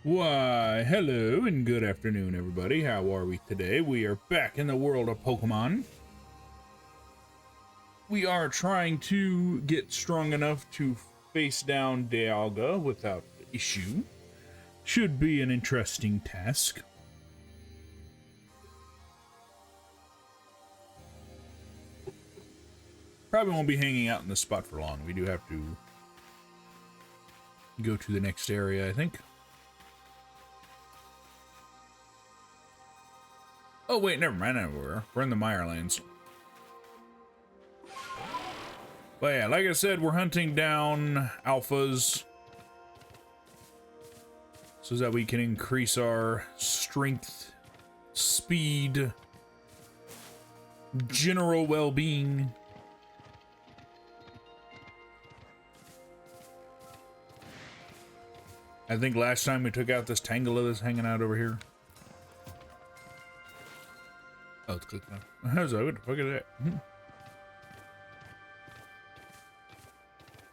Why, hello and good afternoon, everybody. How are we today? We are back in the world of Pokemon. We are trying to get strong enough to face down Dialga without issue. Should be an interesting task. Probably won't be hanging out in this spot for long. We do have to go to the next area, I think. Oh, wait, never mind. We're in the Mirelands. But yeah, like I said, we're hunting down alphas so that we can increase our strength, speed, general well-being. I think last time we took out this Tangela that's hanging out over here. Oh, it's clicking up. I was like, what the fuck is that?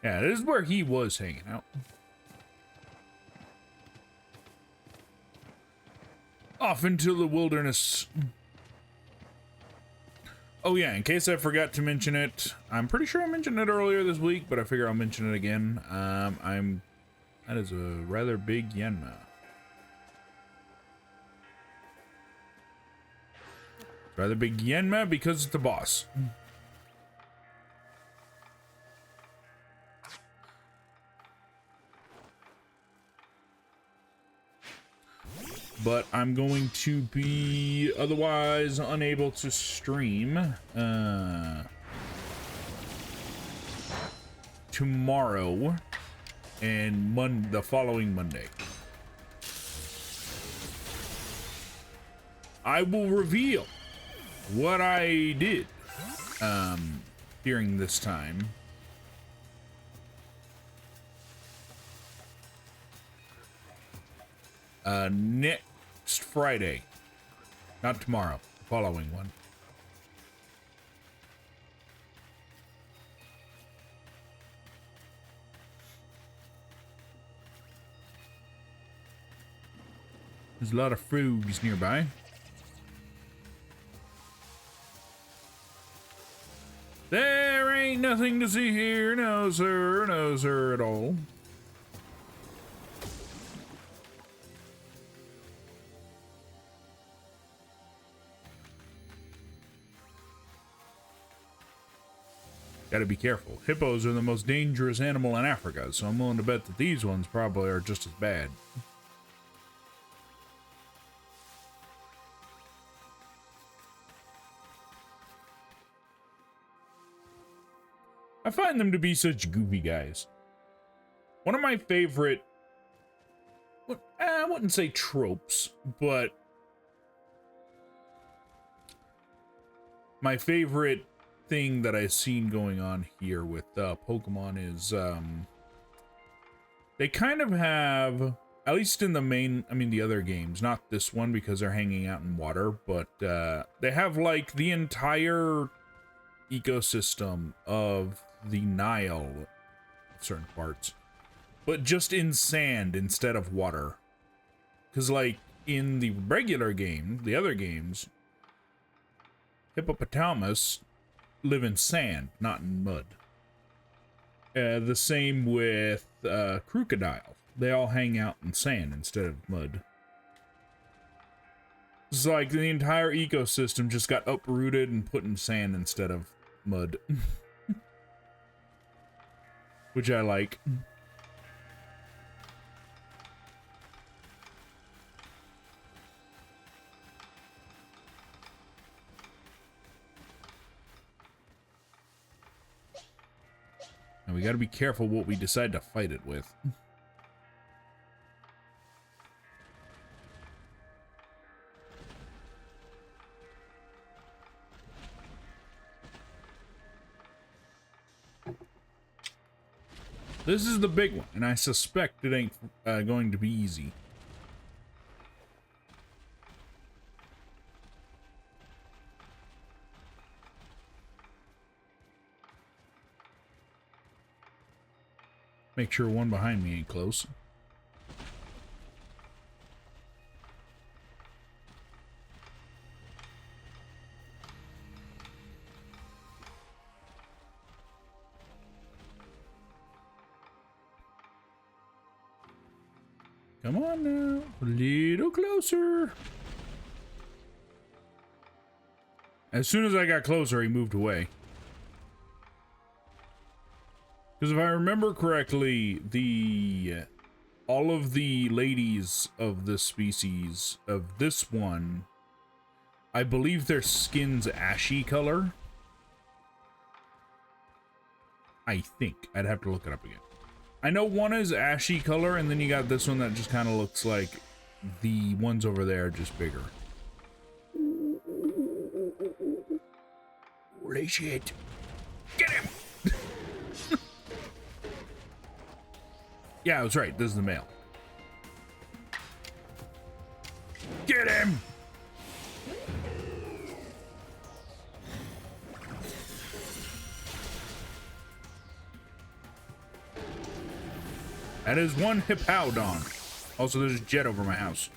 Yeah, this is where he was hanging out. Off into the wilderness. Oh yeah, in case I forgot to mention it, I'm pretty sure I mentioned it earlier this week, but I figure I'll mention it again. That is a rather big Yanma. Rather big Yanma because it's the boss. But I'm going to be otherwise unable to stream tomorrow and the following Monday. I will reveal what I did during this time. Next Friday, not tomorrow, following one. There's a lot of frogs nearby. There ain't nothing to see here, no sir at all. Gotta be careful. Hippos are the most dangerous animal in Africa, so I'm willing to bet that these ones probably are just as bad. I find them to be such goofy guys. One of my favorite, I wouldn't say tropes, but my favorite thing that I've seen going on here with Pokemon is they kind of have, at least in the other games, not this one because they're hanging out in water, but they have like the entire ecosystem of the Nile, certain parts, but just in sand instead of water. Because like in the regular game, the other games, hippopotamus live in sand, not in mud. The same with crocodile. They all hang out in sand instead of mud. It's like the entire ecosystem just got uprooted and put in sand instead of mud. Which I like. And we gotta be careful what we decide to fight it with. This is the big one, and I suspect it ain't going to be easy. Make sure one behind me ain't close. Come on now. A little closer. As soon as I got closer, he moved away. Because if I remember correctly, all of the ladies of this species, of this one, I believe their skin's ashy color. I think. I'd have to look it up again. I know one is ashy color, and then you got this one that just kind of looks like the ones over there, just bigger. Holy shit. Get him! Yeah, I was right. This is the male. Get him! That is one hippowdon. Also, there's a jet over my house.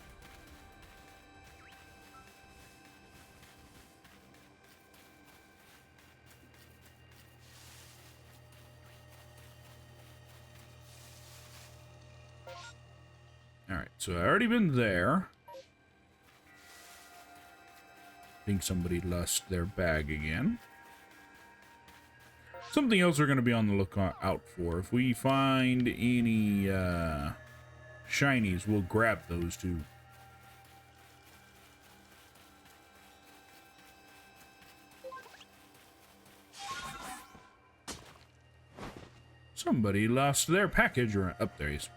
Alright, so I already been there. I think somebody lost their bag again. Something else we're going to be on the lookout for. If we find any shinies, we'll grab those too. Somebody lost their package around... Up there he is.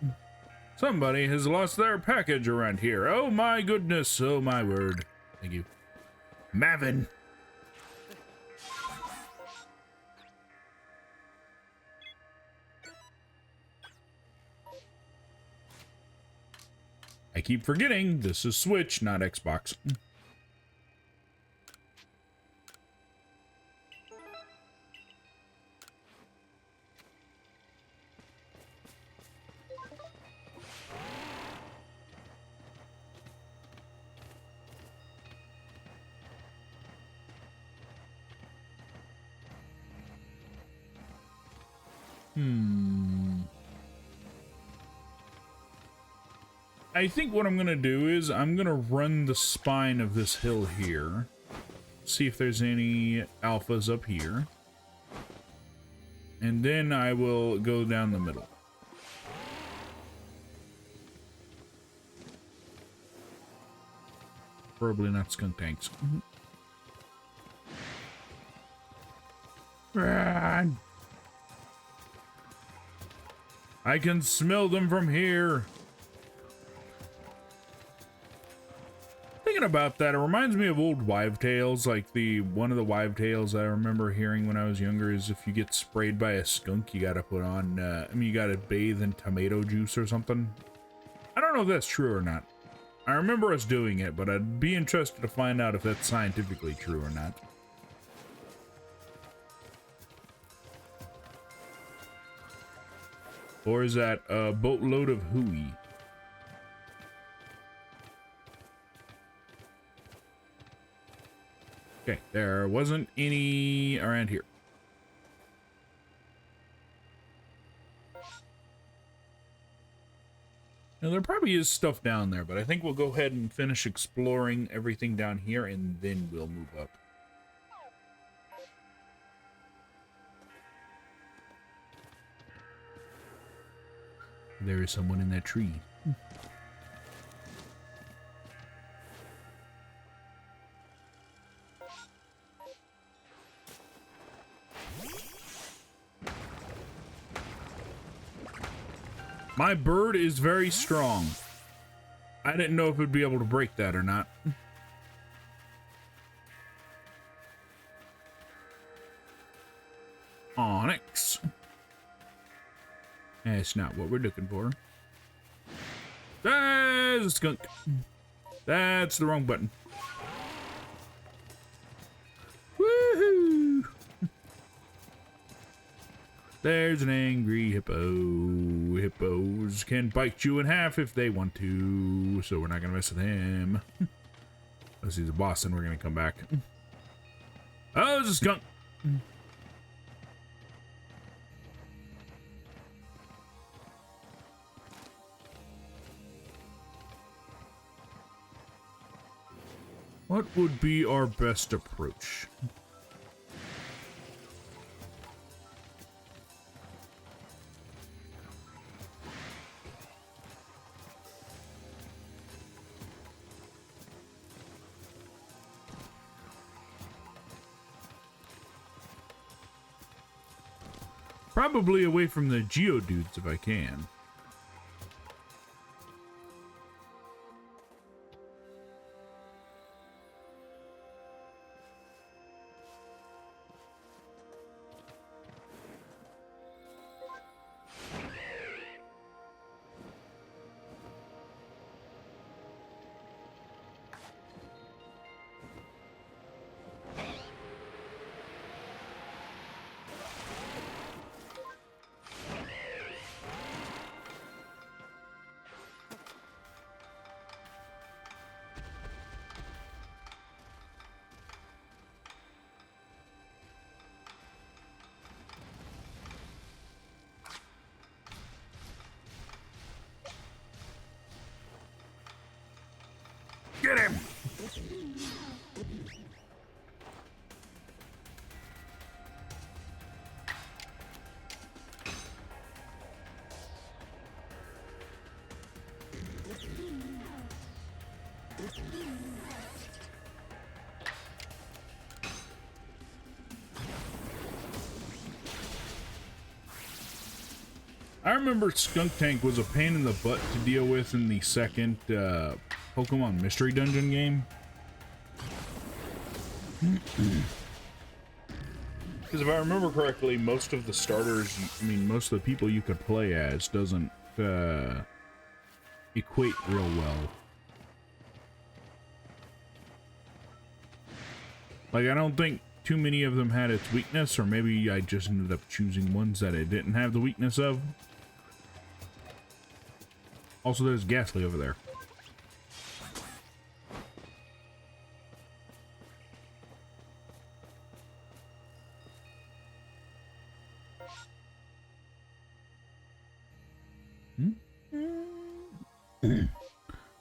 Somebody has lost their package around here. Oh my goodness. Oh my word. Thank you. Mavin. I keep forgetting this is Switch, not Xbox. I think what I'm gonna do is I'm gonna run the spine of this hill here. See if there's any alphas up here. And then I will go down the middle. Probably not skunk tanks. Run! I can smell them from here. Thinking about that, it reminds me of old wives' tales. Like one of the wives' tales I remember hearing when I was younger is if you get sprayed by a skunk, you gotta put on, you gotta bathe in tomato juice or something. I don't know if that's true or not. I remember us doing it, but I'd be interested to find out if that's scientifically true or not. Or is that a boatload of hooey? Okay, there wasn't any around here. Now, there probably is stuff down there, but I think we'll go ahead and finish exploring everything down here, and then we'll move up. There is someone in that tree. My bird is very strong. I didn't know if it'd be able to break that or not. Onyx. That's not what we're looking for. There's a skunk. That's the wrong button. Woohoo! There's an angry hippo. Hippos can bite you in half if they want to, so we're not gonna mess with him. Unless he's a boss, then we're gonna come back. Oh, there's a skunk. What would be our best approach? Probably away from the Geodudes if I can. Get him! I remember Skunk Tank was a pain in the butt to deal with in the second Pokemon Mystery Dungeon game. Because if I remember correctly, most of the starters, I mean, most of the people you could play as doesn't equate real well. Like, I don't think too many of them had its weakness, or maybe I just ended up choosing ones that it didn't have the weakness of. Also, there's Ghastly over there.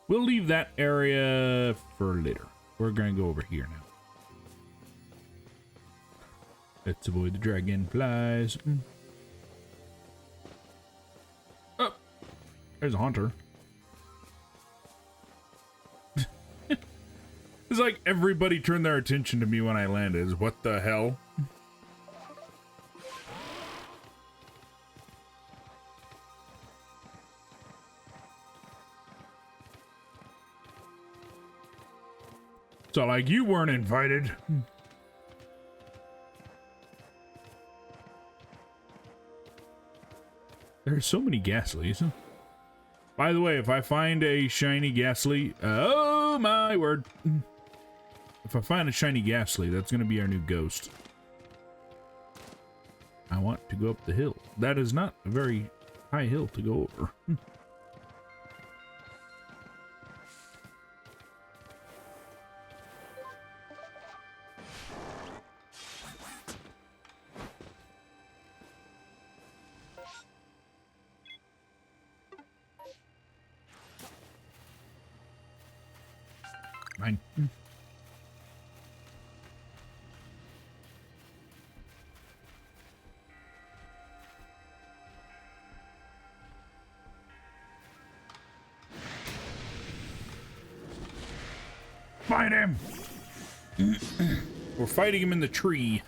We'll leave that area for later. We're gonna go over here now. Let's avoid the dragonflies. Oh, there's a hunter. It's like everybody turned their attention to me when I landed. What the hell? So, like, you weren't invited. There's so many Ghastlies. By the way, if I find a shiny Ghastly, oh my word. If I find a shiny Ghastly, that's going to be our new ghost. I want to go up the hill. That is not a very high hill to go over. Mine. Find him! We're fighting him in the tree.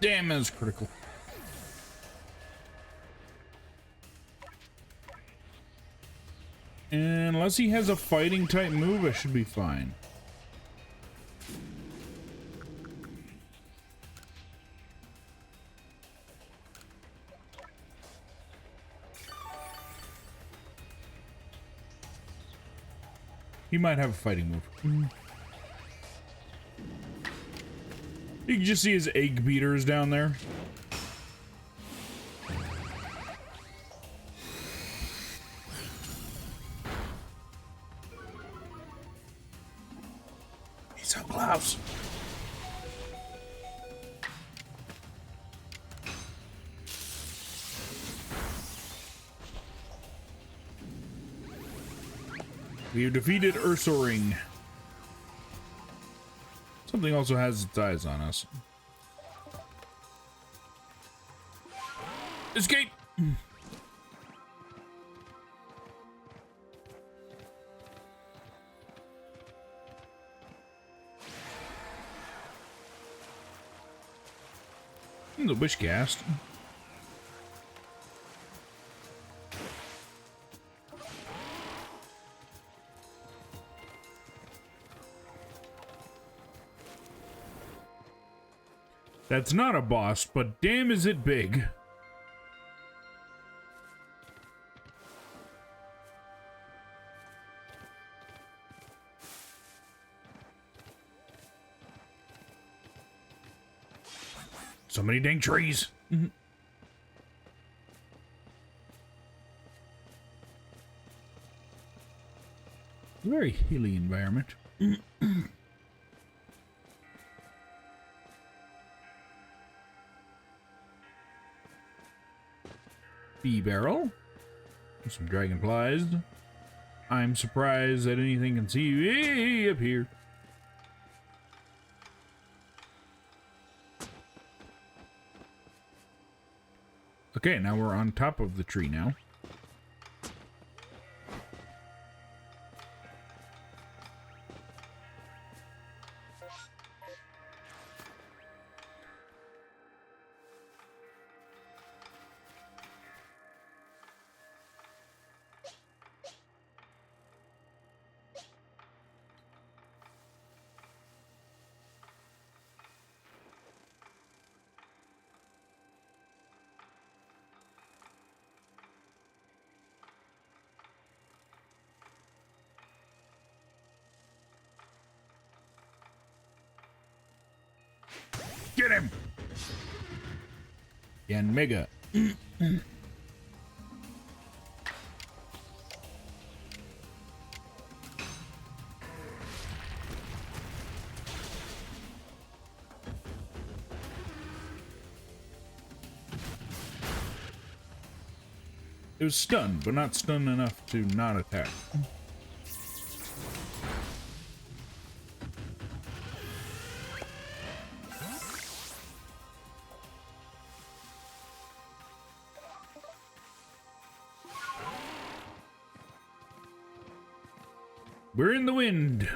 Damn, that was critical. And unless he has a fighting type move, I should be fine. He might have a fighting move. You can just see his egg beaters down there. So close. We have defeated Ursaring. Something also has its eyes on us. Escape! The wish cast. That's not a boss, but damn is it big. So many dang trees. Very hilly environment. Bee barrel. Some dragonflies. I'm surprised that anything can see way up here. Okay, now we're on top of the tree now. Get him! And Mega. It was stunned, but not stunned enough to not attack. We're in the wind.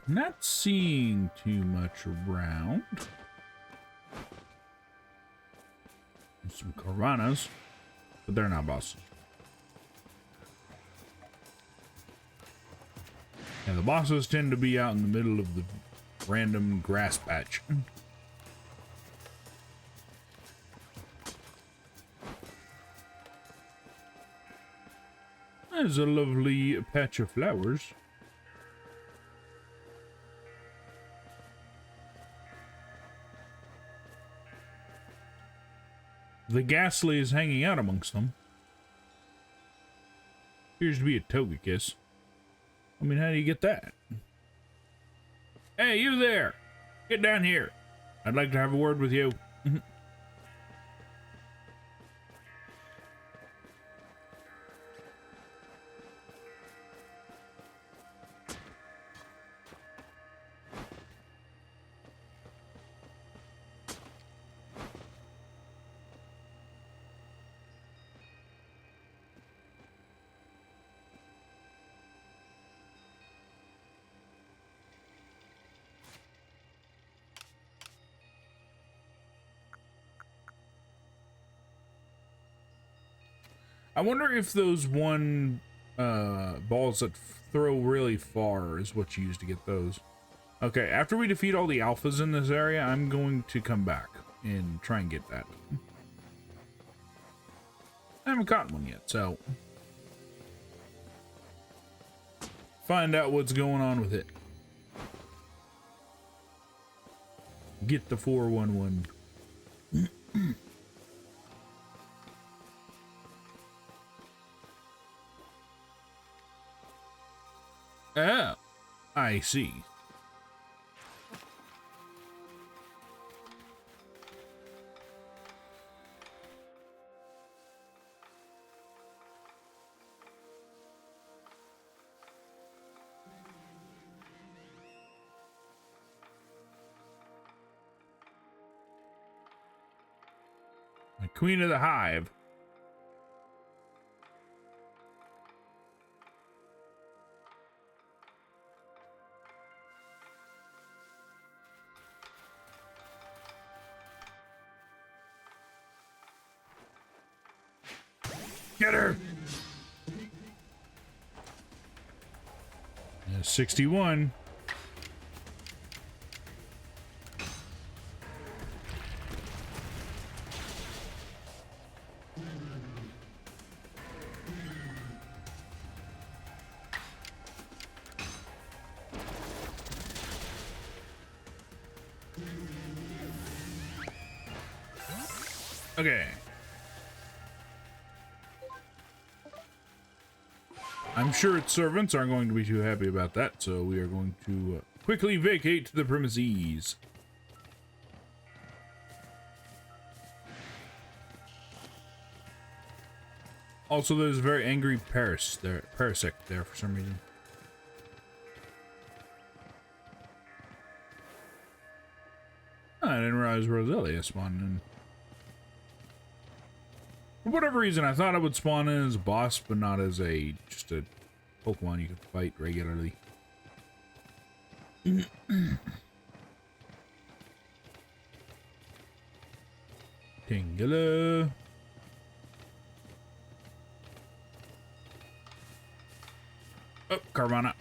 Not seeing too much around. Some piranhas, but they're not bosses. And the bosses tend to be out in the middle of the random grass patch. There's a lovely patch of flowers. The Ghastly is hanging out amongst them. Appears to be a Togekiss. I mean, how do you get that? Hey, you there! Get down here! I'd like to have a word with you. I wonder if those balls that throw really far is what you use to get those. Okay, after we defeat all the alphas in this area, I'm going to come back. and try and get that. I haven't caught one yet, so find out what's going on with it. Get the 411. Oh, I see. The Queen of the Hive. Get her! 61. Okay. I'm sure its servants aren't going to be too happy about that, so we are going to quickly vacate the premises. Also, there's a very angry parasect there for some reason. I didn't realize Roselia spawned in. For whatever reason, I thought I would spawn in as a boss, but not as just a Pokemon you can fight regularly. Tingala. Oh, Carvana.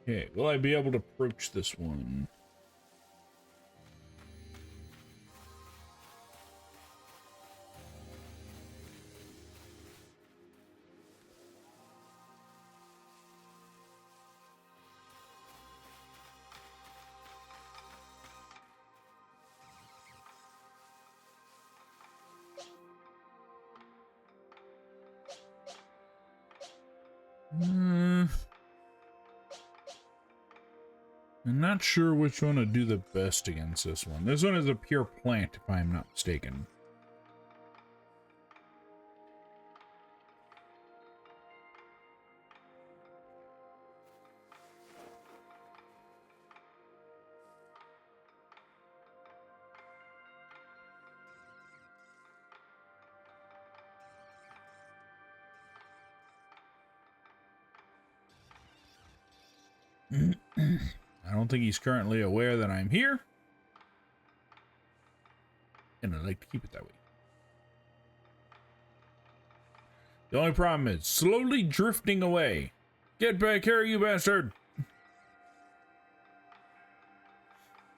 Okay, will I be able to approach this one? I'm not sure which one would do the best against this one. This one is a pure plant, if I'm not mistaken. I don't think he's currently aware that I'm here. And I'd like to keep it that way. The only problem is slowly drifting away. Get back here, you bastard!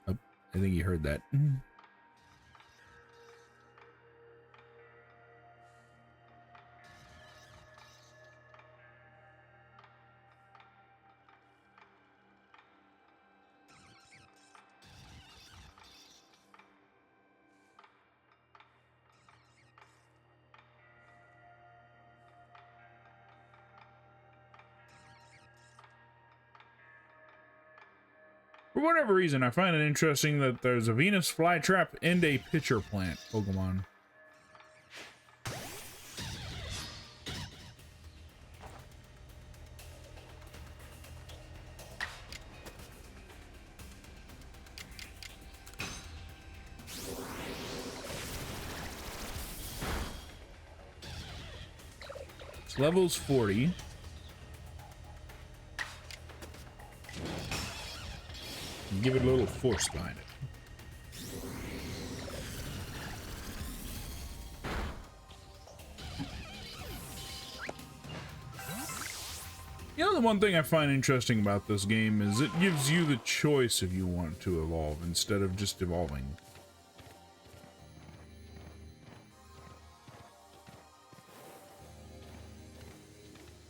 Oh, I think he heard that. For whatever reason, I find it interesting that there's a Venus flytrap and a pitcher plant Pokemon. Its level's 40. Give it a little force behind it. the one thing I find interesting about this game is it gives you the choice if you want to evolve instead of just evolving.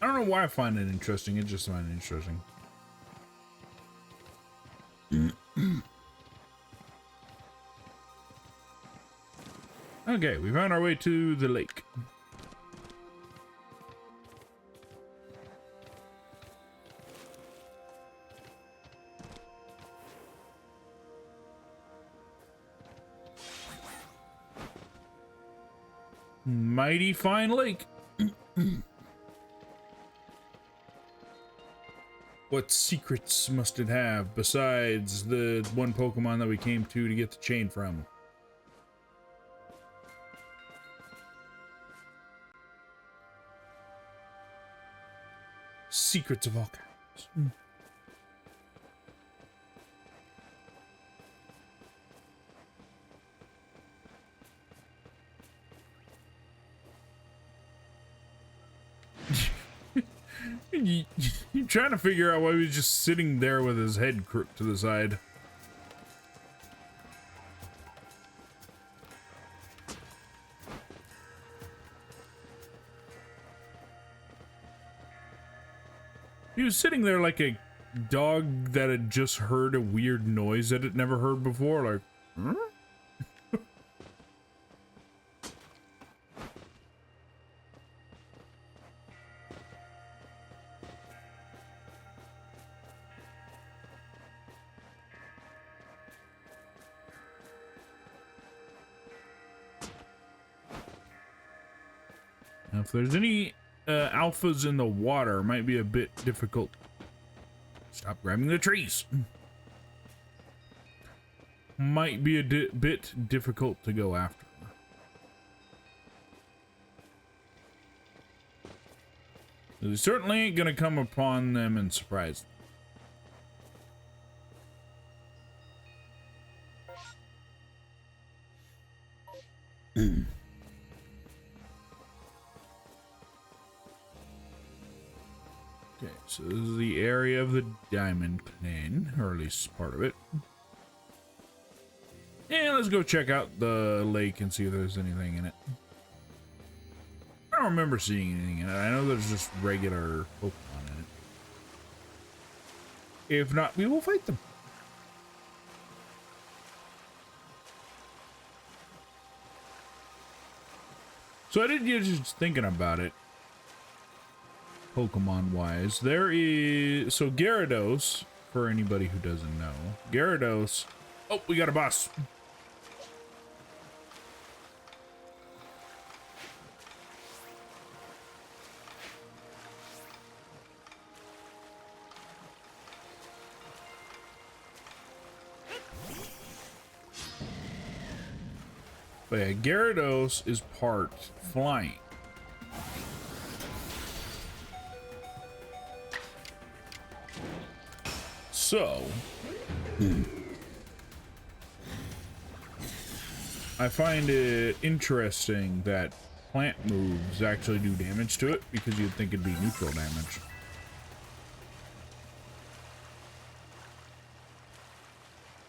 I don't know why I find it interesting, I just find it interesting. Okay, we found our way to the lake. Mighty fine lake. What secrets must it have besides the one Pokemon that we came to get the chain from? Secrets of all kinds. You're trying to figure out why he was just sitting there with his head crooked to the side. He was sitting there like a dog that had just heard a weird noise that it never heard before, like, huh? Now, if there's any alphas in the water, it might be a bit difficult. Stop grabbing the trees. Might be a bit difficult to go after. You certainly ain't gonna come upon them and surprise them. Okay, so this is the area of the Diamond Clan, or at least part of it. And let's go check out the lake and see if there's anything in it. I don't remember seeing anything in it. I know there's just regular Pokemon in it. If not, we will fight them. So I did get just thinking about it. Pokemon wise, there is Gyarados, for anybody who doesn't know. Gyarados. Oh, we got a boss. But yeah, Gyarados is part flying. So, I find it interesting that plant moves actually do damage to it, because you'd think it'd be neutral damage.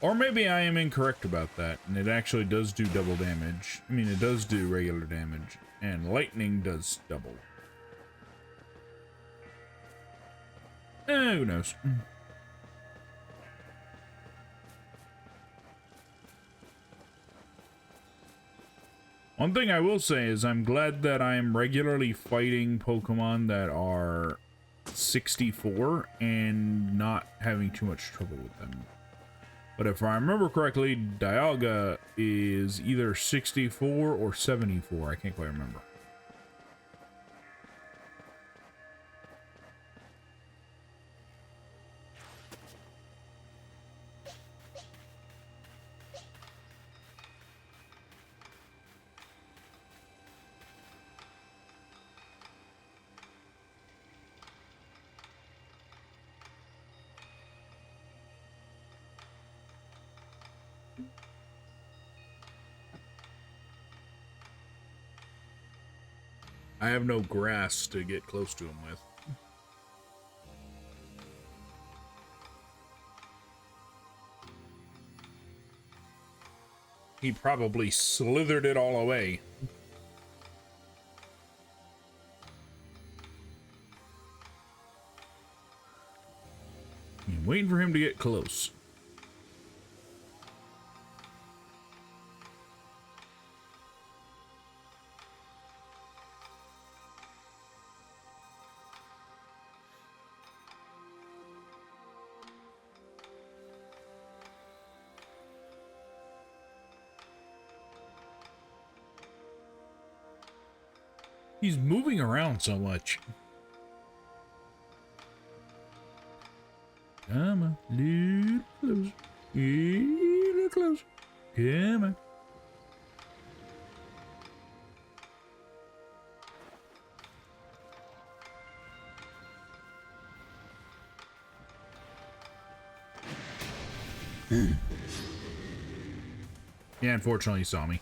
Or maybe I am incorrect about that, and it actually does do double damage. I mean, it does do regular damage, and lightning does double. Who knows? One thing I will say is I'm glad that I am regularly fighting Pokemon that are 64 and not having too much trouble with them. But if I remember correctly, Dialga is either 64 or 74. I can't quite remember. I have no grass to get close to him with. He probably slithered it all away. I'm waiting for him to get close. He's moving around so much. Come on, little close. Little close. Come on. Yeah, unfortunately, he saw me.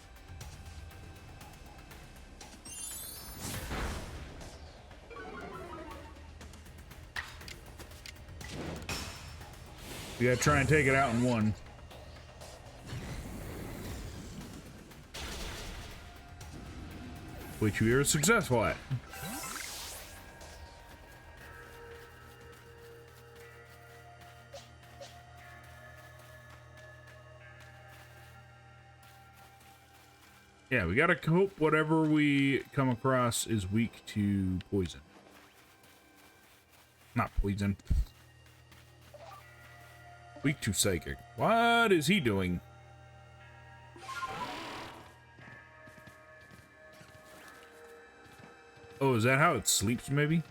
We gotta try and take it out in one. Which we are successful at. Yeah, we gotta hope whatever we come across is weak to poison. Not poison. Weak to psychic. What is he doing? Oh, is that how it sleeps, maybe?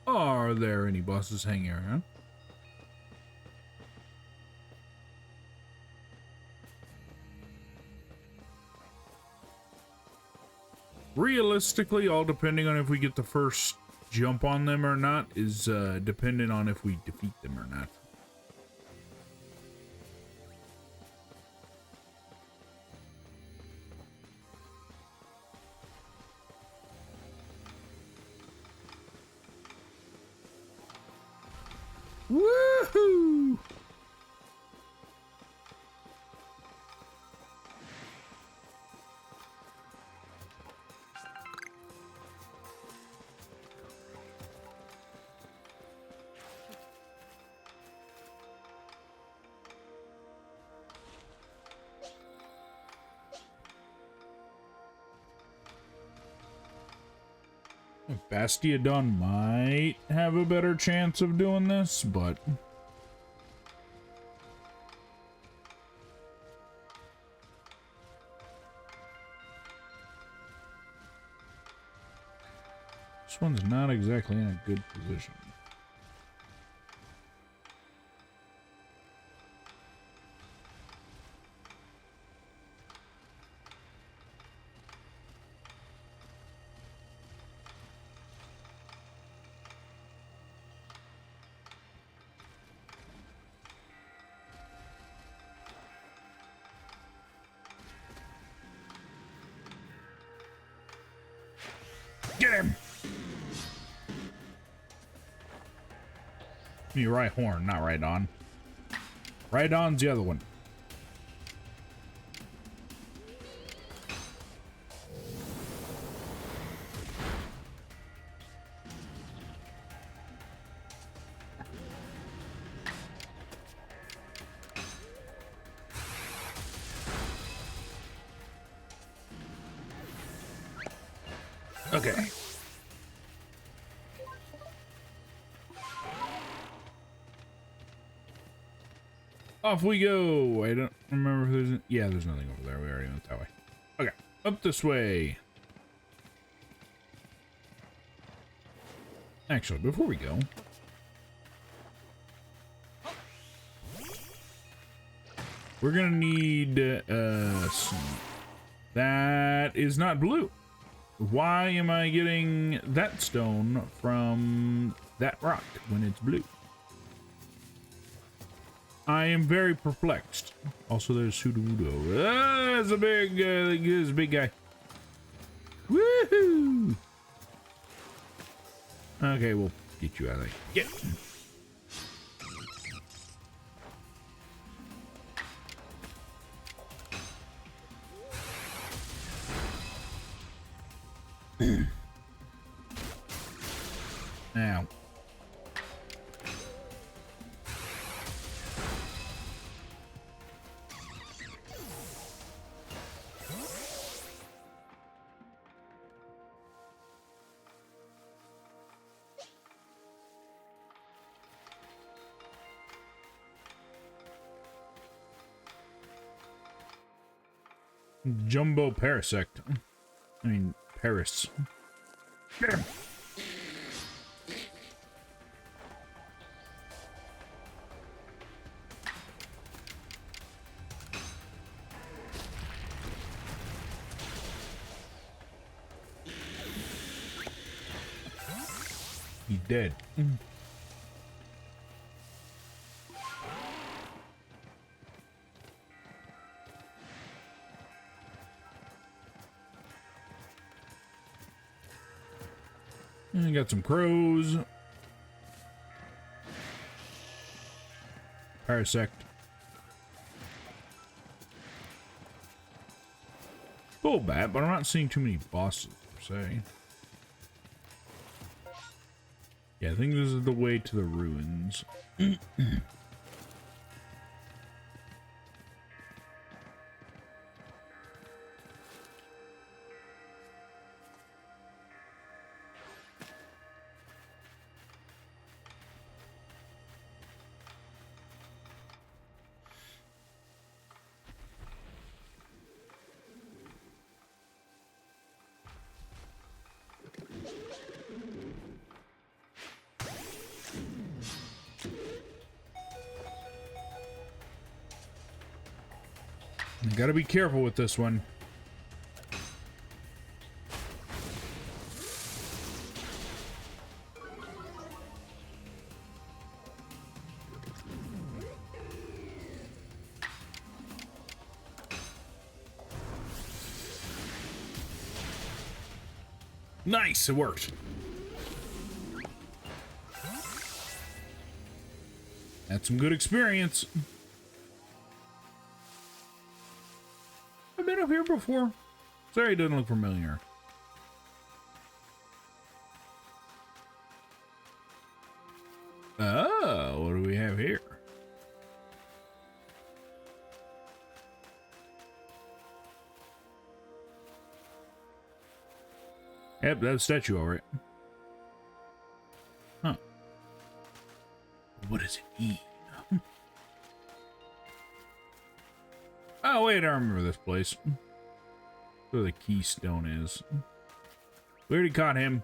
Are there any bosses hanging around? Realistically, all depending on if we get the first jump on them or not is dependent on if we defeat them or not. Woohoo! Bastiodon might have a better chance of doing this, but this one's not exactly in a good position. Get him! You right horn, not right on. Right on's the other one. Okay. Off we go. I don't remember if there's... Yeah, there's nothing over there. We already went that way. Okay. Up this way. Actually, before we go... we're gonna need... that is not blue. Why am I getting that stone from that rock when it's blue? I am very perplexed. Also, there's Sudowoodo. Ah, that's a big guy. Woohoo! Okay, we'll get you out of there. Get. Now. Jumbo Parasect. I mean, Paris. Get him. He's dead. I got some crows. Parasect. Full bat, but I'm not seeing too many bosses per se. Yeah, I think this is the way to the ruins. You gotta be careful with this one. Nice, it worked. That's some good experience. I've been up here before. Sorry, it doesn't look familiar. Oh, what do we have here? Yep, that's a statue, all right. Huh. What does it mean? Oh, wait, I remember this place. Where the keystone is. We already caught him.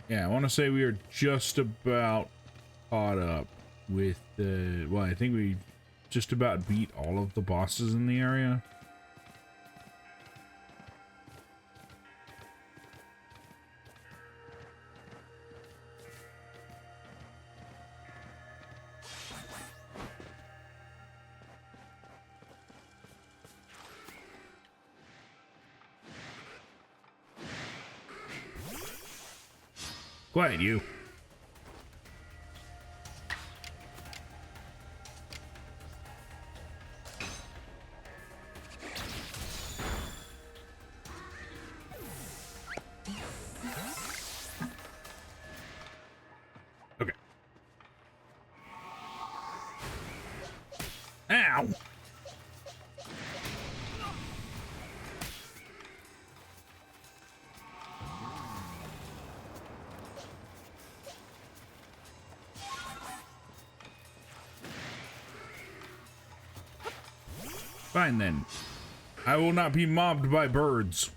Yeah, I want to say we are just about caught up with the... Well, I think we just about beat all of the bosses in the area. Quiet, you. Okay. Ow! Fine then. I will not be mobbed by birds.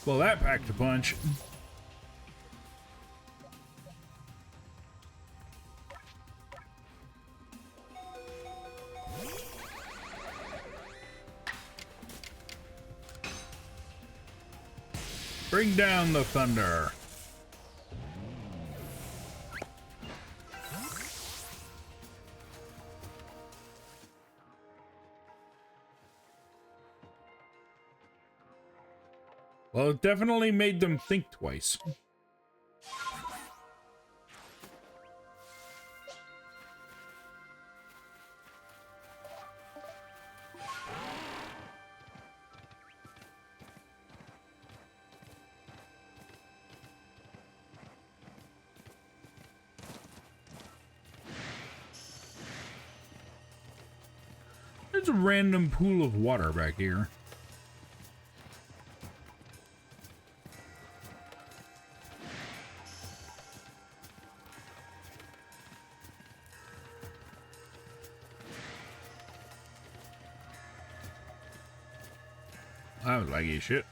Well, that packed a punch. Bring down the thunder. Well, it definitely made them think twice. There's a random pool of water back here. That was laggy as shit.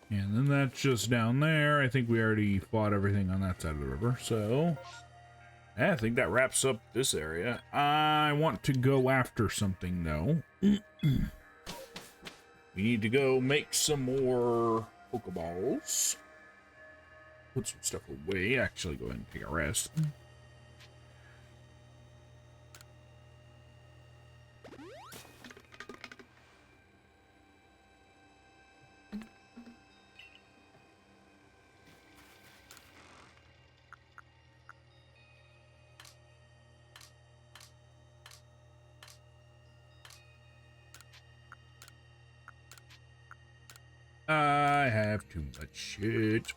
And then that's just down there. I think we already fought everything on that side of the river. So, yeah, I think that wraps up this area. I want to go after something, though. We need to go make some more Pokeballs. Put some stuff away. Actually, go ahead and take a rest. I have too much shit.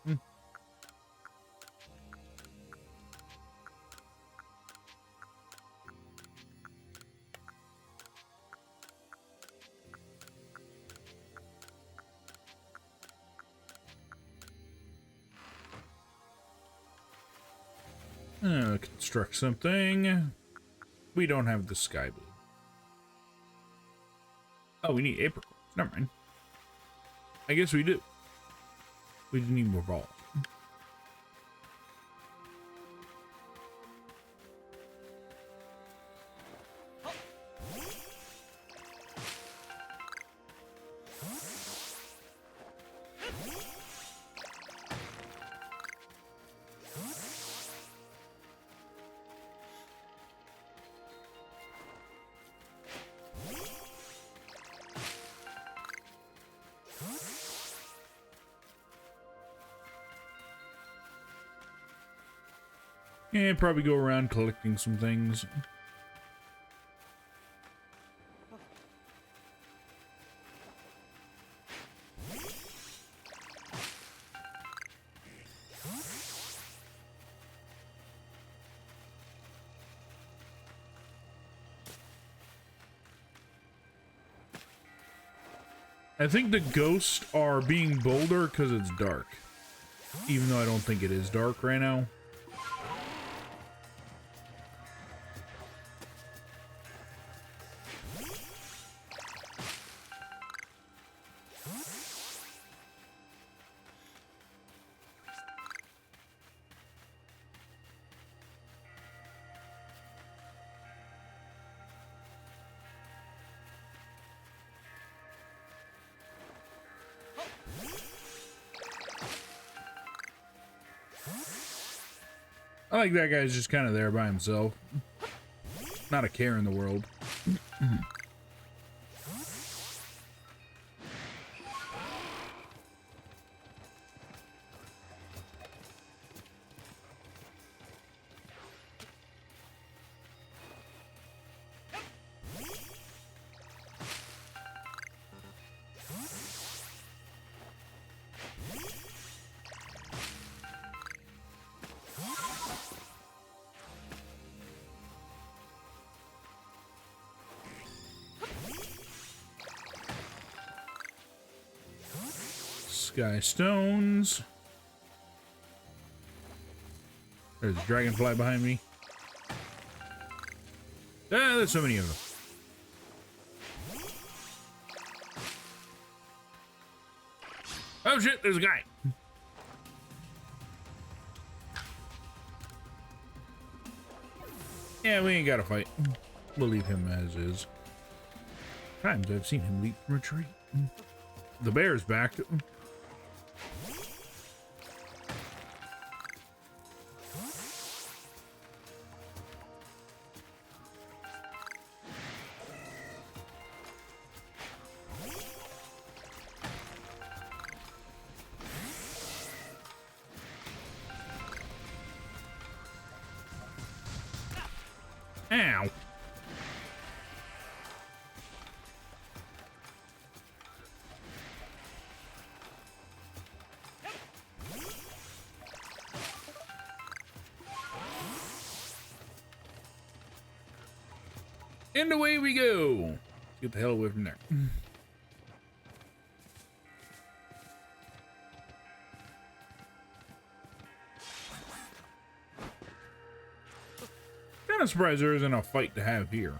Construct something. We don't have the sky blue. Oh, we need apricots. Never mind. I guess we do. We need more balls. And probably go around collecting some things. I think the ghosts are being bolder because it's dark. Even though I don't think it is dark right now. I like that guy's just kind of there by himself. Not a care in the world. Sky stones. There's a dragonfly behind me. Ah, there's so many of them. Oh shit, there's a guy. Yeah, we ain't gotta fight. We'll leave him as is. Times I've seen him leap from a tree. The bear's back. Ow. And away we go. Get the hell away from there. Kind of surprised there isn't a fight to have here.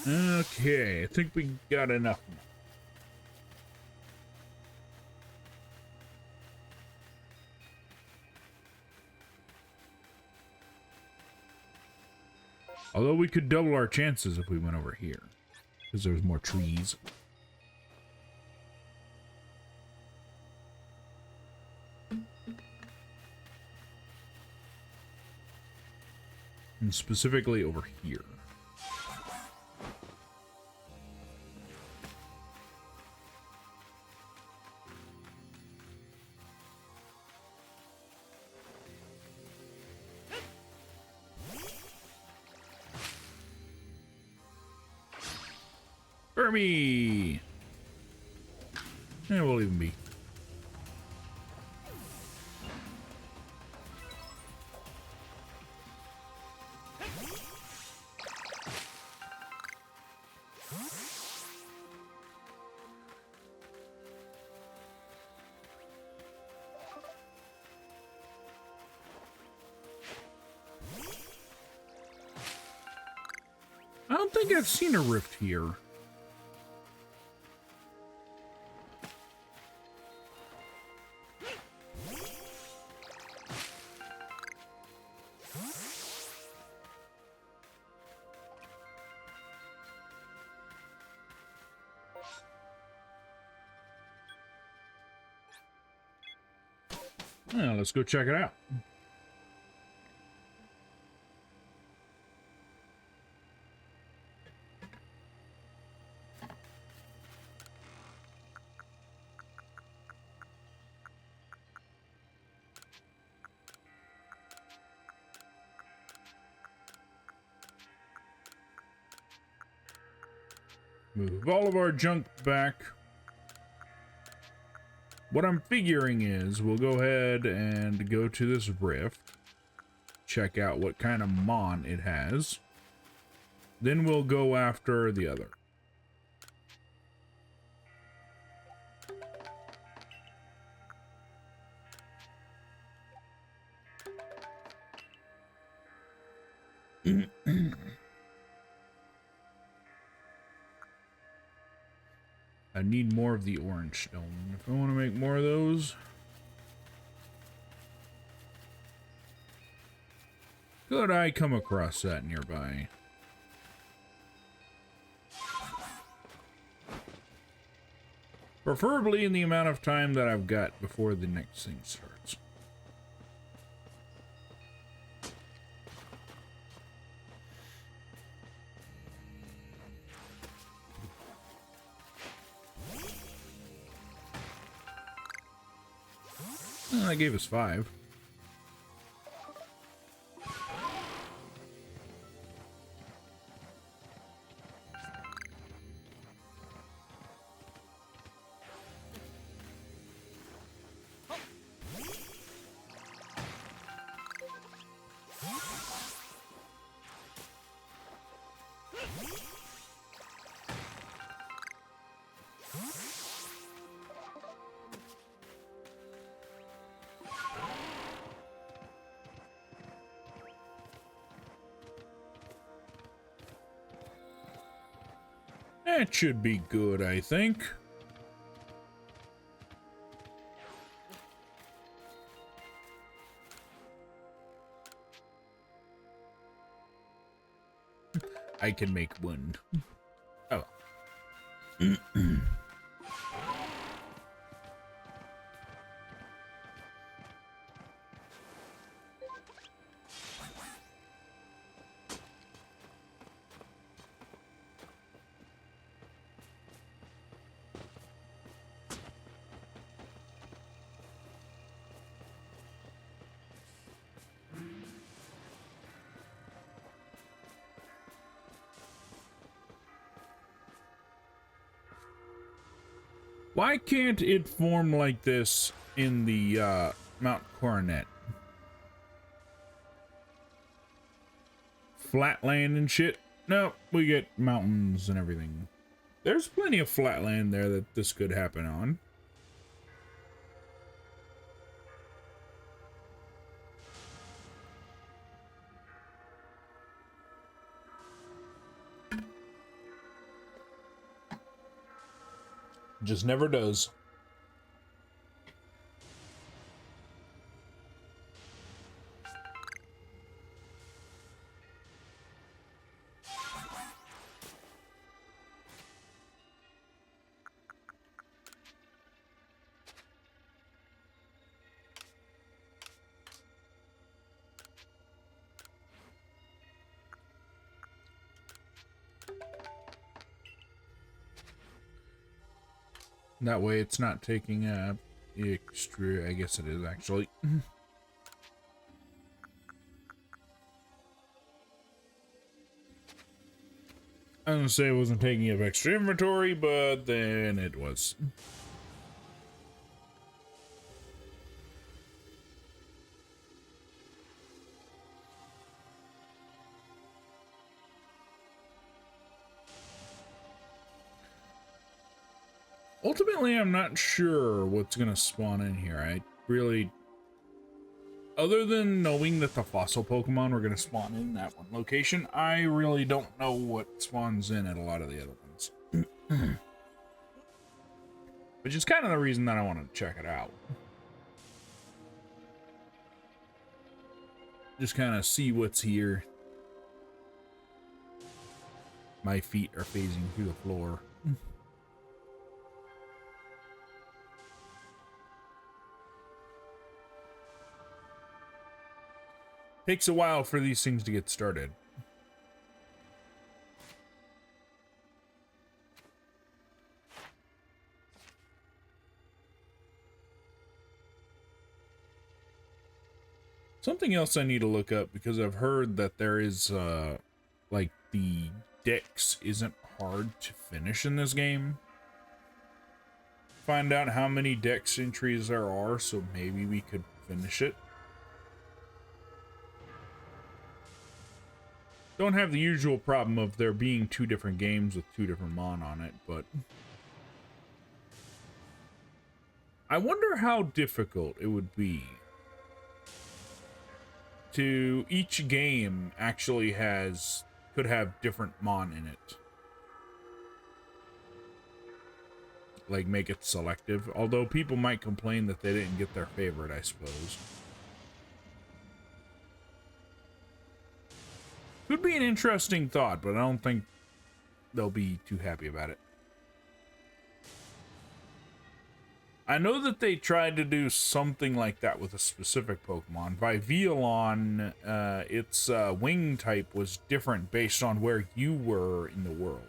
Okay, I think we got enough. Although we could double our chances if we went over here, because there's more trees. And specifically over here. Burmy! And we'll even be. I don't think I've seen a rift here. Well, let's go check it out. Move all of our junk back. What I'm figuring is we'll go ahead and go to this rift, check out what kind of mon it has. Then we'll go after the other. I need more of the orange stone. If I want to make more of those. Could I come across that nearby? Preferably in the amount of time that I've got before the next thing starts. Well, that gave us 5. That should be good, I think. I can make one. Oh. Why can't it form like this in the Mount Coronet? Flat land and shit? No, we get mountains and everything. There's plenty of flat land there that this could happen on. Just never does. That way it's not taking extra, I guess it is actually. I was gonna say it wasn't taking up extra inventory, but then it was. Ultimately, I'm not sure what's gonna spawn in here. I really, other than knowing that the fossil Pokemon were gonna spawn in that one location, I really don't know what spawns in at a lot of the other ones. Which is kind of the reason that I want to check it out. Just kind of see what's here. My feet are phasing through the floor. Takes a while for these things to get started. Something else I need to look up, because I've heard that there is, like, the dex isn't hard to finish in this game. Find out how many dex entries there are, so maybe we could finish it. Don't have the usual problem of there being two different games with two different mon on it, but I wonder how difficult it would be to each game actually could have different mon in it. Like make it selective, although people might complain that they didn't get their favorite, I suppose. Could be an interesting thought, but I don't think they'll be too happy about it. I know that they tried to do something like that with a specific Pokemon. Vivillon, its wing type was different based on where you were in the world.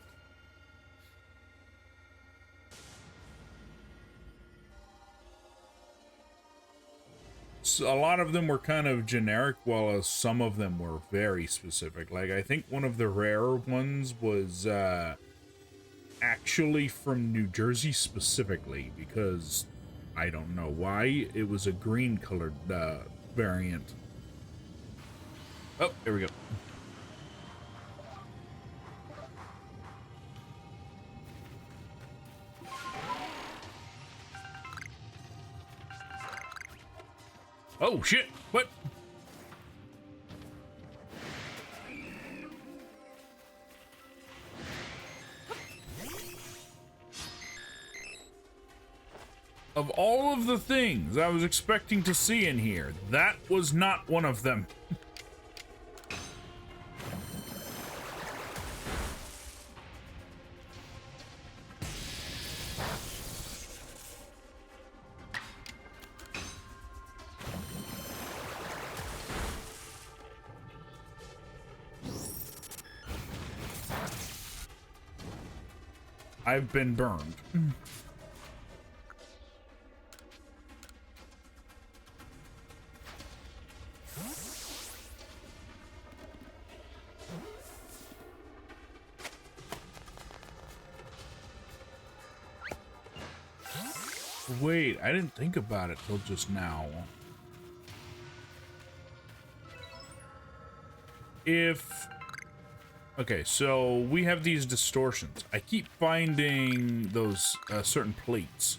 So a lot of them were kind of generic, while some of them were very specific. Like, I think one of the rarer ones was actually from New Jersey specifically, because I don't know why. It was a green colored variant. Oh, here we go. Oh shit, what? Of all of the things I was expecting to see in here, that was not one of them. I've been burned. Wait, I didn't think about it till just now. Okay, so we have these distortions. I keep finding those certain plates.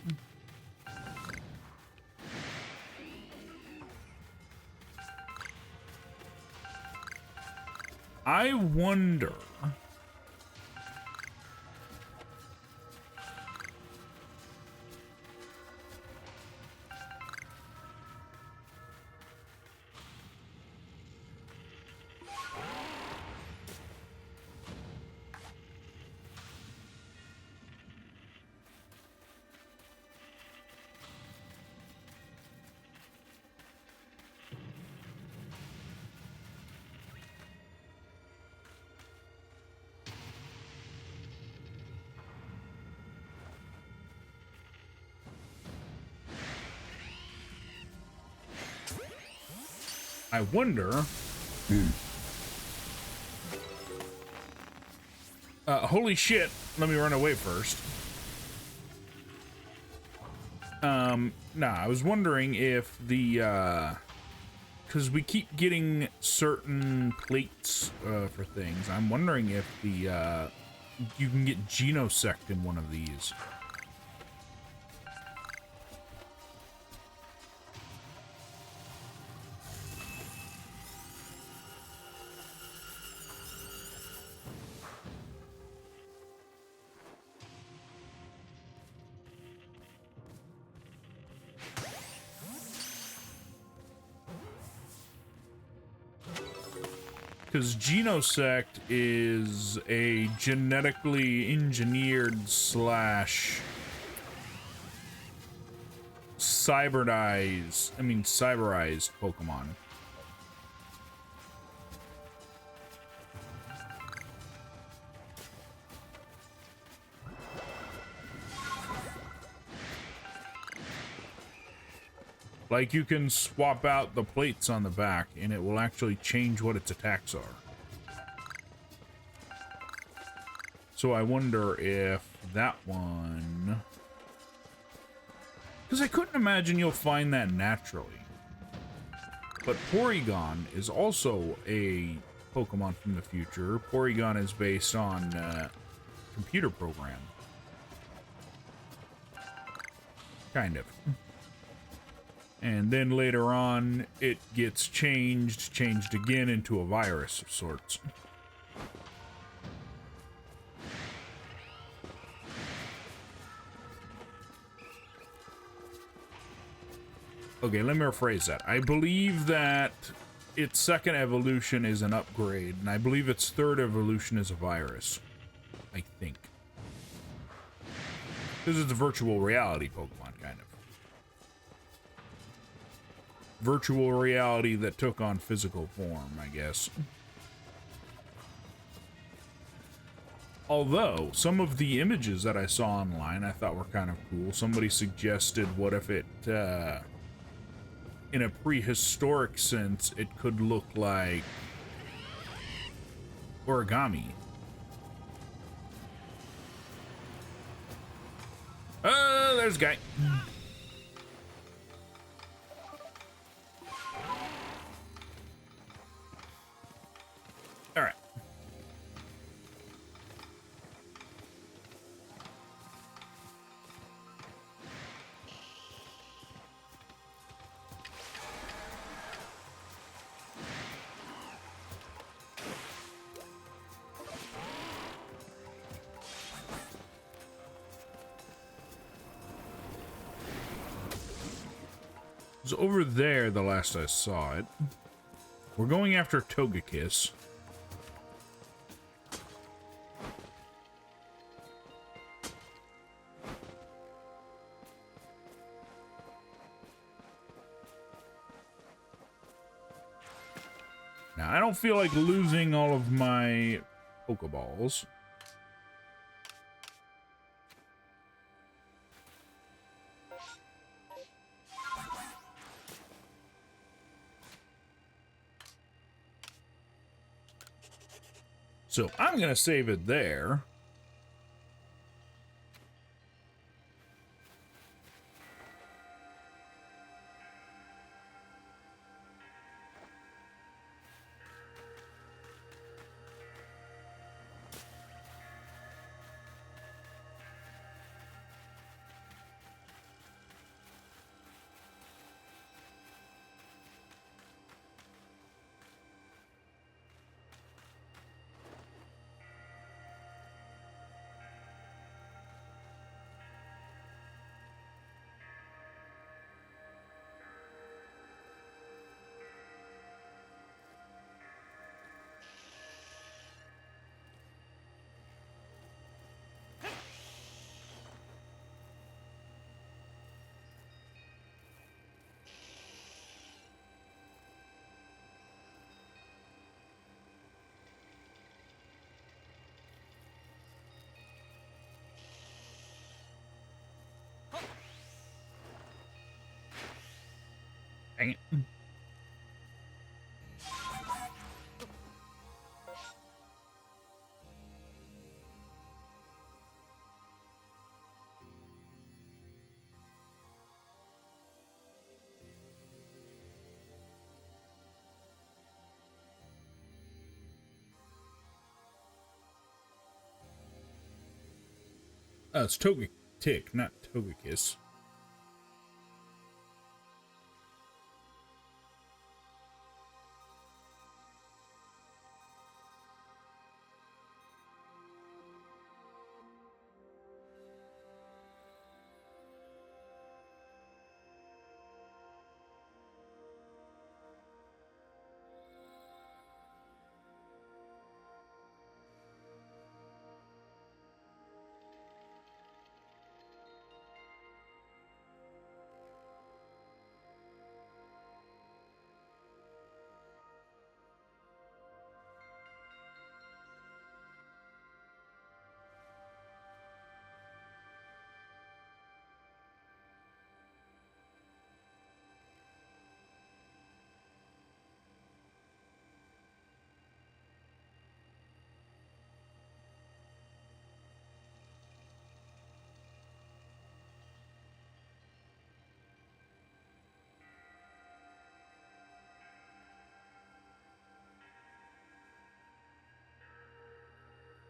I wonder... I wonder... holy shit. Let me run away first. Nah, I was wondering if the, because we keep getting certain plates, for things. I'm wondering if the, you can get Genosect in one of these. Because Genosect is a genetically engineered slash cyberized Pokemon. Like, you can swap out the plates on the back, and it will actually change what its attacks are. So I wonder if that one... Because I couldn't imagine you'll find that naturally. But Porygon is also a Pokemon from the future. Porygon is based on a computer program. Kind of. And then later on, it gets changed again into a virus of sorts. Okay, let me rephrase that. I believe that its second evolution is an upgrade, and I believe its third evolution is a virus. I think. This is a virtual reality Pokemon, kind of. Virtual reality that took on physical form, I guess. Although, some of the images that I saw online I thought were kind of cool. Somebody suggested, what if it, in a prehistoric sense, it could look like origami. There's a guy. All right. was over there the last I saw it. We're going after Togekiss. Now, I don't feel like losing all of my Pokeballs. So I'm going to save it there. Dang it. Oh, it's Togetic, not Togekiss.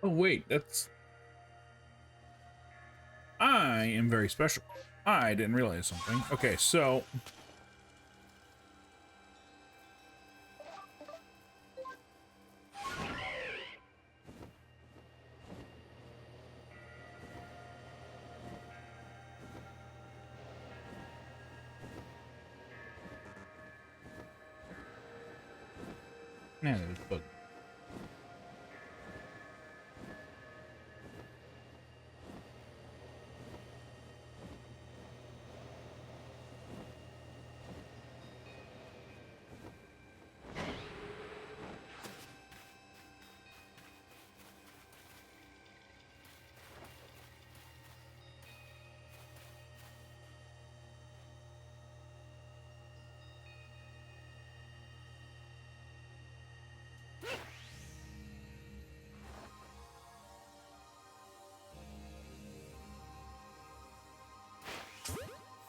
Oh, wait, that's... I am very special. I didn't realize something. Okay, so... Man, there's a bug.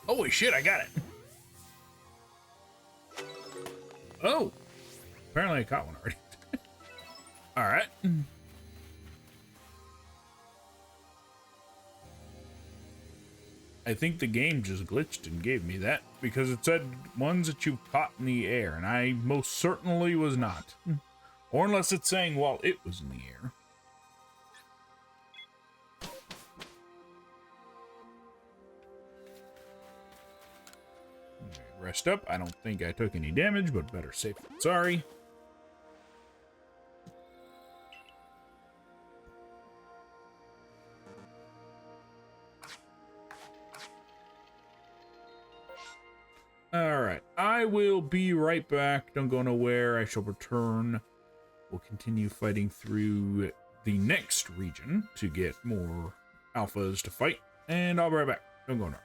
Holy shit, I got it. Oh. Apparently I caught one already. Alright. I think the game just glitched and gave me that because it said ones that you caught in the air, and I most certainly was not. Or unless it's saying while it was in the air. Rest up. I don't think I took any damage, but better safe than sorry. Alright, I will be right back. Don't go nowhere. I shall return. We'll continue fighting through the next region to get more alphas to fight. And I'll be right back. Don't go nowhere.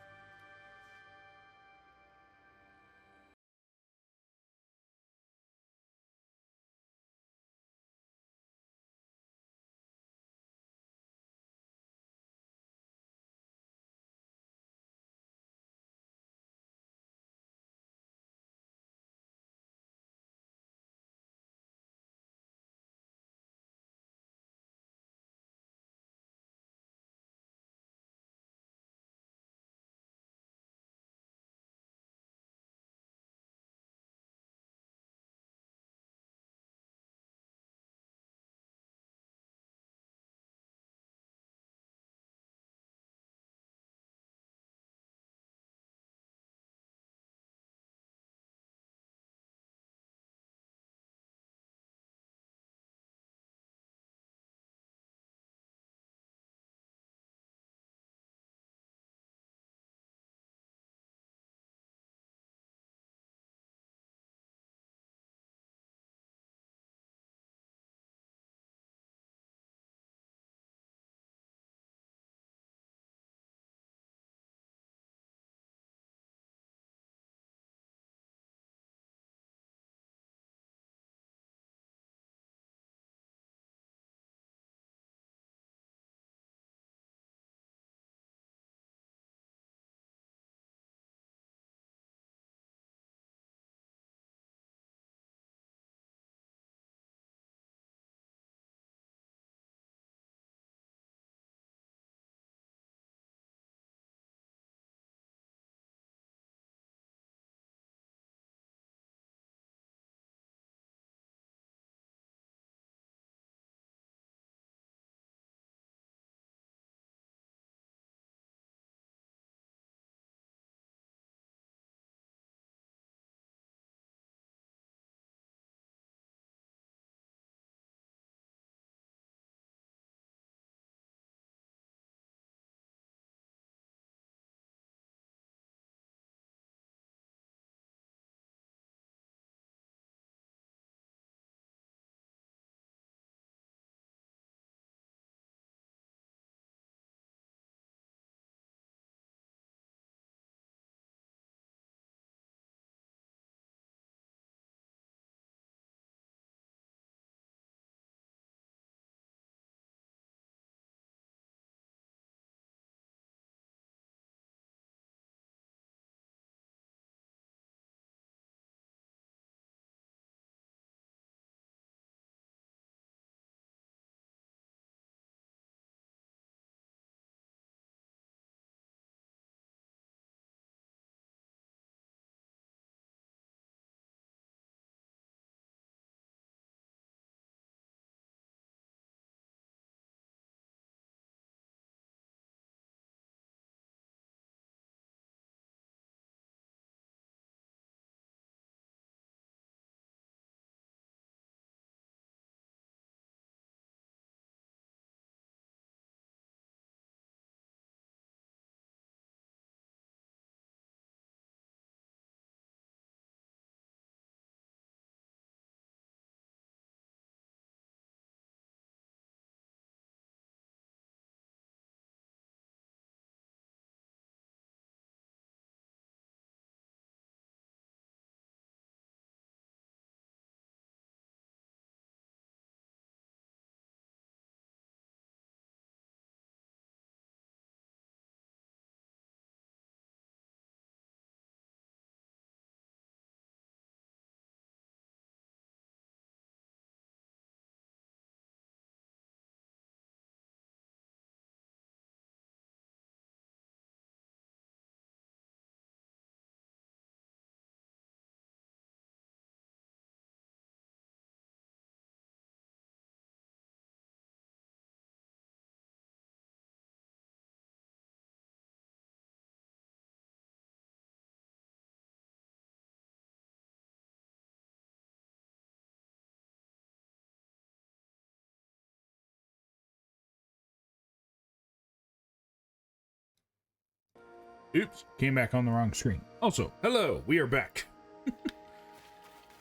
Oops, came back on the wrong screen. Also, hello, we are back.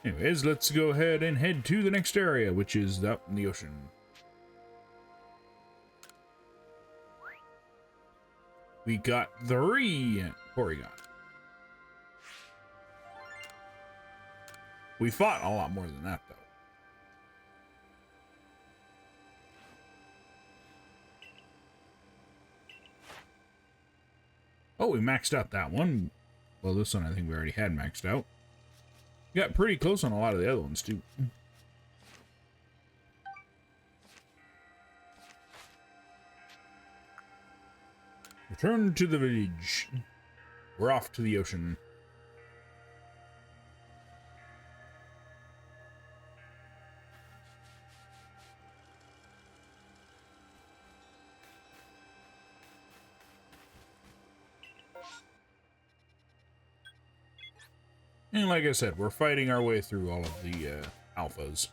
Anyways, let's go ahead and head to the next area, which is out in the ocean. We got 3 Porygon. We fought a lot more than that, though. Oh, we maxed out that one. Well, this one I think we already had maxed out. We got pretty close on a lot of the other ones, too. Return to the village. We're off to the ocean. And like I said, we're fighting our way through all of the alphas.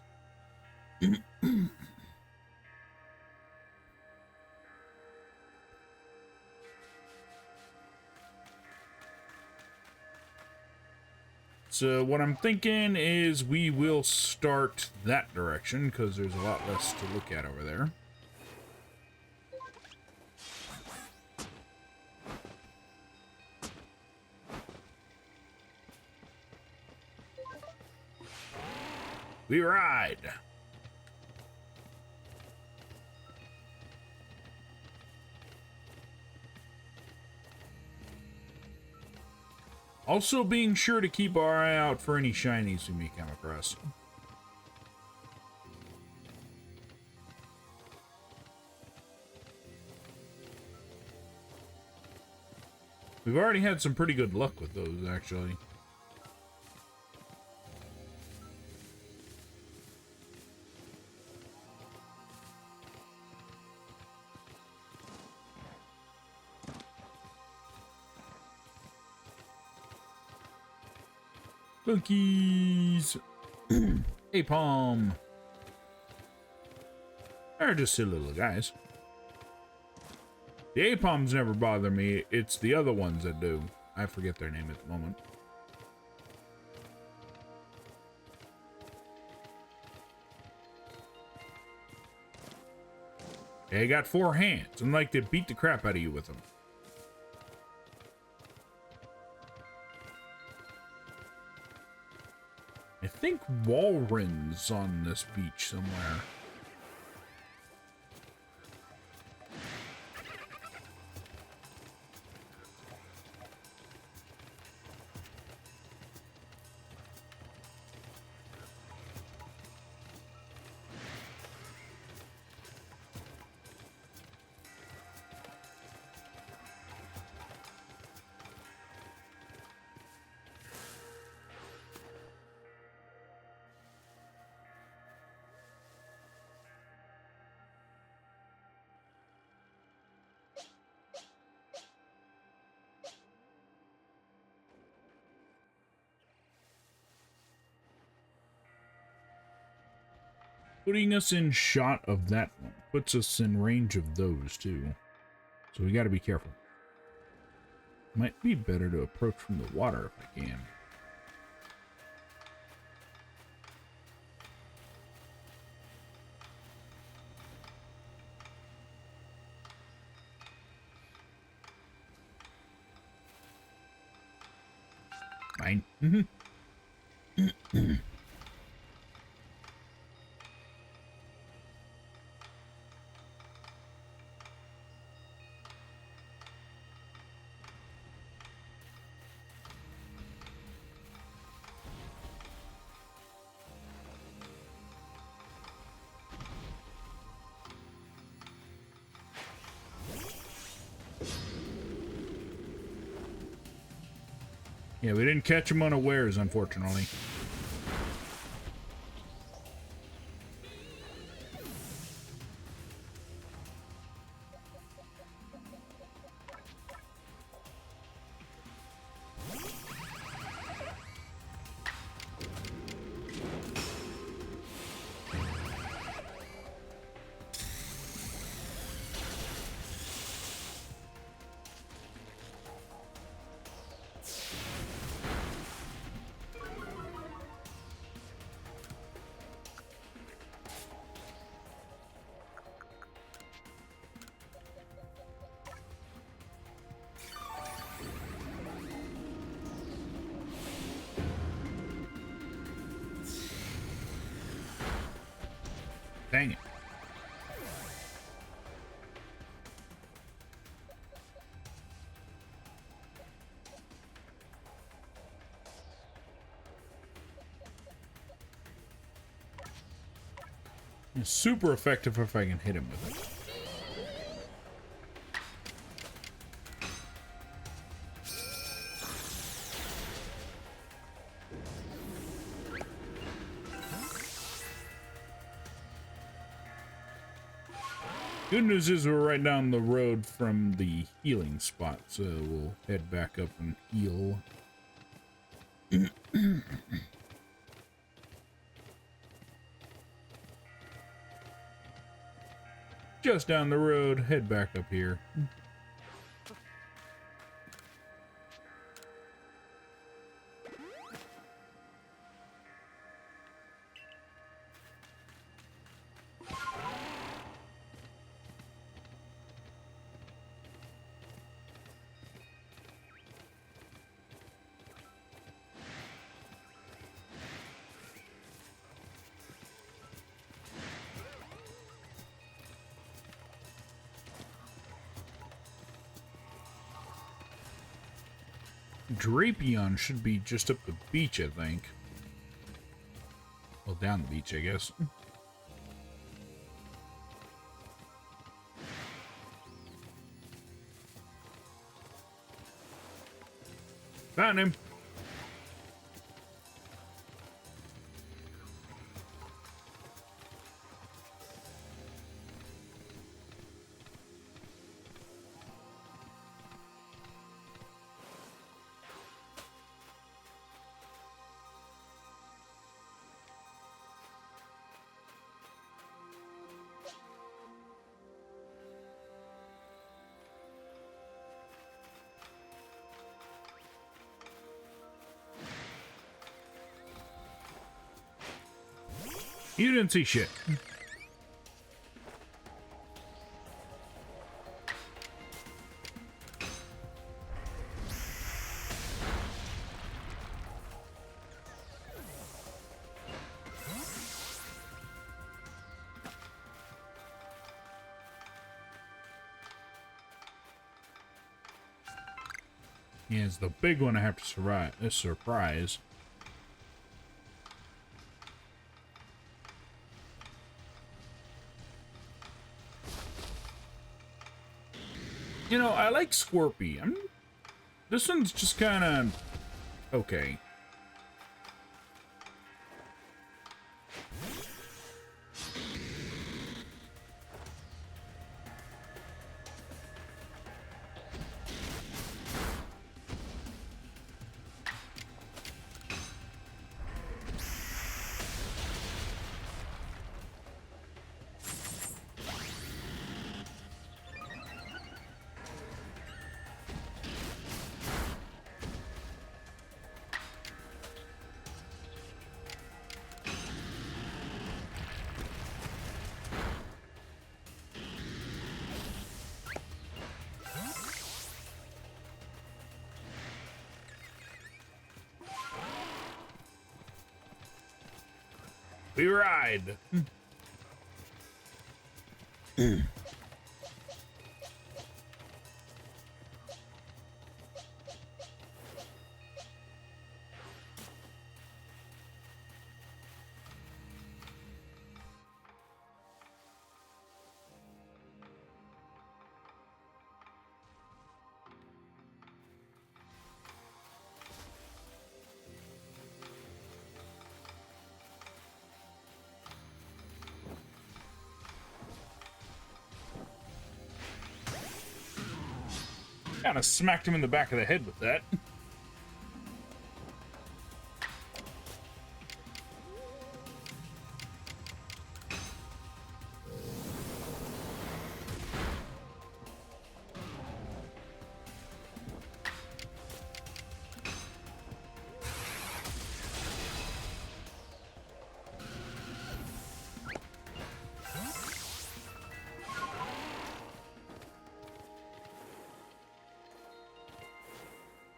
So what I'm thinking is we will start that direction because there's a lot less to look at over there. We ride. Also being sure to keep our eye out for any shinies we may come across. We've already had some pretty good luck with those, actually. Monkeys. Apom. They're just silly little guys. The Apoms never bother me. It's the other ones that do. I forget their name at the moment. They got 4 hands and like to beat the crap out of you with them. I think Walren's on this beach somewhere. Putting us in shot of that one puts us in range of those too. So we got to be careful. Might be better to approach from the water if I can. Fine. Yeah, we didn't catch him unawares, unfortunately. Dang it. It's super effective if I can hit him with it. Good news is we're right down the road from the healing spot, so we'll head back up and heal. Just down the road, head back up here. Drapion should be just up the beach, I think. Well, down the beach, I guess. Found him. You didn't see shit. Yeah, it's the big one I have to surprise. You know, I like Scorpy. This one's just kind of okay. We ride. Kind of smacked him in the back of the head with that.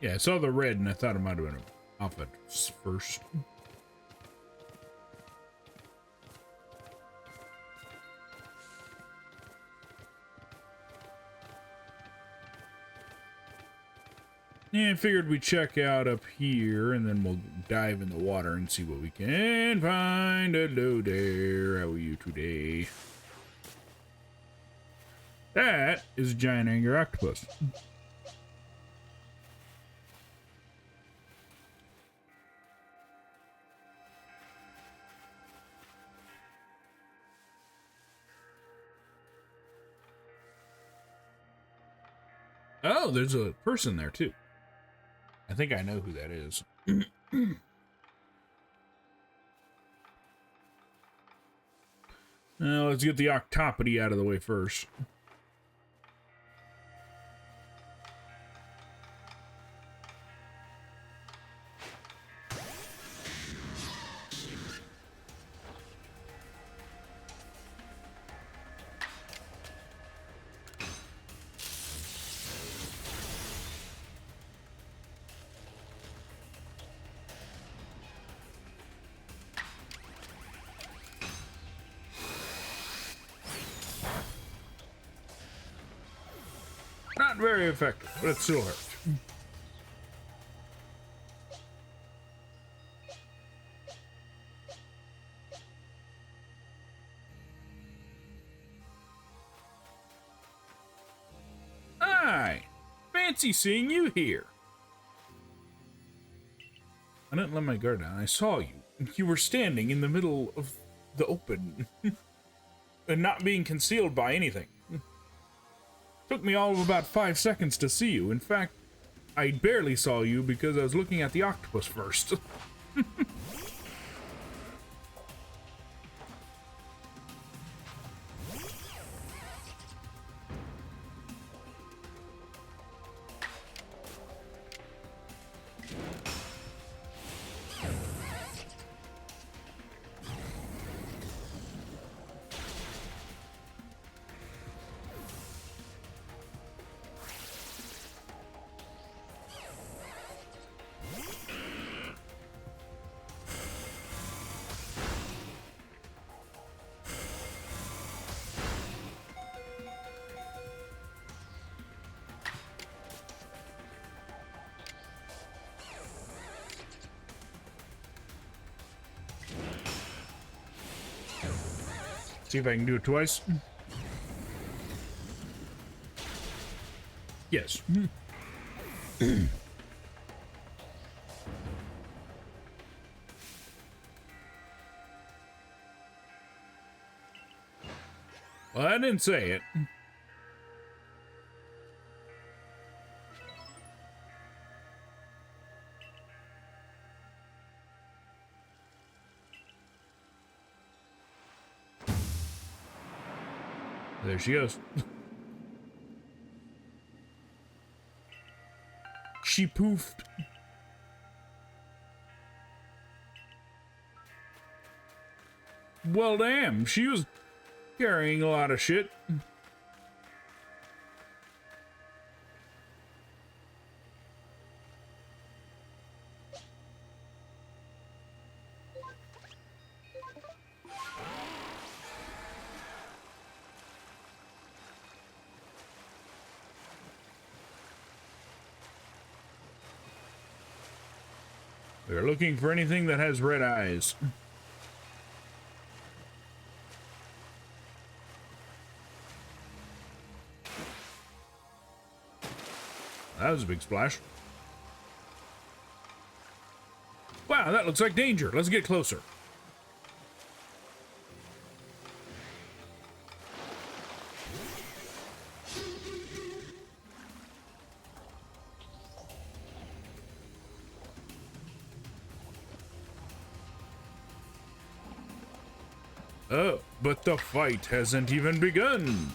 Yeah, I saw the red and I thought it might have been an alpha first. Yeah, I figured we'd check out up here, and then we'll dive in the water and see what we can find. Hello there, how are you today? That is a giant angry octopus. Oh, there's a person there, too. I think I know who that is. Now, let's get the octopody out of the way first. Not very effective, but it still hurt. Hi! Fancy seeing you here. I didn't let my guard down. I saw you. You were standing in the middle of the open. And not being concealed by anything. Took me all of about 5 seconds to see you. In fact, I barely saw you because I was looking at the octopus first. See if I can do it twice. Yes. Well, I didn't say it. There she goes. She poofed. Well, damn, she was carrying a lot of shit. We're looking for anything that has red eyes. That was a big splash. Wow, that looks like danger. Let's get closer. Oh, but the fight hasn't even begun.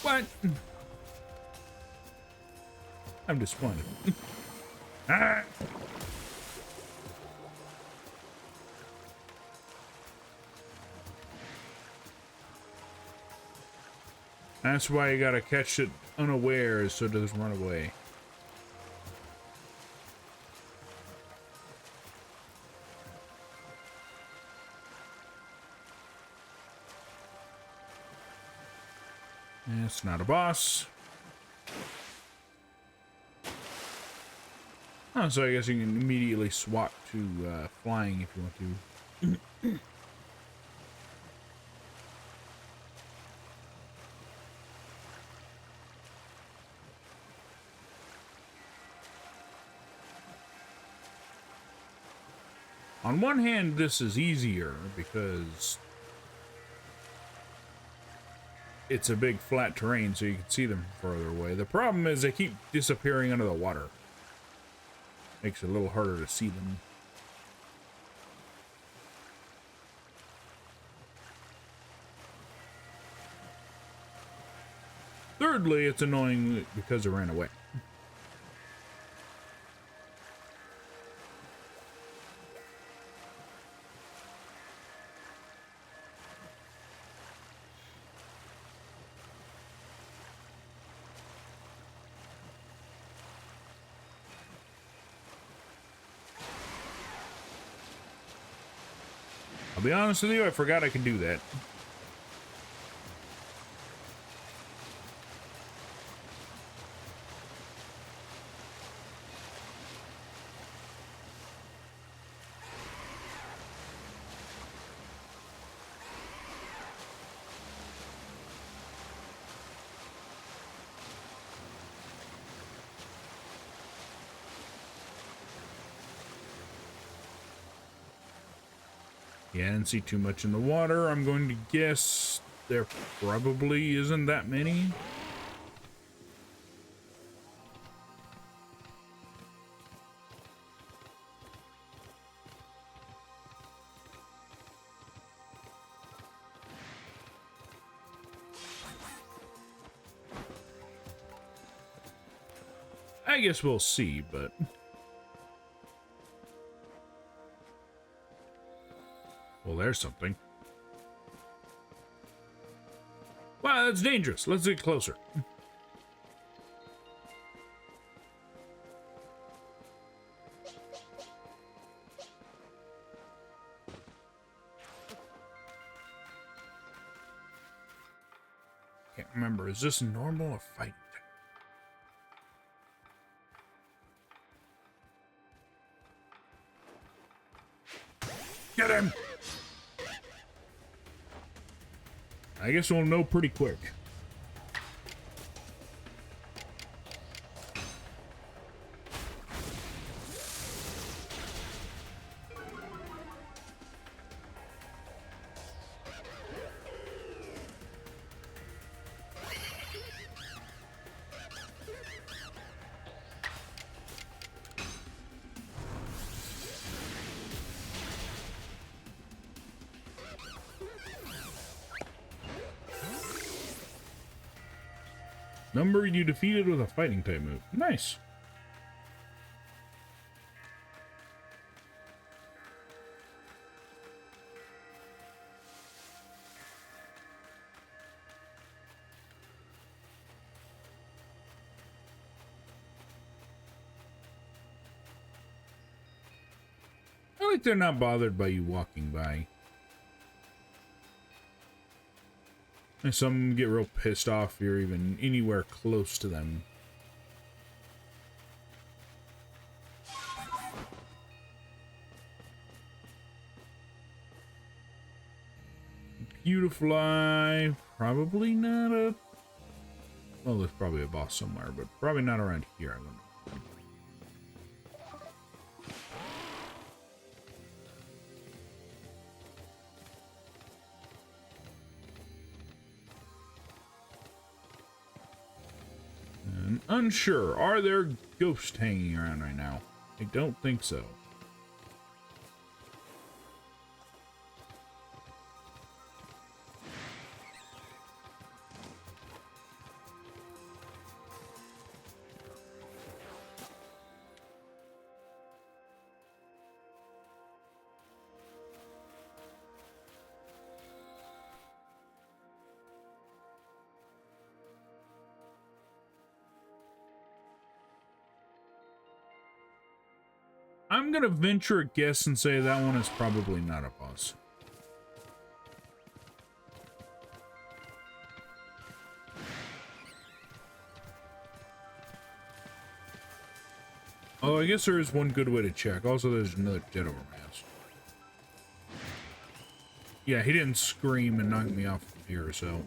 What? I'm disappointed. Ah! That's why you gotta catch it unawares so it doesn't run away. It's not a boss. Oh, so I guess you can immediately swap to flying if you want to. On one hand, this is easier because it's a big flat terrain, so you can see them further away. The problem is they keep disappearing under the water. Makes it a little harder to see them. Thirdly, it's annoying because it ran away. I'll be honest with you, I forgot I could do that. Yeah, I didn't see too much in the water. I'm going to guess there probably isn't that many. I guess we'll see, but... Well, there's something. Wow, that's dangerous. Let's get closer. Can't remember. Is this normal or fight? Get him! I guess we'll know pretty quick. Number you defeated with a fighting type move. Nice. I like they're not bothered by you walking by. And some get real pissed off if you're even anywhere close to them. Beautifly, probably not a... Well, there's probably a boss somewhere, but probably not around here, I wonder. Unsure. Are there ghosts hanging around right now? I don't think so. I'm gonna venture a guess and say that one is probably not a boss. Oh, I guess there is one good way to check. Also, there's another Jet over mask. Yeah, he didn't scream and knock me off of here, so...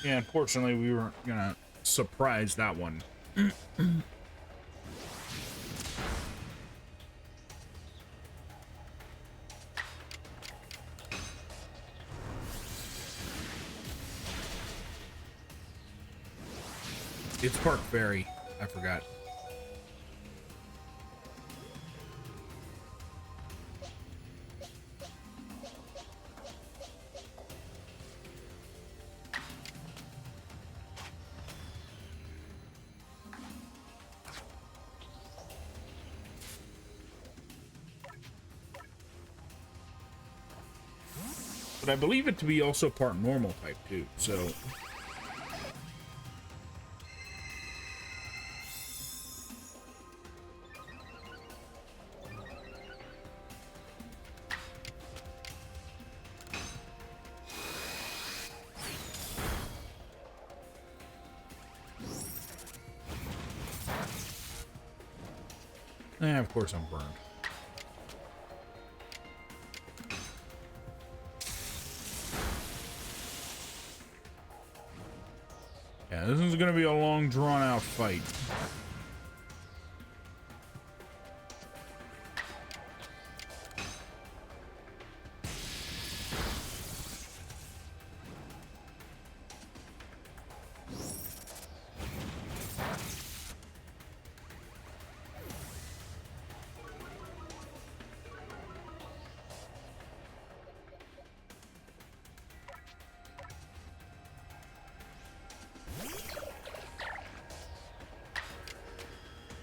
Yeah, unfortunately, we weren't gonna surprise that one. It's Park Ferry. I forgot. But I believe it to be also part normal type too, so... of course I'm burned. Yeah, this is gonna be a long, drawn-out fight.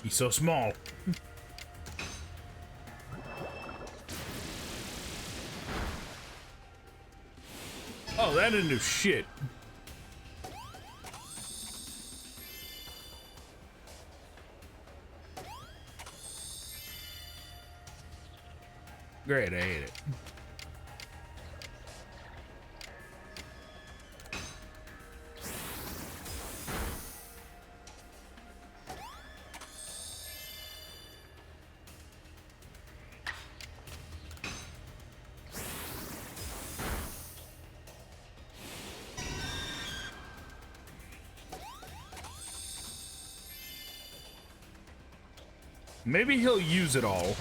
He's so small. Oh, that didn't do shit. Great, I ate it. Maybe he'll use it all.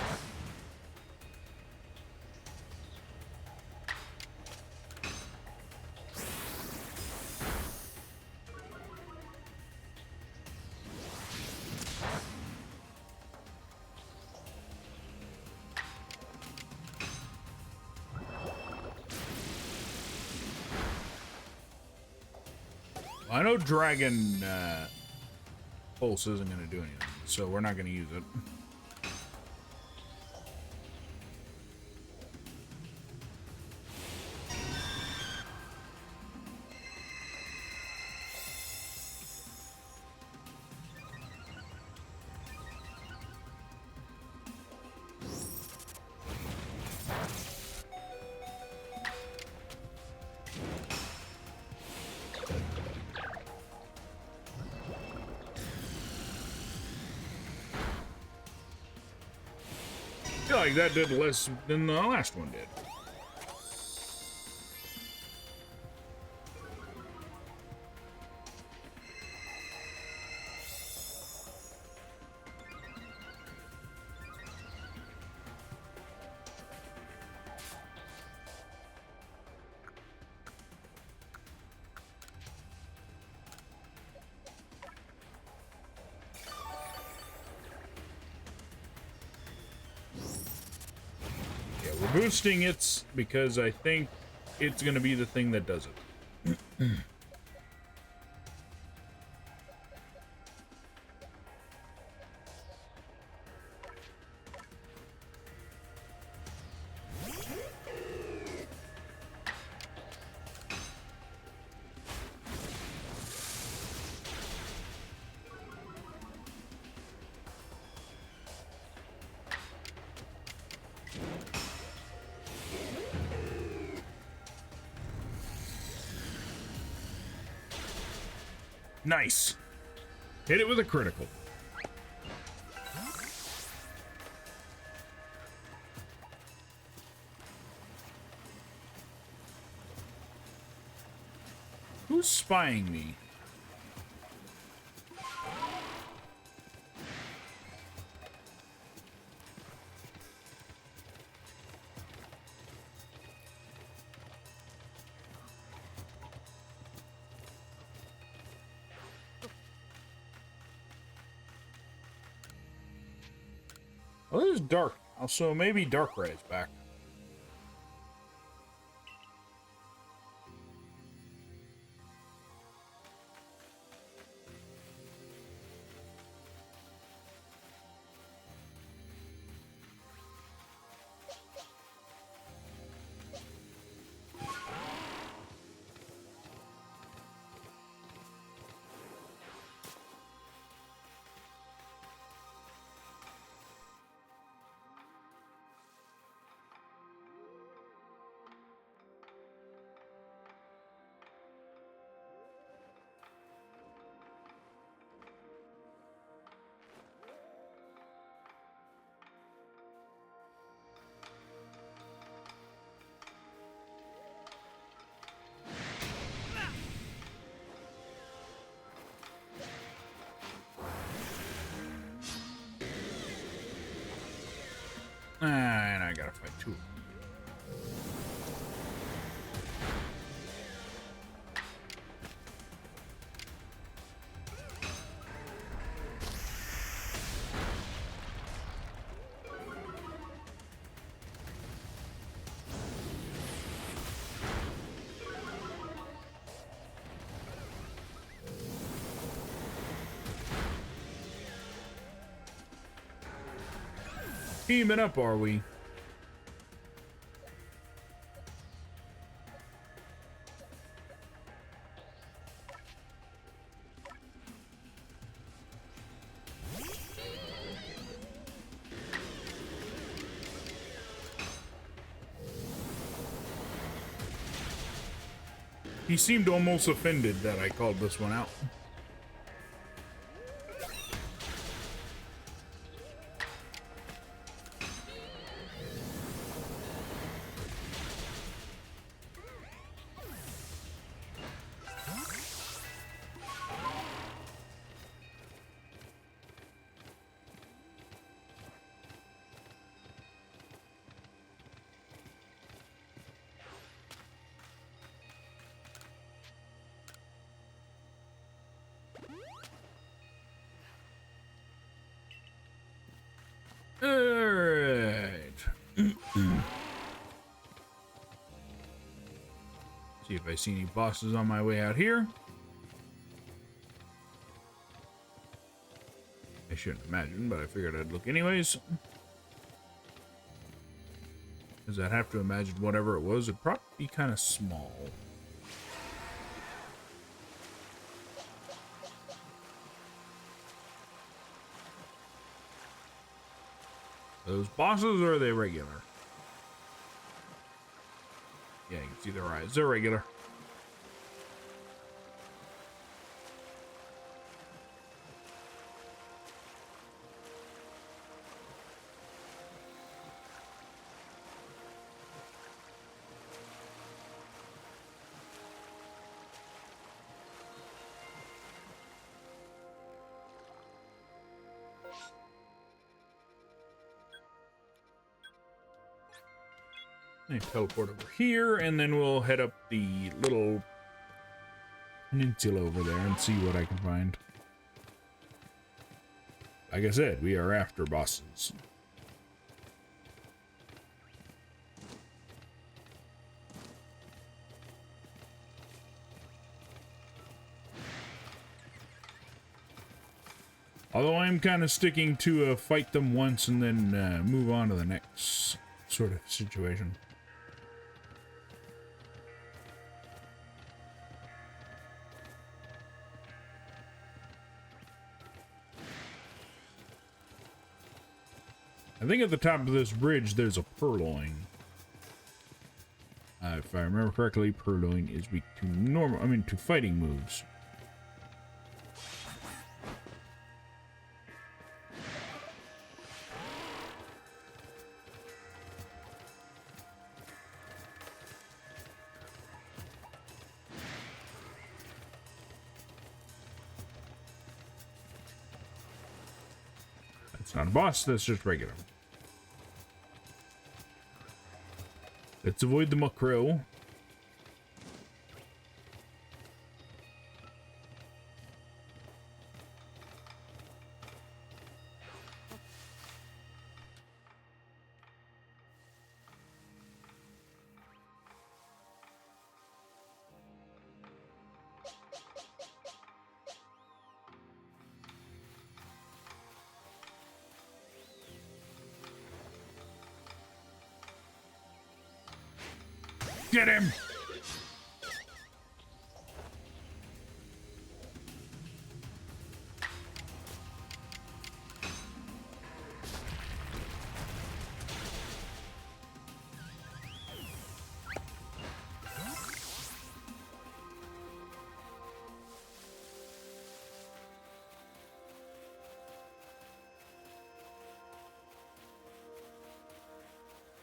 I know Dragon Pulse isn't going to do anything, so we're not going to use it. I feel like that did less than the last one did. boosting it because I think it's going to be the thing that does it. Nice. Hit it with a critical. Who's spying me? Well, this is dark. Also, maybe Darkrai is back. And I gotta fight two. Teaming up, are we? He seemed almost offended that I called this one out. Alright. See if I see any bosses on my way out here. I shouldn't imagine, but I figured I'd look anyways. Because I'd have to imagine whatever it was, it'd probably be kind of small. Those bosses, or are they regular? Yeah, you can see their eyes. They're regular. I teleport over here, and then we'll head up the little peninsula over there and see what I can find. Like I said, we are after bosses. Although I'm kind of sticking to fight them once and then move on to the next sort of situation. I think at the top of this bridge there's a purloin. If I remember correctly, purloin is weak to to fighting moves. That's not a boss, that's just regular. Let's avoid the macro. Get him!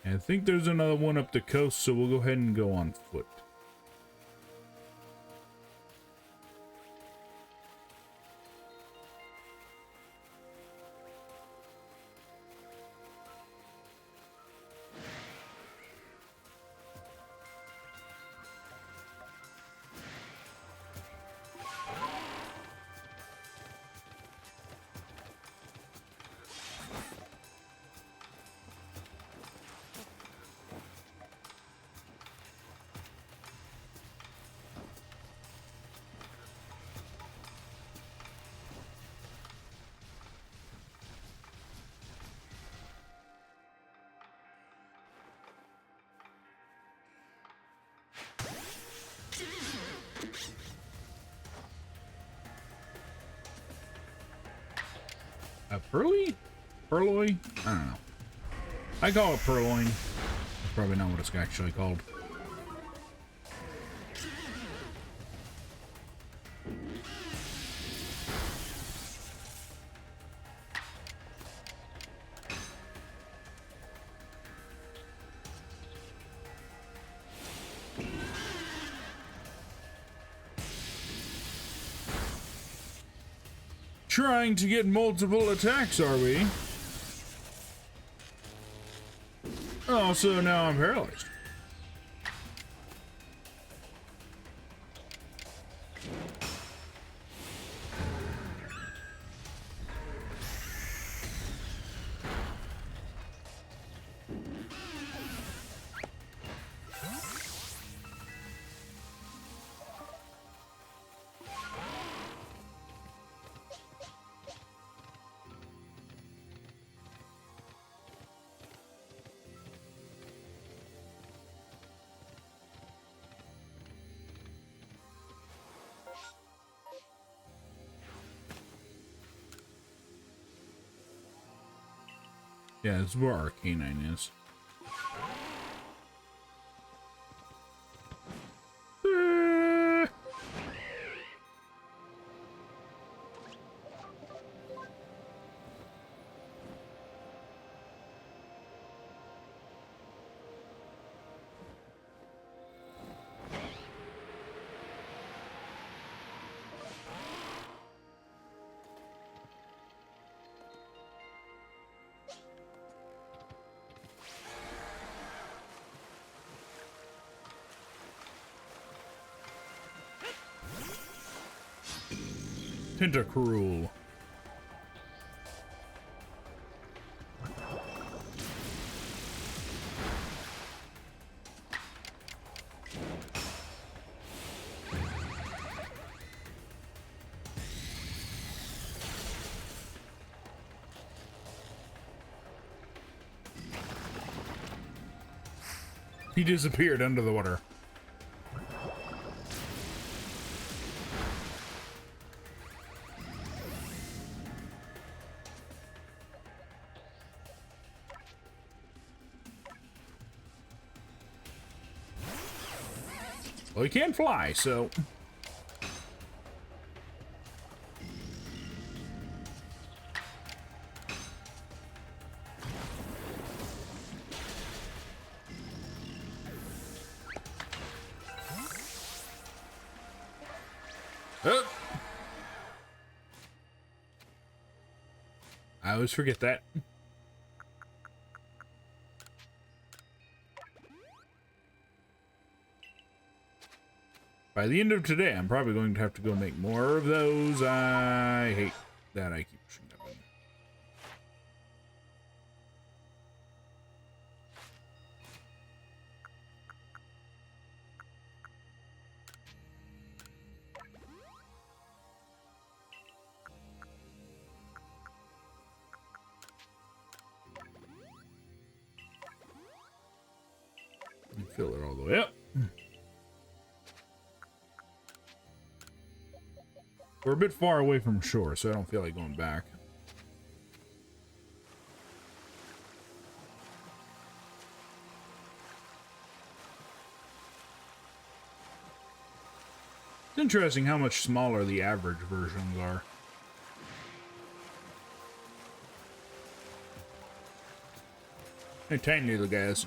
I think there's another one up the coast, so we'll go ahead and go on foot. A Purloin? Purloin? I don't know. I call it purloin. That's probably not what it's actually called. Trying to get multiple attacks, are we? Oh, so now I'm paralyzed. Yeah, this is where Arcanine is. Tentacruel. He disappeared under the water. Well, he can't fly, so... Oh. I always forget that. By the end of today, I'm probably going to have to go make more of those. I hate that I keep pushing that button. And fill it all the way up. We're a bit far away from shore, so I don't feel like going back. It's interesting how much smaller the average versions are. They're tiny little guys.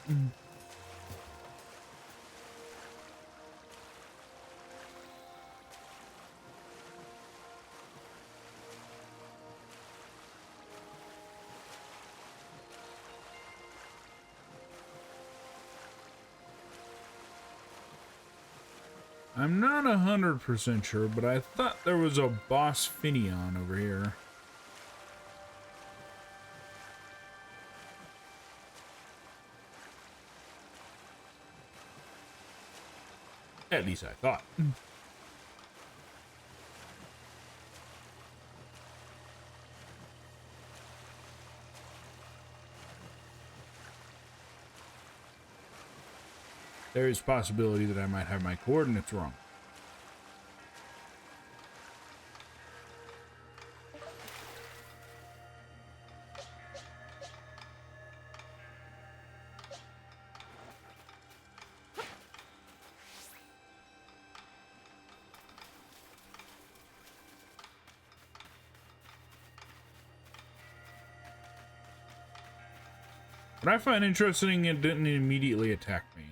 I'm not 100% sure, but I thought there was a boss Finion over here. At least I thought. There is a possibility that I might have my coordinates wrong. What I find interesting, it didn't immediately attack me.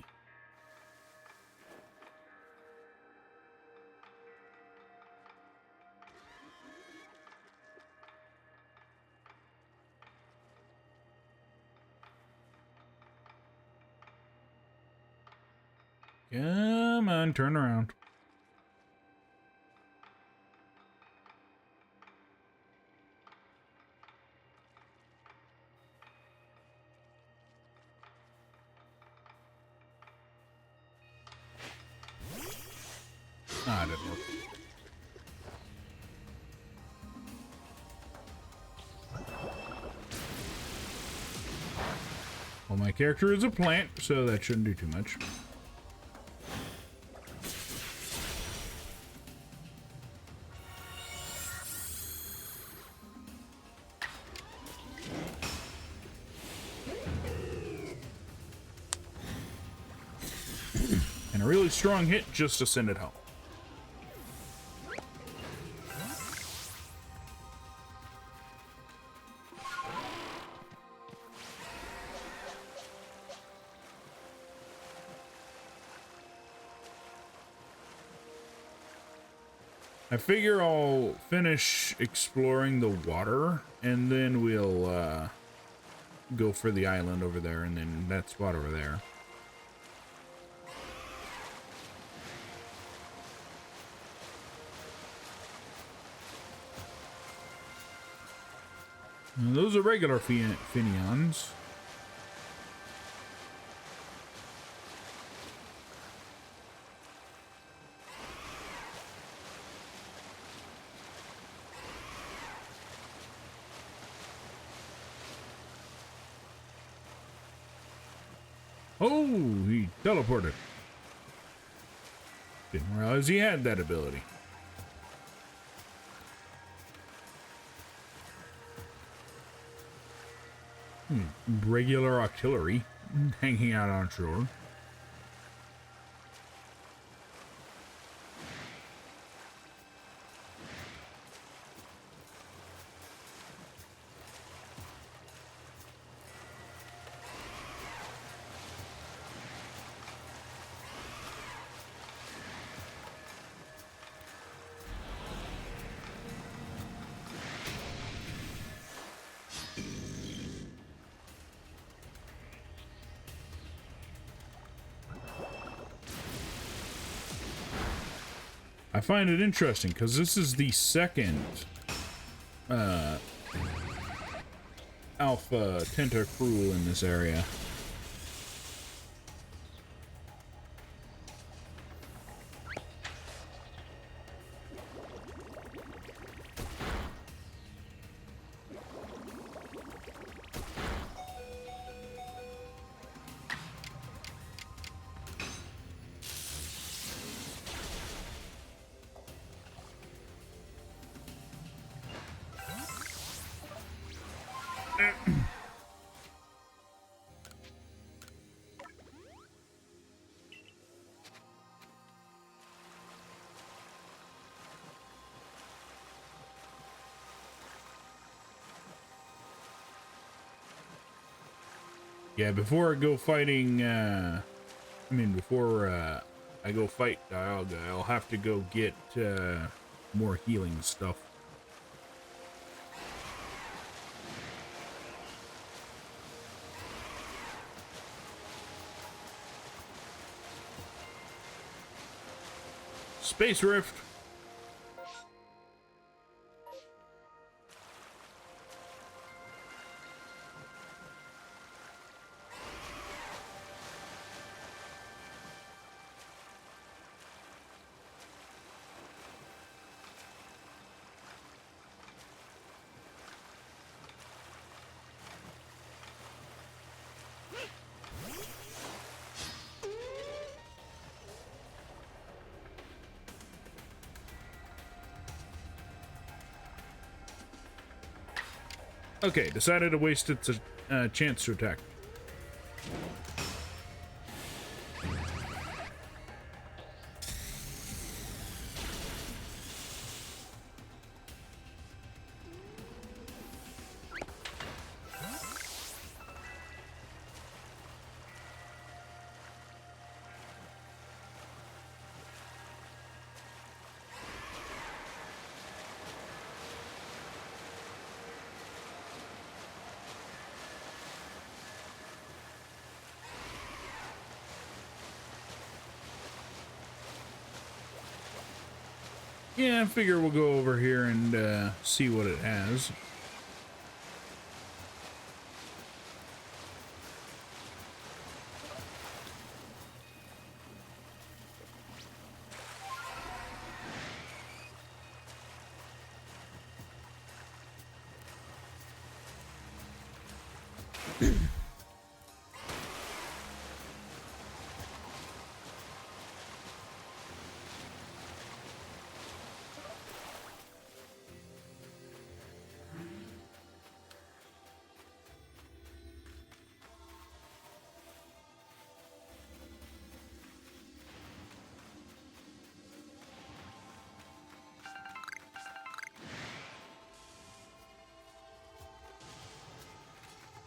Come on, turn around. Ah, it didn't work. Well, my character is a plant, so that shouldn't do too much. And a really strong hit just to send it home. I figure I'll finish exploring the water, and then we'll go for the island over there, and then that spot over there. And those are regular Finions. Oh, he teleported. Didn't realize he had that ability. Regular artillery hanging out on shore. I find it interesting because this is the second alpha tentacruel in this area. Yeah, before I go fighting, before I go fight Dialga, I'll have to go get more healing stuff. Space Rift. Okay, decided to waste its chance to attack. Yeah, I figure we'll go over here and see what it has.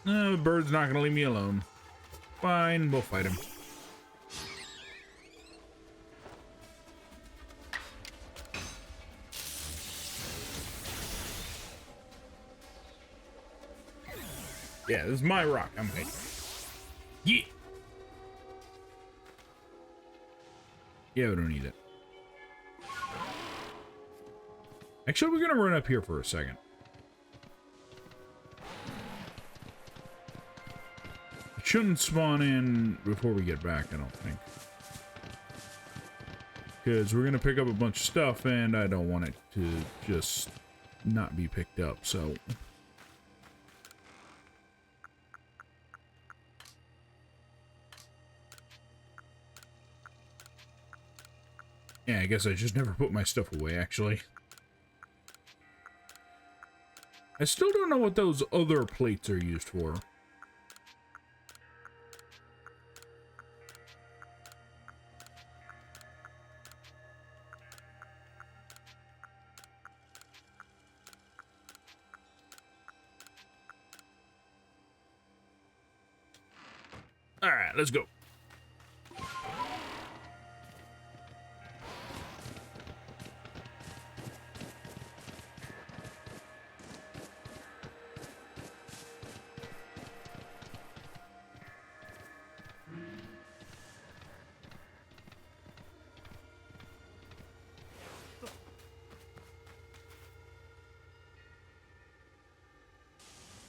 The bird's not gonna leave me alone. Fine, we'll fight him. Yeah, this is my rock. I'm fighting. Yeah. Yeah, we don't need it. Actually, we're gonna run up here for a second. It shouldn't spawn in before we get back, I don't think. Because we're gonna pick up a bunch of stuff, and I don't want it to just not be picked up, so... Yeah, I guess I just never put my stuff away, actually. I still don't know what those other plates are used for. All right, let's go.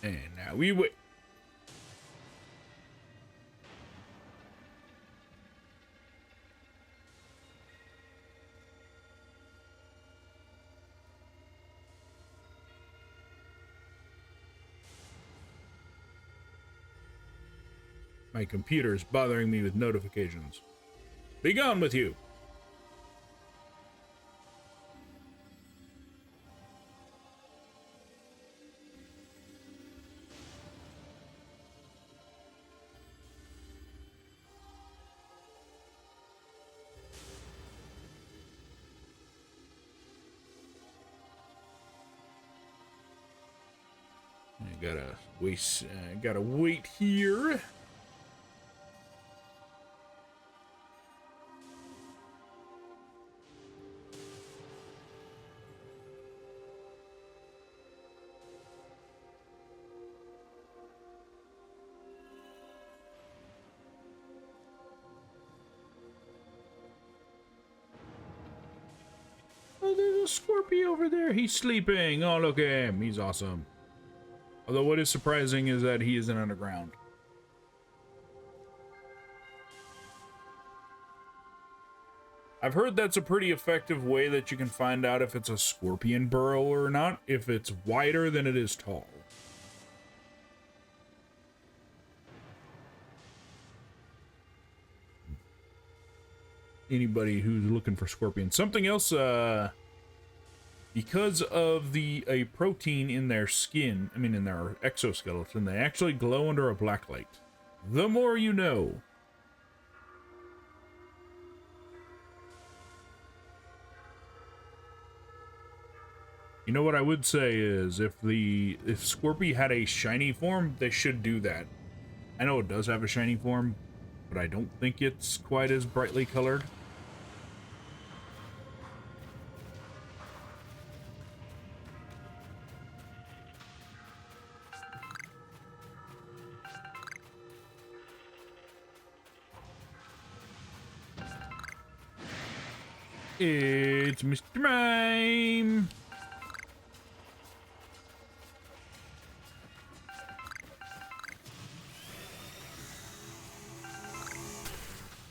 And now we wait. My computer's bothering me with notifications. Be gone with you. I gotta wait here. Oh, there's a Scorpio over there. He's sleeping. Oh, look at him. He's awesome. Although what is surprising is that he isn't underground. I've heard that's a pretty effective way that you can find out if it's a scorpion burrow or not, if it's wider than it is tall. Anybody who's looking for scorpions. Something else, because of a protein in their skin, I mean in their exoskeleton, they actually glow under a black light. The more you know. You know what I would say is if Scorpy had a shiny form, they should do that. I know it does have a shiny form, but I don't think it's quite as brightly colored. It's Mr. Mime!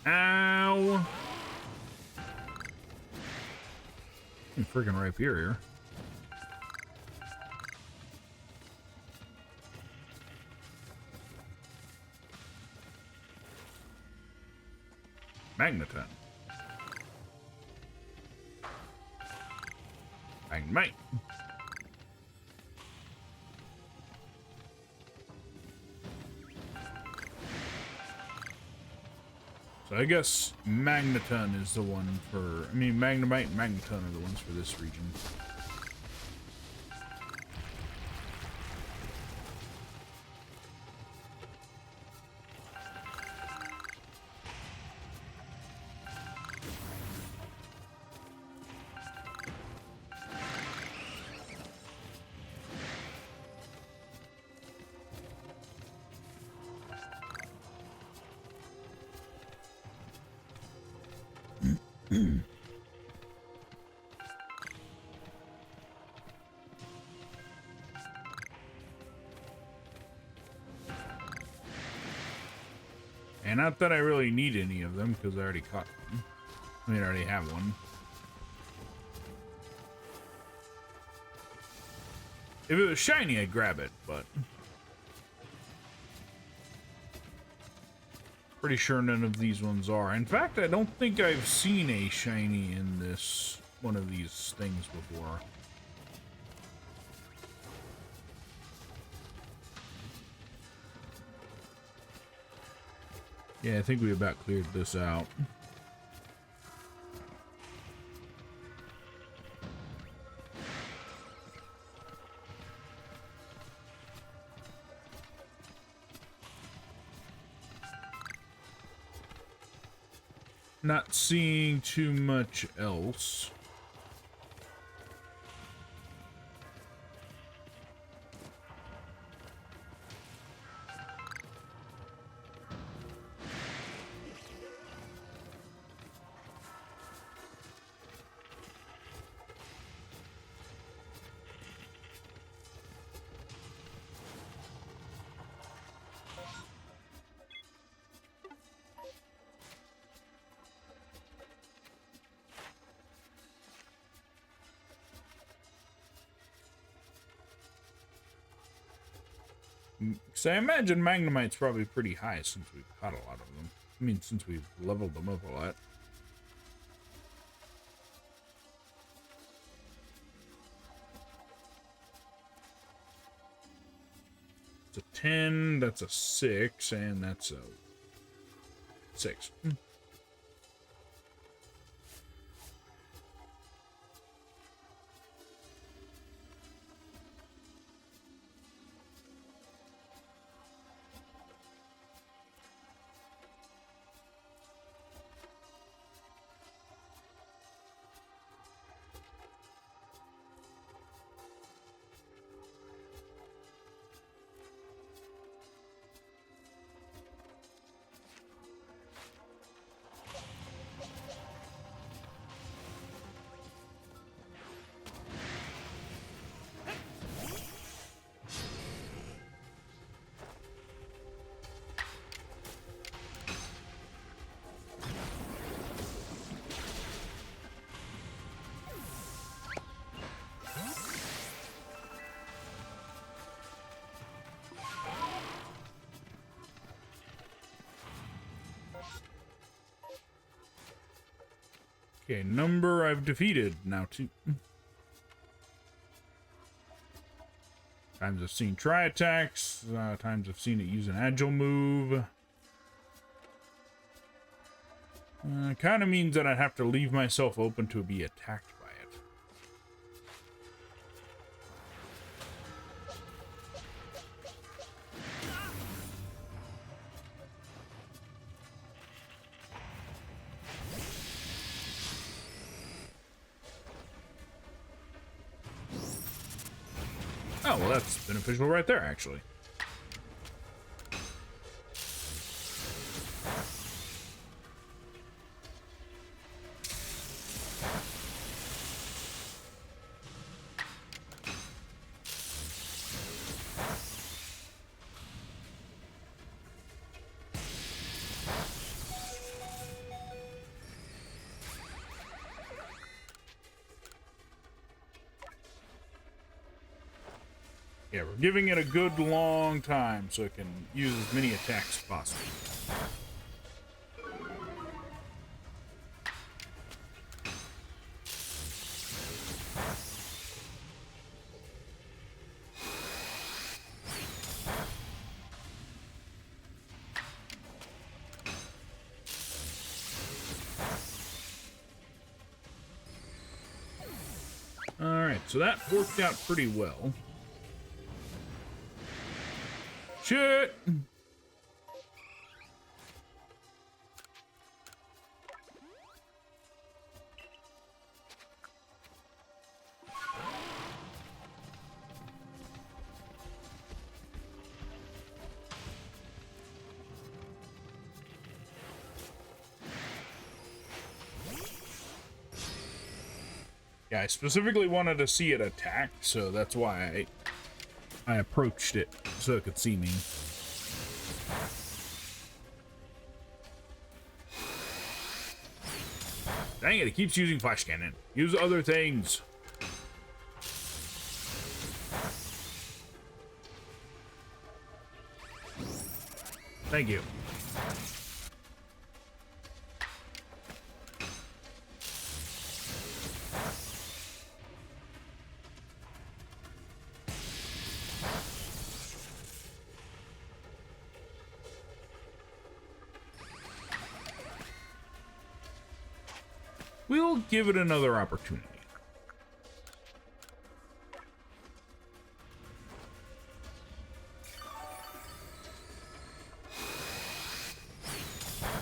Ow! Freaking Rhyperior. Magneton. Magnemite. So I guess Magneton is the one for... I mean, Magnemite and Magneton are the ones for this region. And not that I really need any of them, because I already caught one. I mean, I already have one. If it was shiny, I'd grab it, but... Pretty sure none of these ones are. In fact, I don't think I've seen a shiny in this one of these things before. Yeah, I think we about cleared this out. Not seeing too much else. So I imagine Magnemite's probably pretty high since we've caught a lot of them. I mean, since we've leveled them up a lot. It's a 10, that's a 6, and that's a 6. Okay, number I've defeated. Now 2. Times I've seen try attacks. Times I've seen it use an agile move. Kind of means that I'd have to leave myself open to be attacked by it. Oh, well, that's beneficial right there, actually. Yeah, we're giving it a good long time so it can use as many attacks as possible. Alright, so that worked out pretty well. Shit! Yeah, I specifically wanted to see it attack, so that's why I approached it so it could see me. Dang it, it keeps using flash cannon. Use other things. Thank you. We'll give it another opportunity.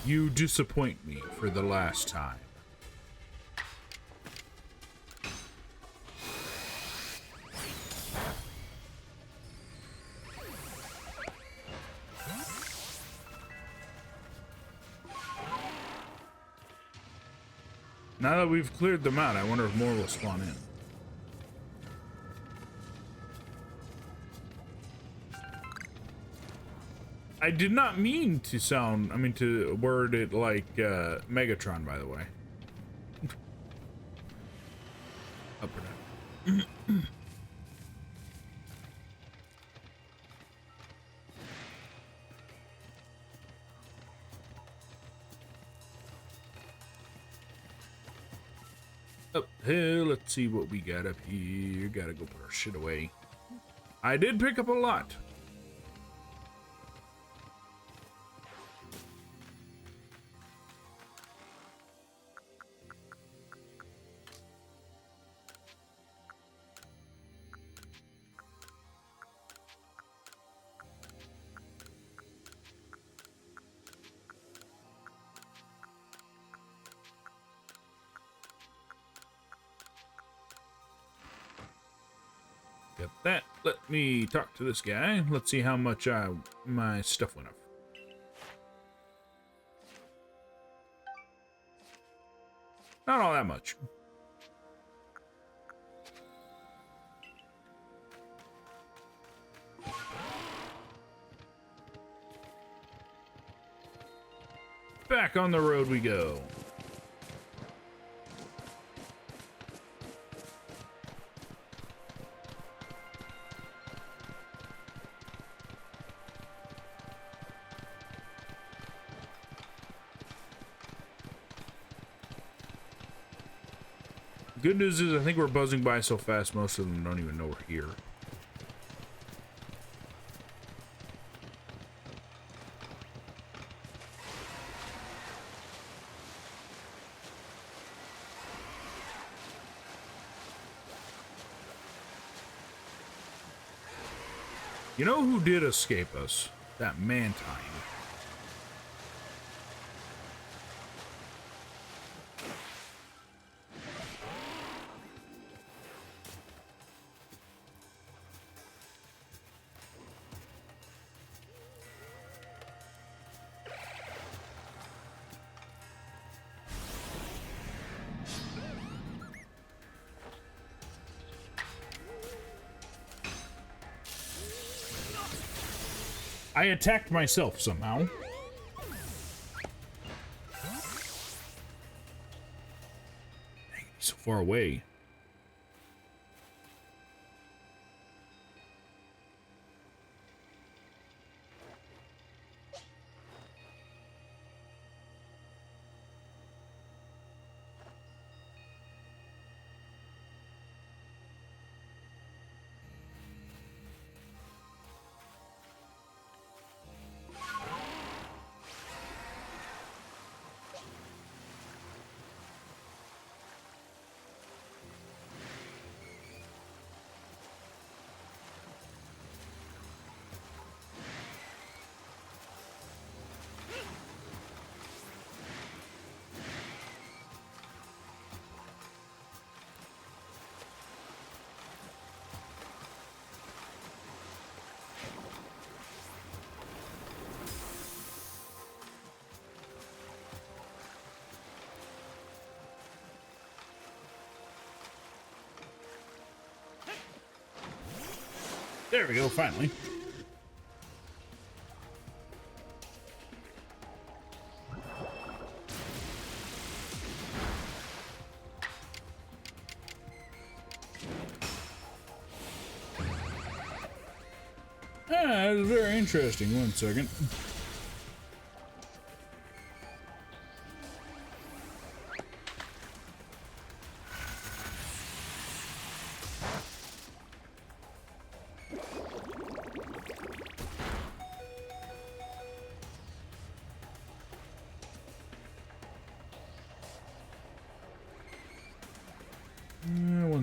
You disappoint me for the last time. Now that we've cleared them out, I wonder if more will spawn in. I did not mean to sound, to word it like Megatron, by the way. Up or down. Up here, let's see what we got up here. Gotta go put our shit away. I did pick up a lot. Got that. Let me talk to this guy. Let's see how much my stuff went up. Not all that much. Back on the road we go. Good news is I think we're buzzing by so fast most of them don't even know we're here. You know who did escape us? That Mantine. I attacked myself somehow. Dang, he's so far away. There we go, finally. Ah, that's very interesting. 1 second.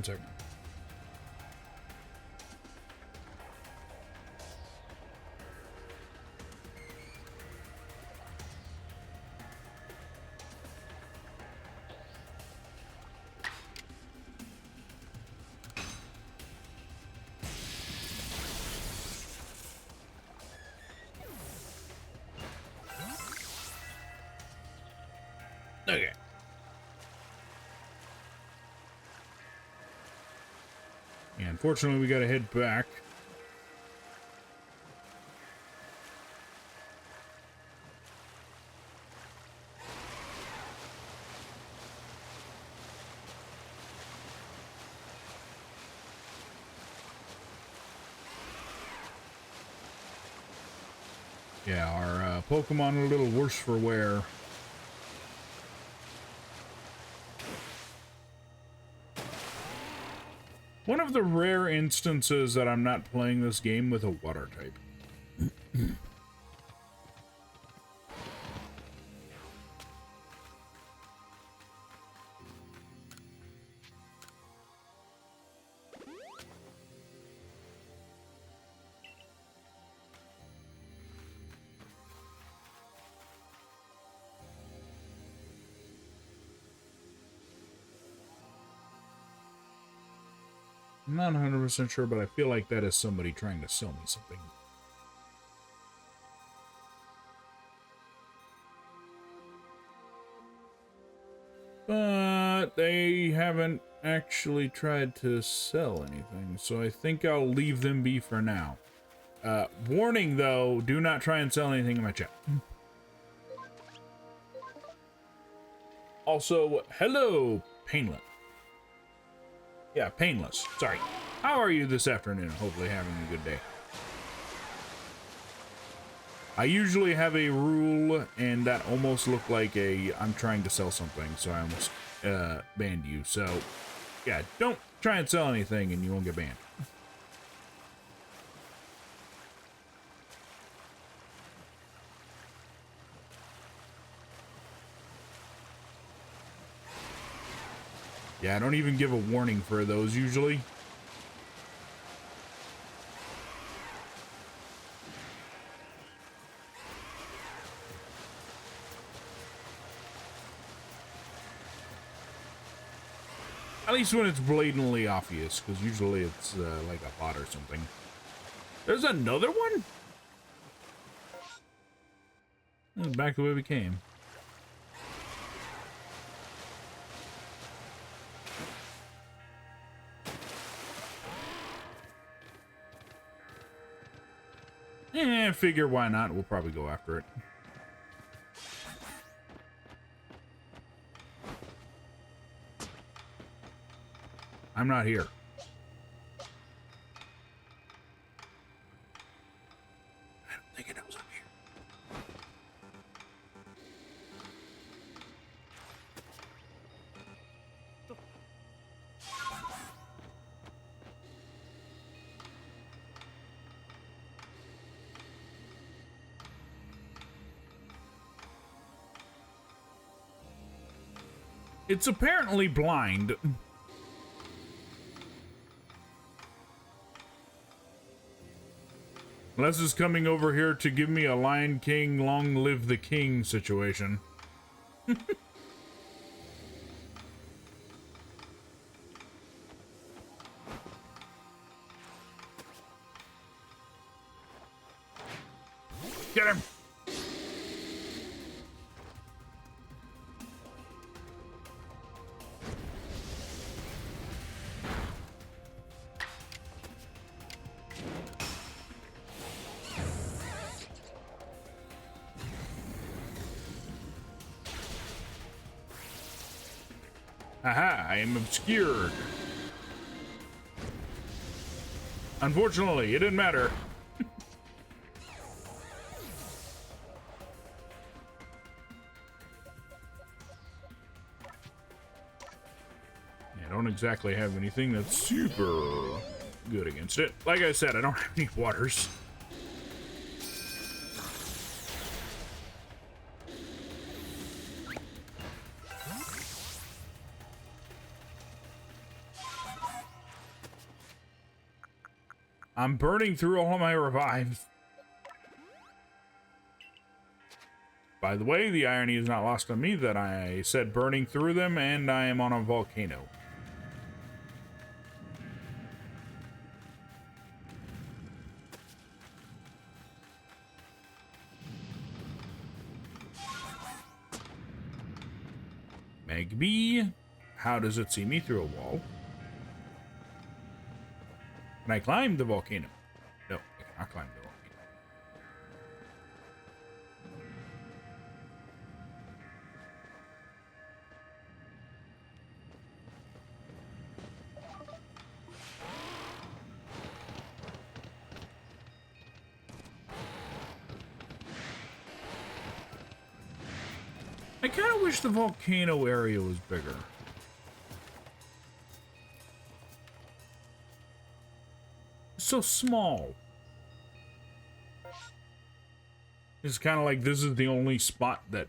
second. Okay. Yeah, unfortunately, we gotta head back. Yeah, our Pokemon are a little worse for wear. One of the rare instances that I'm not playing this game with a water type. I'm not 100% sure, but I feel like that is somebody trying to sell me something. But they haven't actually tried to sell anything, so I think I'll leave them be for now. Warning though, do not try and sell anything in my chat. Also, hello, Painless. Yeah, Painless. Sorry. How are you this afternoon? Hopefully having a good day. I usually have a rule, and that almost looked like a I'm trying to sell something, so I almost banned you. So, yeah, don't try and sell anything, and you won't get banned. Yeah, I don't even give a warning for those usually. At least when it's blatantly obvious, because usually it's like a bot or something. There's another one? Back the way we came. Figure why not? We'll probably go after it. I'm not here. I don't think it knows I'm here. It's apparently blind. Les is coming over here to give me a Lion King, long live the king situation. Get him! Aha, I am obscured. Unfortunately, it didn't matter. I don't exactly have anything that's super good against it. Like I said, I don't have any waters. I'm burning through all my revives. By the way, the irony is not lost on me that I said burning through them and I am on a volcano. Magby, how does it see me through a wall? Can I climb the volcano? No, I cannot climb the volcano. I kind of wish the volcano area was bigger. It's so small. It's kind of like this is the only spot that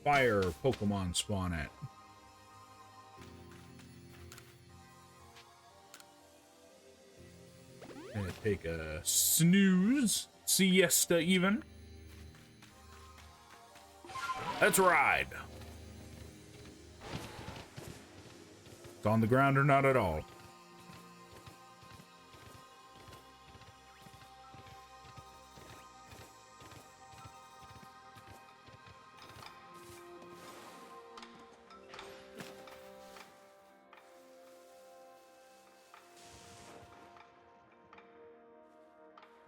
fire Pokemon spawn at. Gonna take a snooze. Siesta even. Let's ride. It's on the ground or not at all.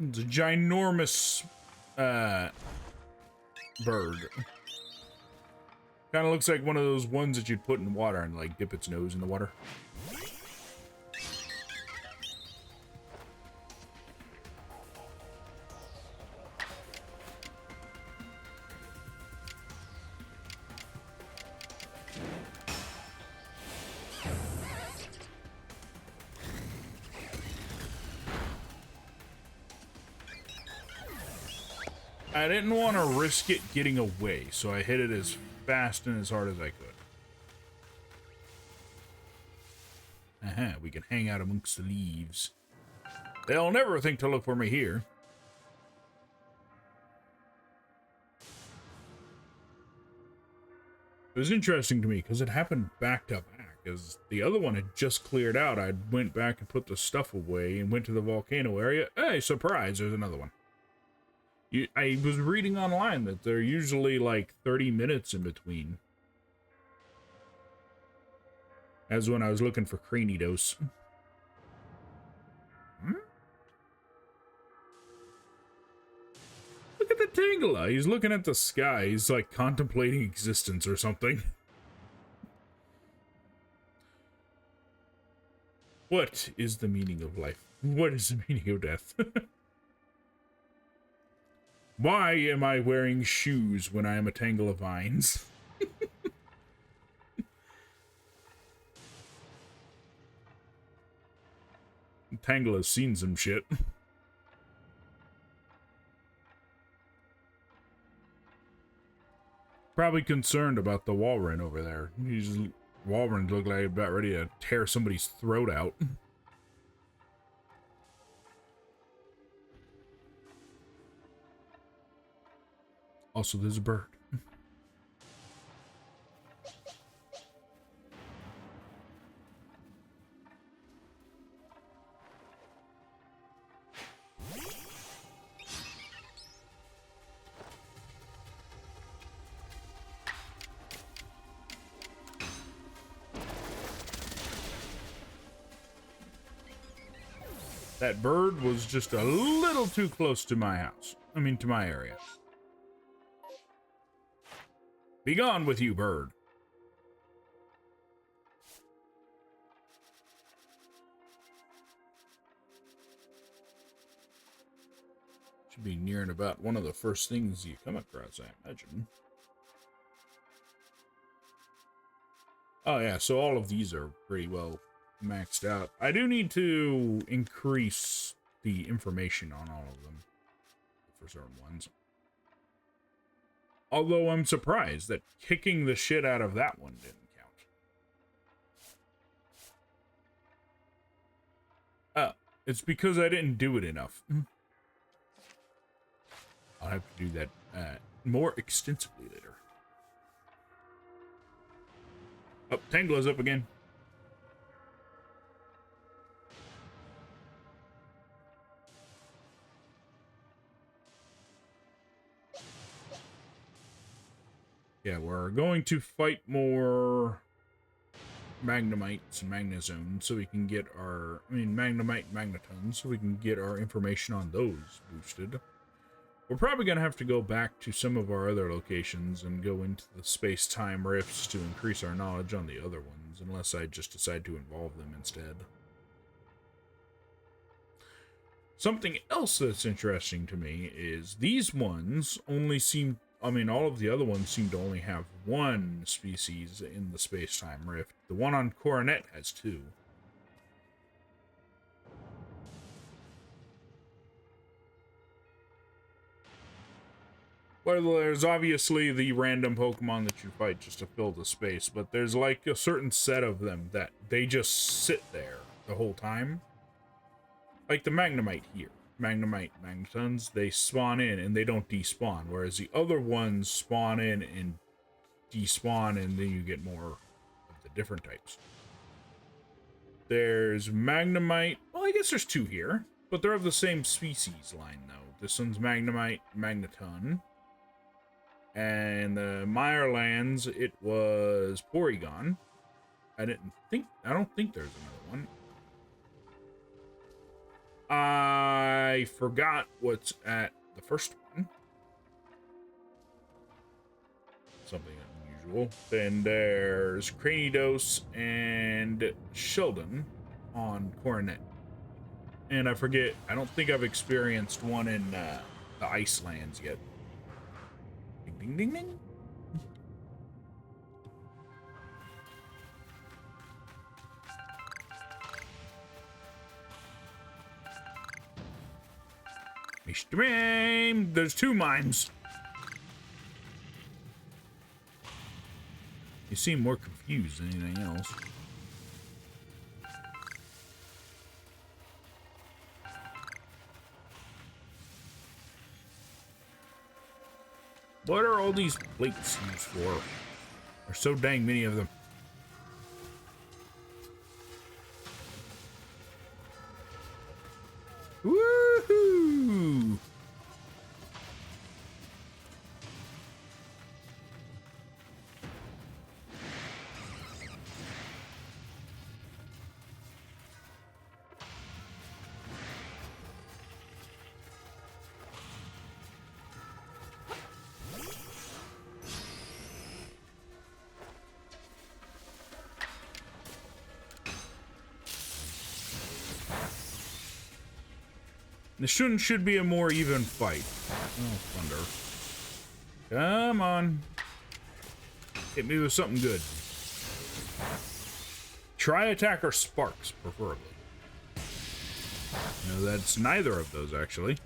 It's a ginormous bird. Kind of looks like one of those ones that you'd put in water and like dip its nose in the water. I didn't want to risk it getting away, so I hit it as fast and as hard as I could. We can hang out amongst the leaves. They'll never think to look for me here. It was interesting to me because it happened back to back. As the other one had just cleared out, I went back and put the stuff away and went to the volcano area. Hey, surprise, there's another one. I was reading online that they're usually like 30 minutes in between. As when I was looking for Cranidos. Look at the Tangela. He's looking at the sky. He's like contemplating existence or something. What is the meaning of life? What is the meaning of death? Why am I wearing shoes when I am a tangle of vines? Tangle has seen some shit. Probably concerned about the Walren over there. These Walrens look like about ready to tear somebody's throat out. Also, there's a bird. That bird was just a little too close to my house. I mean, to my area. Be gone with you, bird. Should be near and about one of the first things you come across, I imagine. Oh yeah, so all of these are pretty well maxed out. I do need to increase the information on all of them for certain ones. Although I'm surprised that kicking the shit out of that one didn't count. It's because I didn't do it enough. I'll have to do that more extensively later. Oh, Tanglo's up again. Yeah, we're going to fight more Magnemites and Magnezones so we can get our... Magnemite and Magnetons, so we can get our information on those boosted. We're probably going to have to go back to some of our other locations and go into the space-time rifts to increase our knowledge on the other ones, unless I just decide to involve them instead. Something else that's interesting to me is these ones only seem... all of the other ones seem to only have one species in the space-time rift. The one on Coronet has two. Well, there's obviously the random Pokemon that you fight just to fill the space, but there's like a certain set of them that they just sit there the whole time. Like the Magnemite here. Magnemite Magnetons, they spawn in and they don't despawn, whereas the other ones spawn in and despawn, and then you get more of the different types. There's Magnemite. Well, I guess there's two here, but they're of the same species line, though. This one's Magnemite Magneton. And the Mirelands, it was Porygon. I don't think there's another one. I forgot what's at the first one. Something unusual. Then there's Cranidos and Sheldon on Coronet. And I forget, I don't think I've experienced one in the Icelands yet. Ding, ding, ding, ding. Mr. Mime! There's two mimes. You seem more confused than anything else. What are all these plates used for? There's so dang many of them. Woohoo! This should be a more even fight. Oh, thunder. Come on. Hit me with something good. Try attack or sparks, preferably. No, that's neither of those, actually.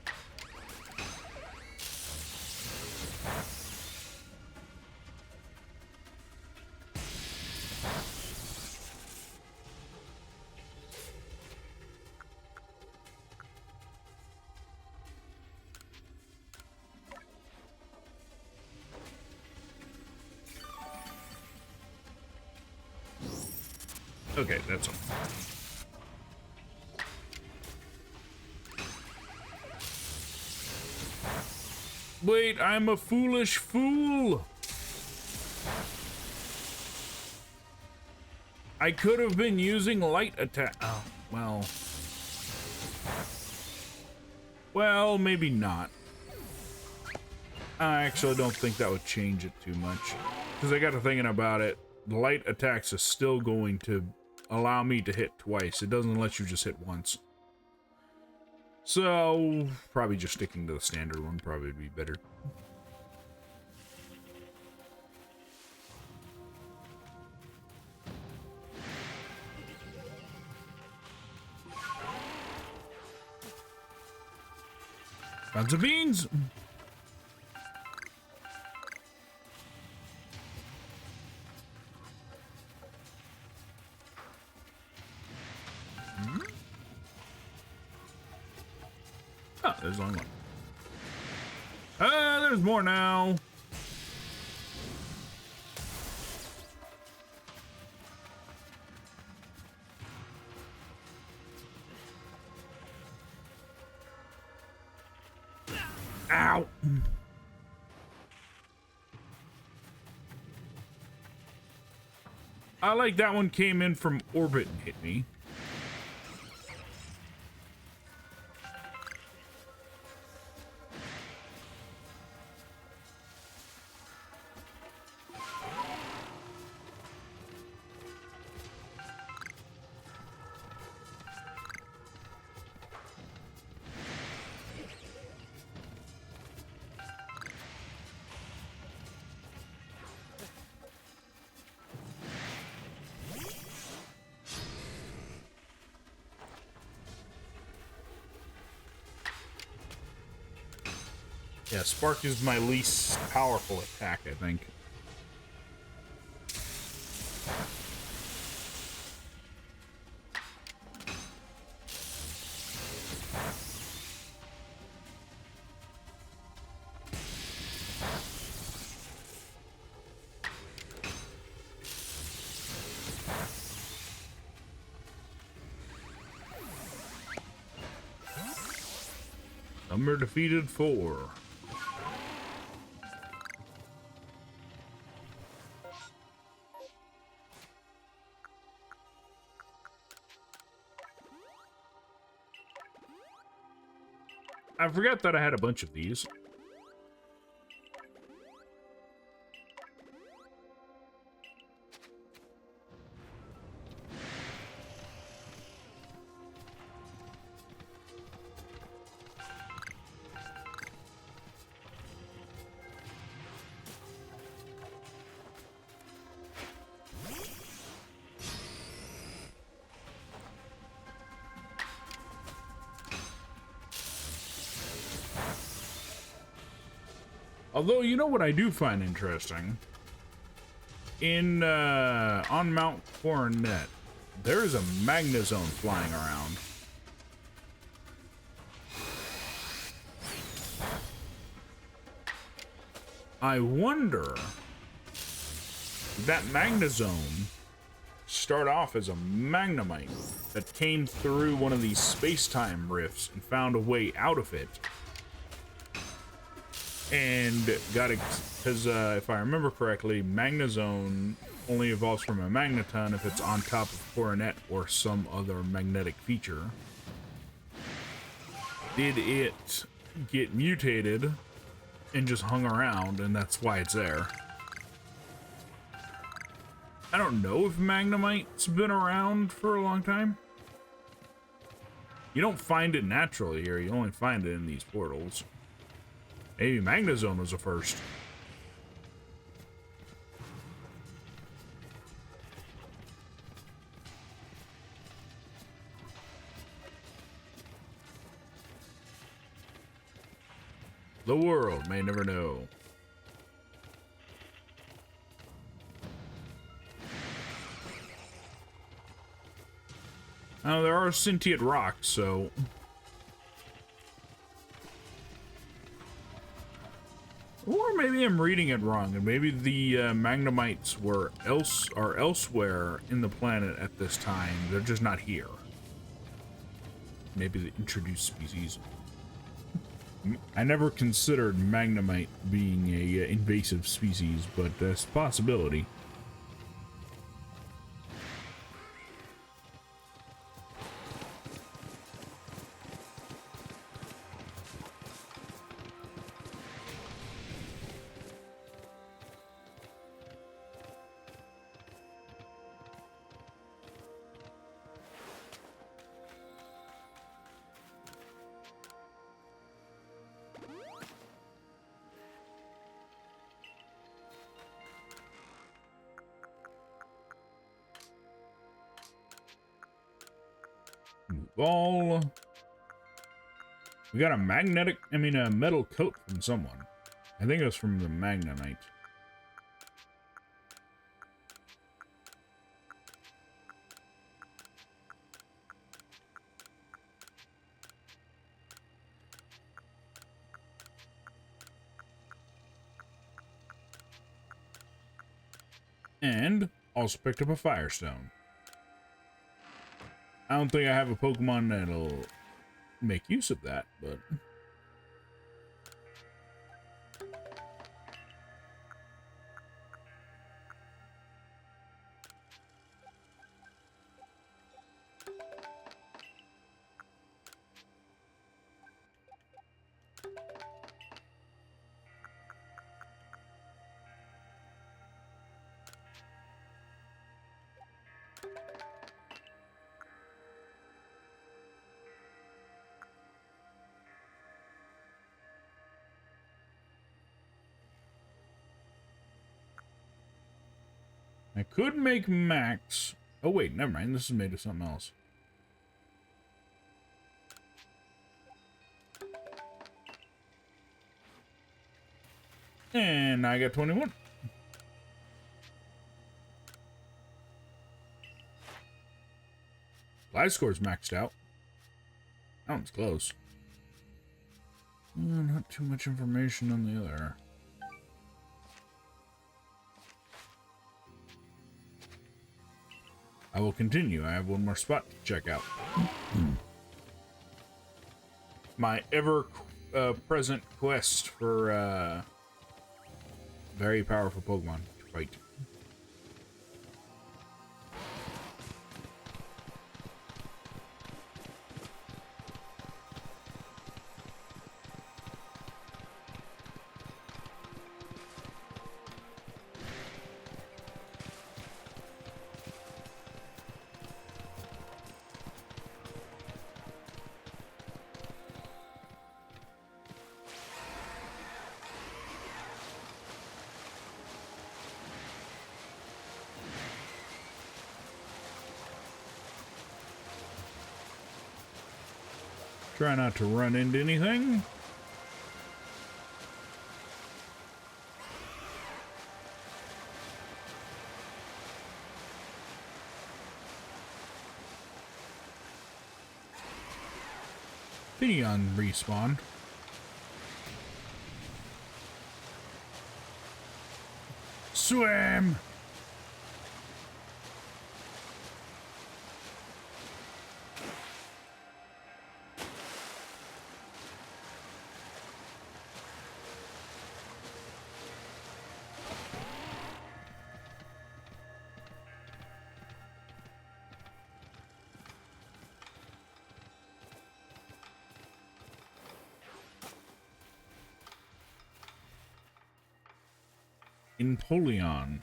Okay, that's all. Wait, I'm a foolish fool. I could have been using light attack. Oh, well. Well, maybe not. I actually don't think that would change it too much. Because I got to thinking about it. Light attacks is still going to allow me to hit twice. It doesn't let you just hit once. So, probably just sticking to the standard one probably would be better. Tons of beans! there's only one. There's more now. Ow. I like that one came in from orbit and hit me. Yeah, Spark is my least powerful attack, I think. Number defeated 4. I forgot that I had a bunch of these. Although, you know what I do find interesting? In, on Mount Coronet, there is a Magnezone flying around. I wonder, did that Magnezone start off as a Magnemite that came through one of these space-time rifts and found a way out of it? And got it, because if I remember correctly, Magnezone only evolves from a Magneton if it's on top of Coronet or some other magnetic feature. Did it get mutated and just hung around, and that's why it's there? I don't know if Magnemite's been around for a long time. You don't find it naturally here, you only find it in these portals. Maybe Magnezone was the first. The world may never know. Now, there are sentient rocks, so... Or maybe I'm reading it wrong, and maybe the Magnemites are elsewhere in the planet at this time. They're just not here. Maybe the introduced species. I never considered Magnemite being a invasive species, but that's a possibility. Ball. We got a metal coat from someone. I think it was from the Magnemite. And also picked up a Firestone. I don't think I have a Pokemon that'll make use of that, but... I could make Max... Oh, wait, never mind. This is made of something else. And I got 21. Life score's maxed out. That one's close. Not too much information on the other. I will continue. I have one more spot to check out. My ever-present quest for very powerful Pokemon to fight. Try not to run into anything. Pinion respawn. Swim! Empoleon.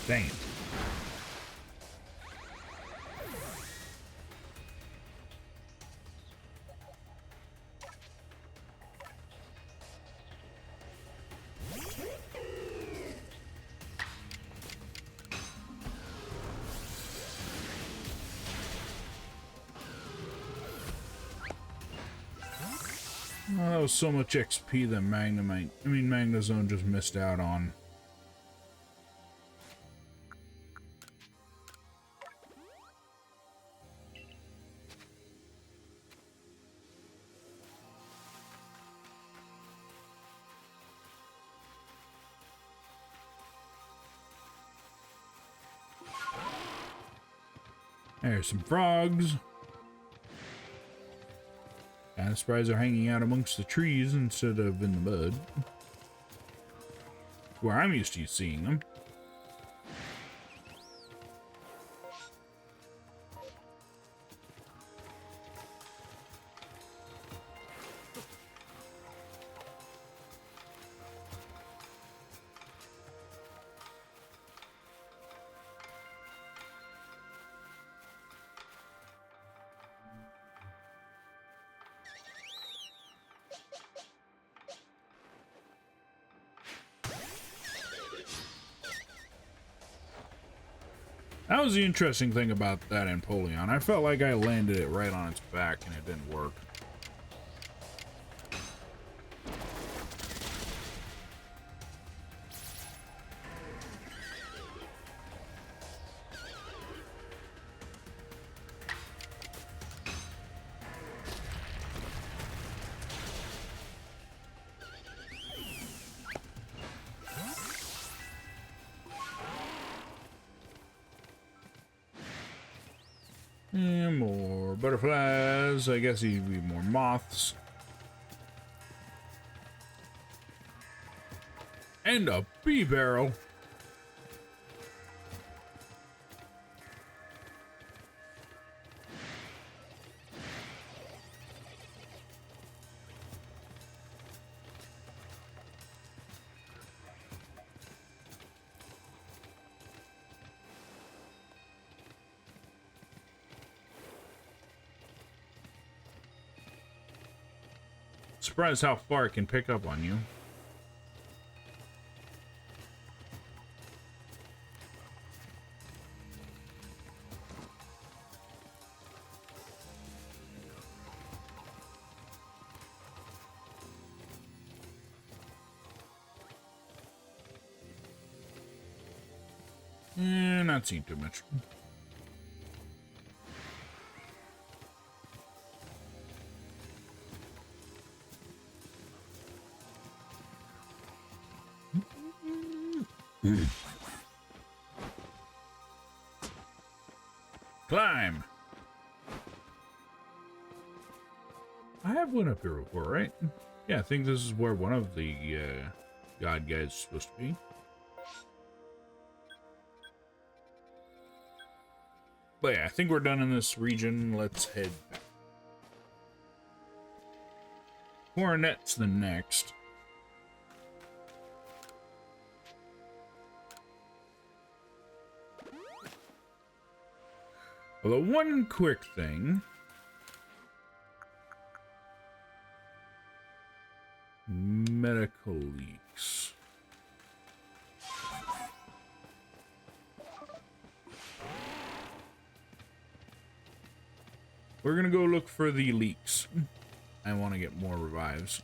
Dang it. Oh, that was so much XP that Magnezone just missed out on. There's some frogs. Kind of surprised they're hanging out amongst the trees instead of in the mud, where I'm used to seeing them. That was the interesting thing about that Empoleon. I felt like I landed it right on its back and it didn't work. And more butterflies. I guess he'd be more moths. And a bee barrel. Surprised how far it can pick up on you. Not seeing too much. Climb. I have went up here before, right? Yeah, I think this is where one of the god guys is supposed to be. But yeah, I think we're done in this region. Let's head back. Coronet's the next. Although one quick thing. Medical leaks. We're gonna go look for the leaks. I want to get more revives.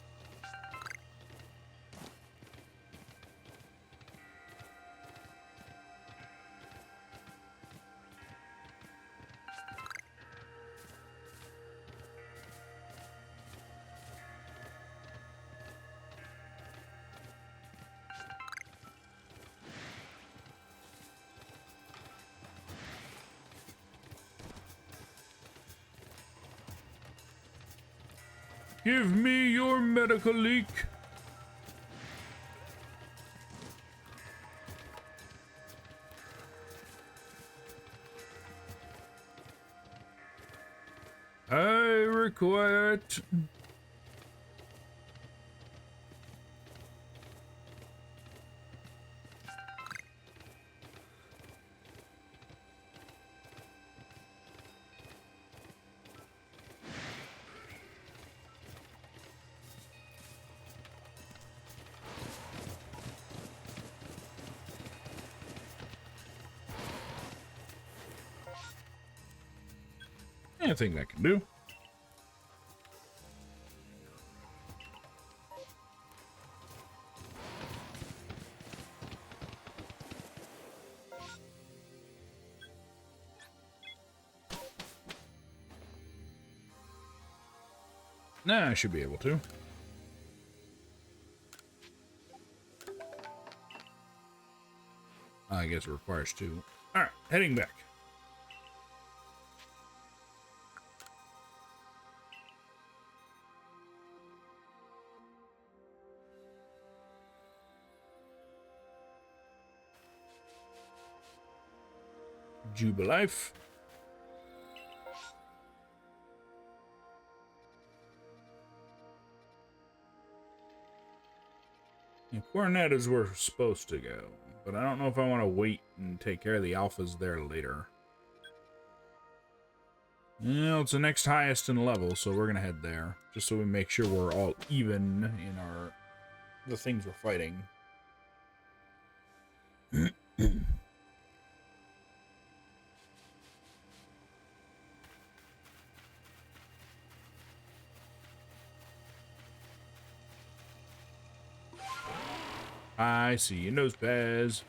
Give me your medical leak. I require it. I think that can do. Nah, I should be able to. I guess it requires two. Alright, heading back. Jubilife. And Coronet is where we're supposed to go, but I don't know if I want to wait and take care of the alphas there later. Well, it's the next highest in level, so we're gonna head there, just so we make sure we're all even in the things we're fighting. I see your nose pads.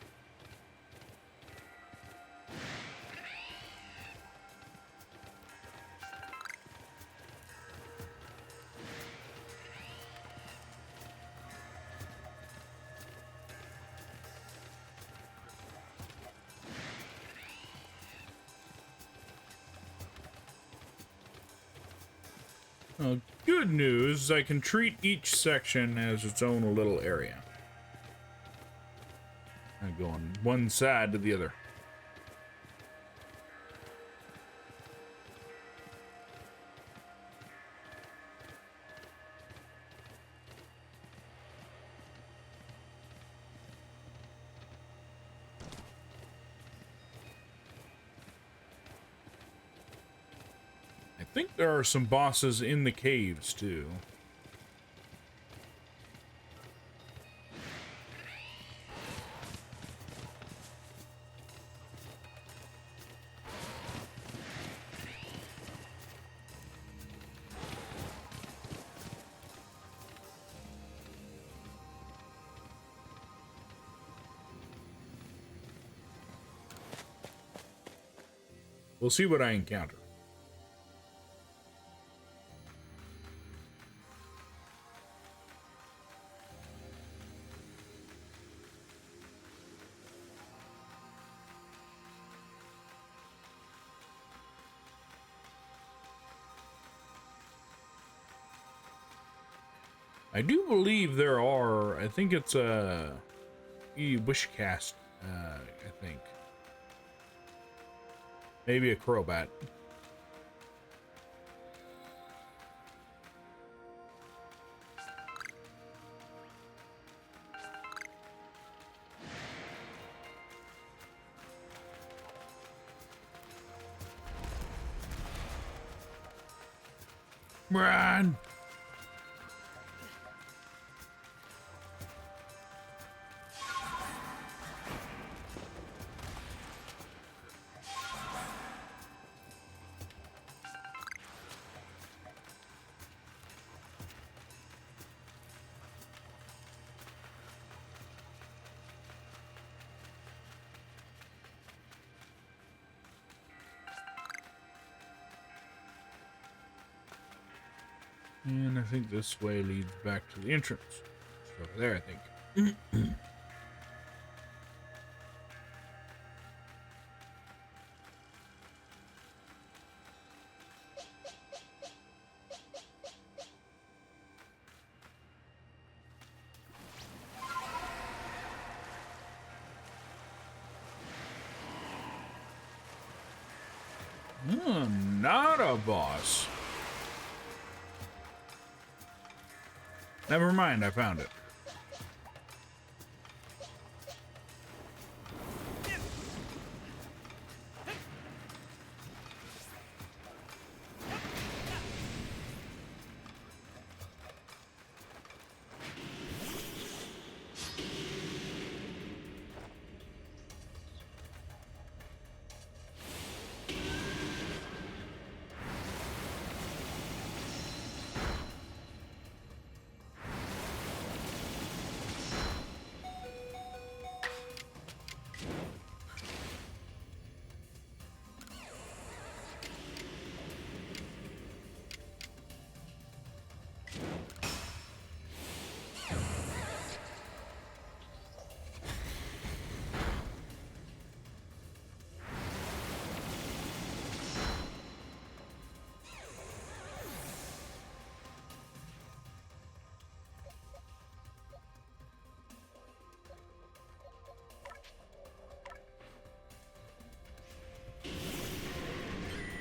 Good news, I can treat each section as its own little area. I go on one side to the other. I think there are some bosses in the caves, too. We'll see what I encounter. I do believe there are, I think it's a wishcast, I think. Maybe a crowbat. Run! And I think this way leads back to the entrance. It's over there, I think. Not a boss. Never mind, I found it.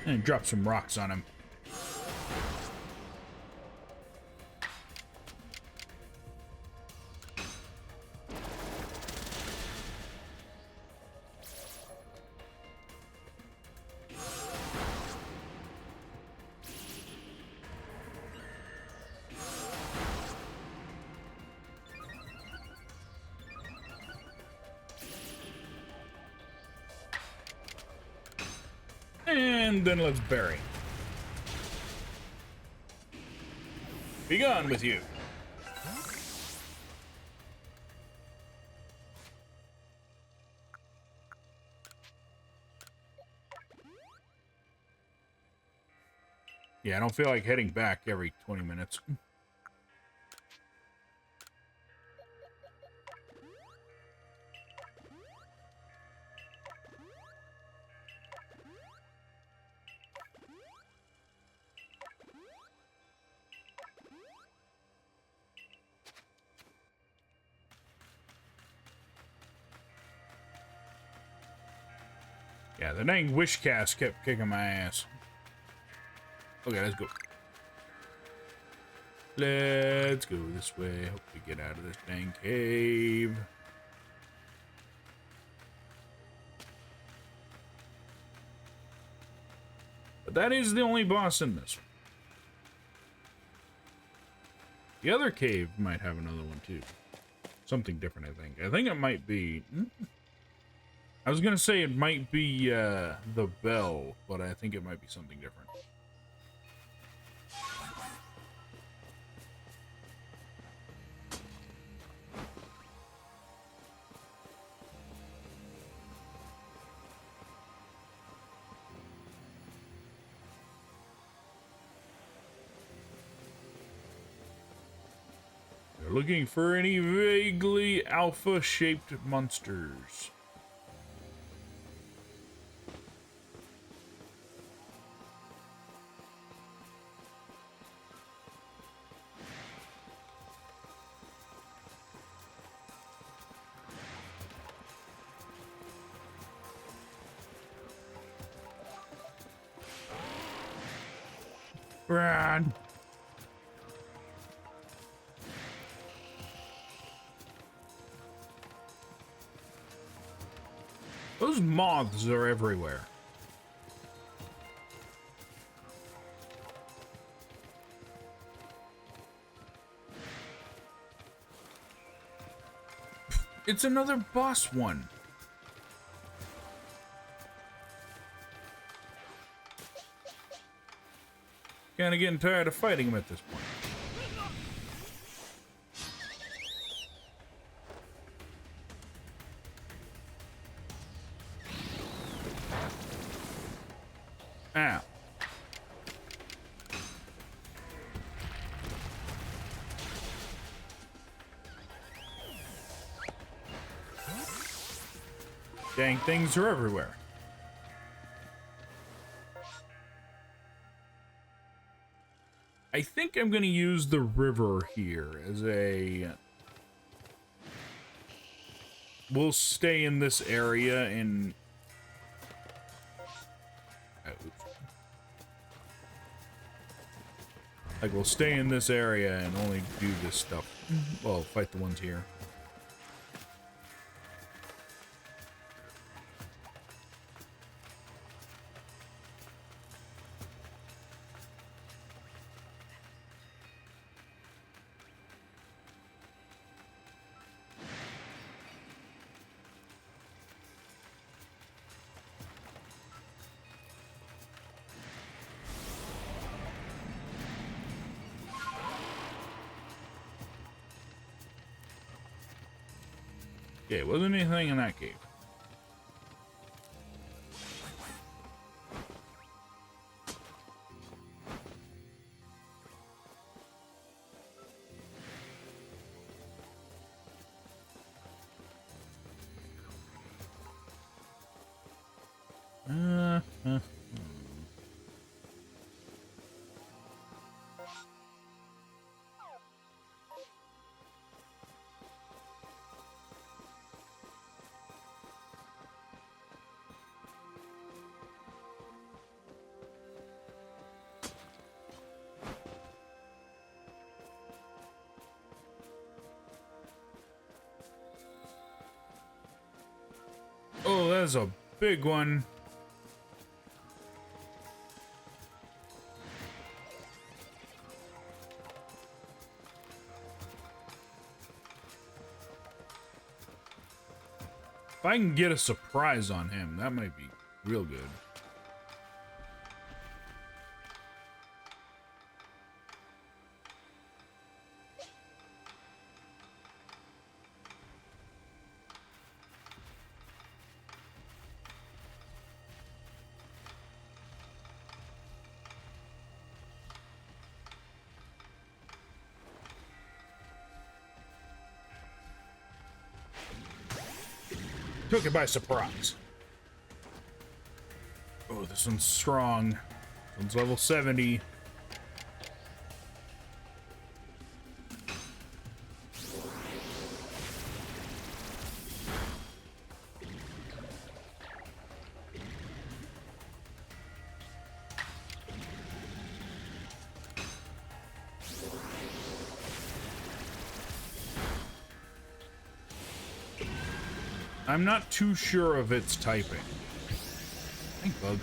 And drop some rocks on him. And then let's bury. Be gone with you. Yeah, I don't feel like heading back every 20 minutes. Yeah, the dang wish cast kept kicking my ass. Okay, let's go. Let's go this way. Hope we get out of this dang cave. But that is the only boss in this one. The other cave might have another one too. Something different, I think. I think it might be... I was gonna say it might be the bell, but I think it might be something different. They're looking for any vaguely alpha-shaped monsters. Run! Those moths are everywhere. It's another boss one. Kinda getting tired of fighting him at this point. Ow. Dang things are everywhere. I think I'm going to use the river here as a... We'll stay in this area and... Like, we'll stay in this area and only do this stuff. Well, fight the ones here. Okay, wasn't anything in that cave. Oh, that's a big one. If I can get a surprise on him, that might be real good. Took it by surprise. Oh, this one's strong. This one's level 70. I'm not too sure of its typing. Thank bug.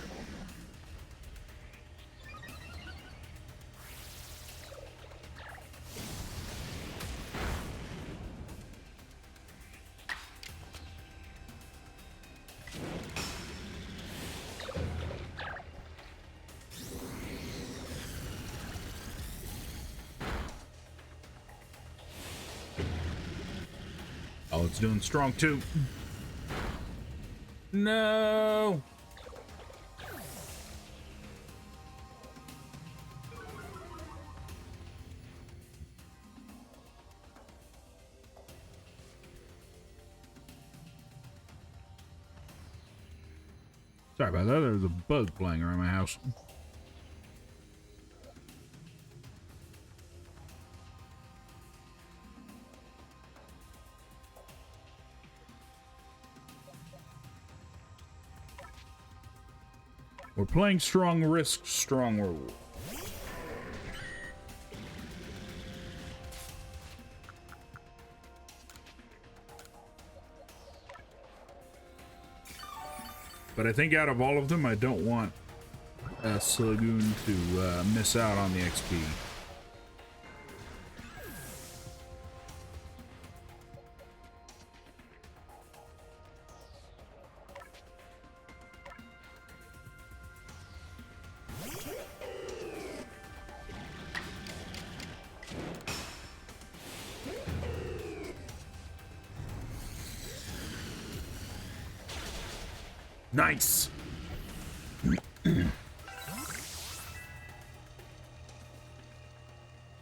Oh, it's doing strong too. No. Sorry about that. There's a bug flying around my house. We're playing strong risk, strong reward. But I think out of all of them, I don't want Slagoon to miss out on the XP. Nice.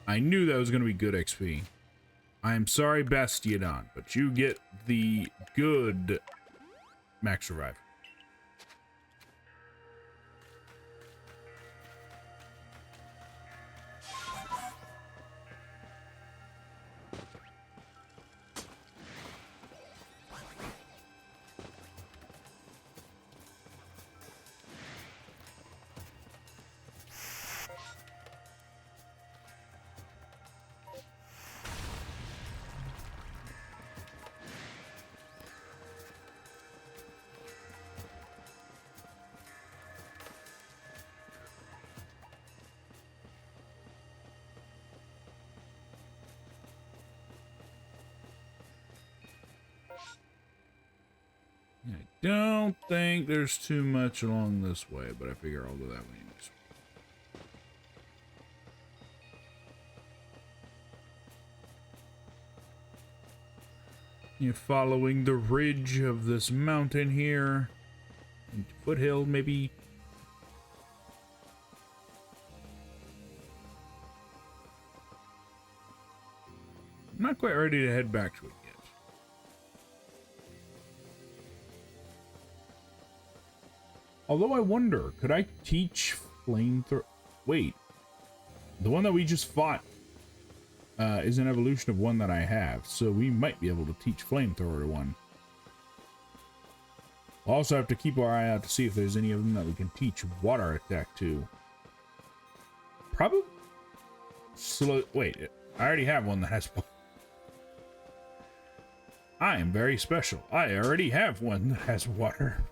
I knew that was going to be good XP. I'm sorry, Bastiodon, but you get the good Max Revive. I don't think there's too much along this way, but I figure I'll go that way anyways. You're following the ridge of this mountain here. Foothill, maybe. I'm not quite ready to head back to it yet. Although I wonder, could I teach flamethrower? Wait, the one that we just fought is an evolution of one that I have, so we might be able to teach flamethrower to one. We'll also have to keep our eye out to see if there's any of them that we can teach water attack to. Probably. Wait, I already have one that has. I am very special. I already have one that has water.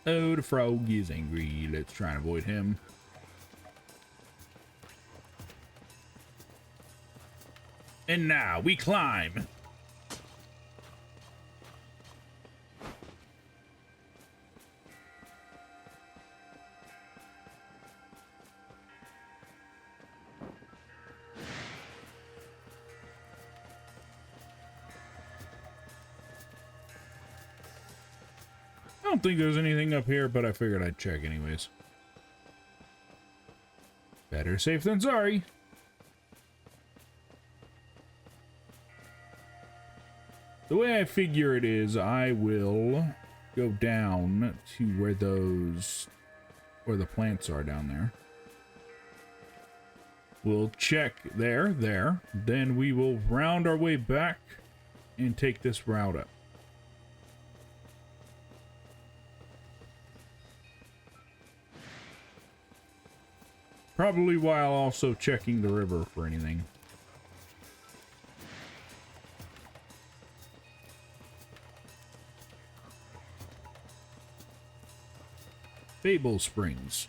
Oh, the frog is angry. Let's try and avoid him. And now we climb. I don't think there's anything up here, but I figured I'd check anyways. Better safe than sorry. The way I figure it is, I will go down to where the plants are down there. We'll check there. Then we will round our way back and take this route up. Probably while also checking the river for anything. Fable Springs.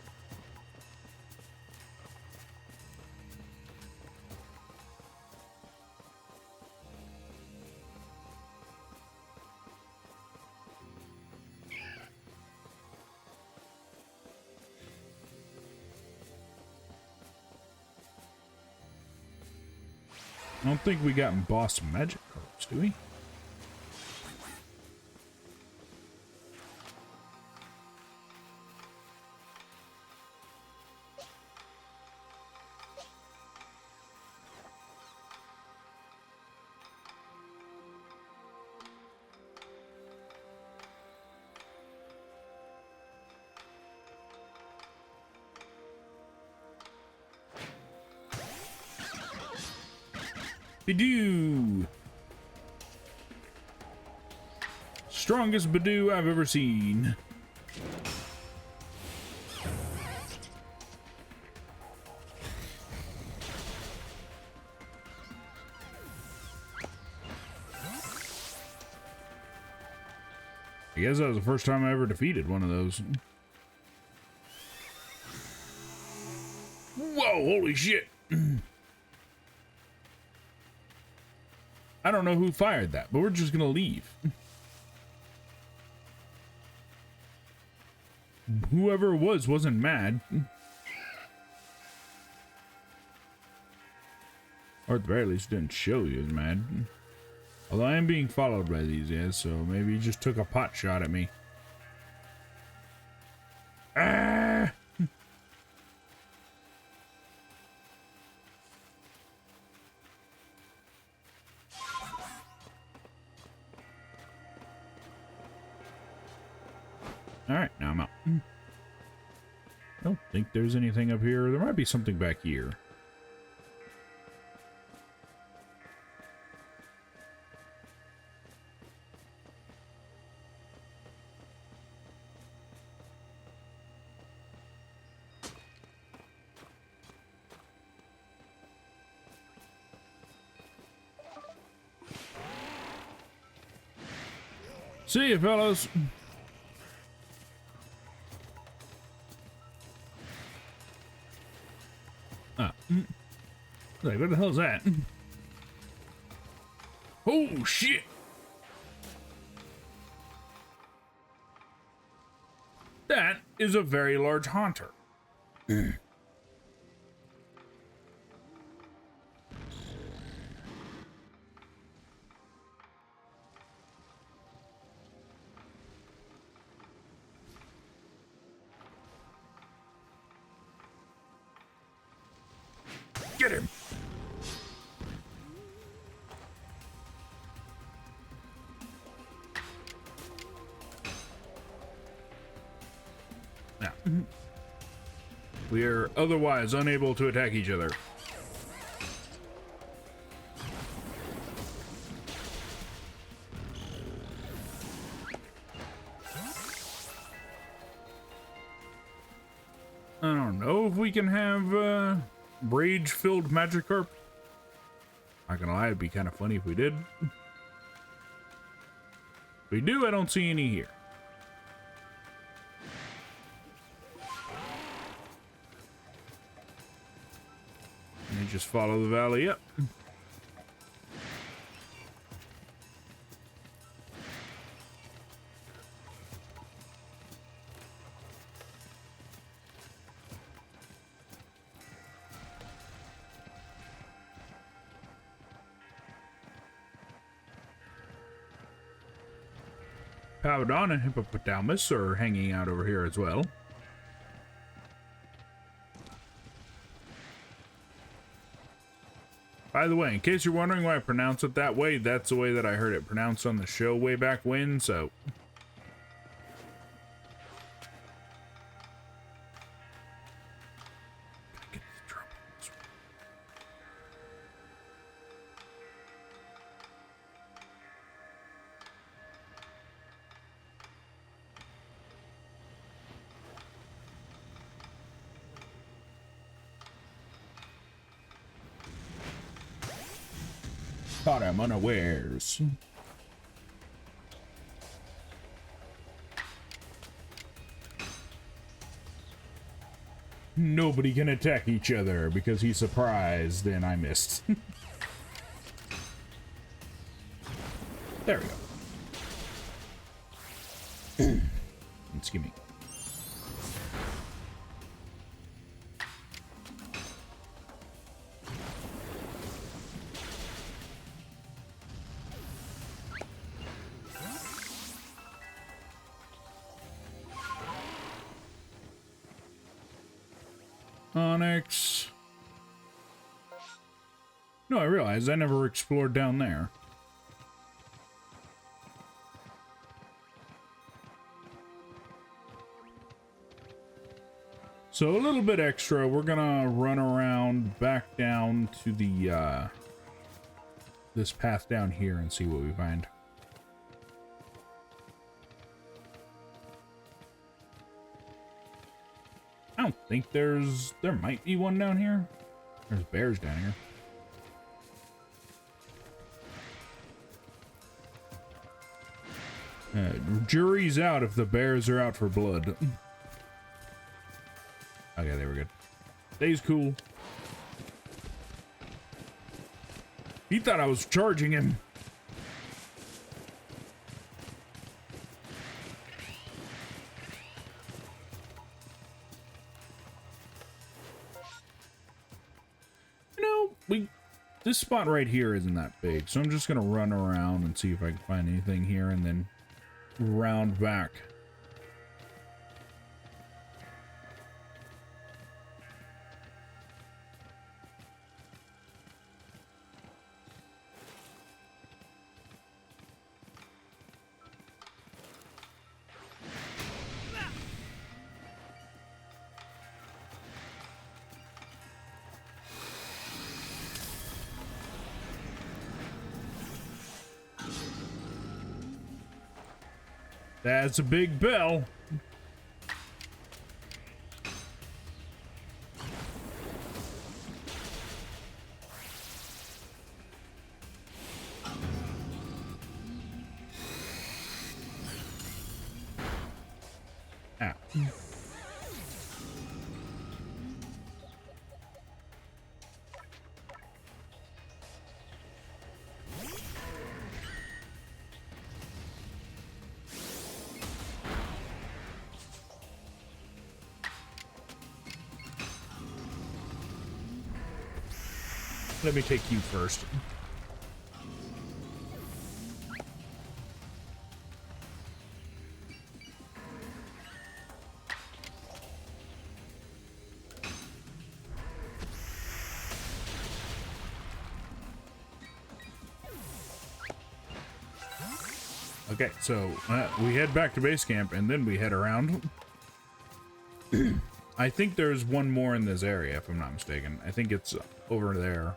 I don't think we got boss magic cards, do we? Badoo! Strongest Badoo I've ever seen. I guess that was the first time I ever defeated one of those. Whoa, holy shit! I don't know who fired that, but we're just gonna leave. Whoever it was wasn't mad. Or at the very least didn't show he was mad. Although I am being followed by these guys, so maybe he just took a pot shot at me. Ah! Alright, now I'm out. I don't think there's anything up here. There might be something back here. See you, fellas. Like, what the hell's that? Oh, shit! That is a very large haunter. Get him! Now, we are otherwise unable to attack each other. I don't know if we can have rage-filled Magikarp. Not gonna lie, it'd be kind of funny if we did. If we do, I don't see any here. And just follow the valley up. Hippopotamus and Hippopotamus are hanging out over here as well. By the way, in case you're wondering why I pronounce it that way, that's the way that I heard it pronounced on the show way back when, so... Caught him unawares. Nobody can attack each other because he's surprised and I missed. There we go. Excuse me. Onyx. No, I realized I never explored down there. So a little bit extra, we're gonna run around back down to the this path down here and see what we find. I don't think there might be one down here. There's bears down here. Jury's out if the bears are out for blood. Okay, they were good. Day's cool. He thought I was charging him. This spot right here isn't that big, so I'm just gonna run around and see if I can find anything here and then round back. That's a big bell. Ow. Let me take you first. Okay, so we head back to base camp and then we head around. I think there's one more in this area, if I'm not mistaken. I think it's over there.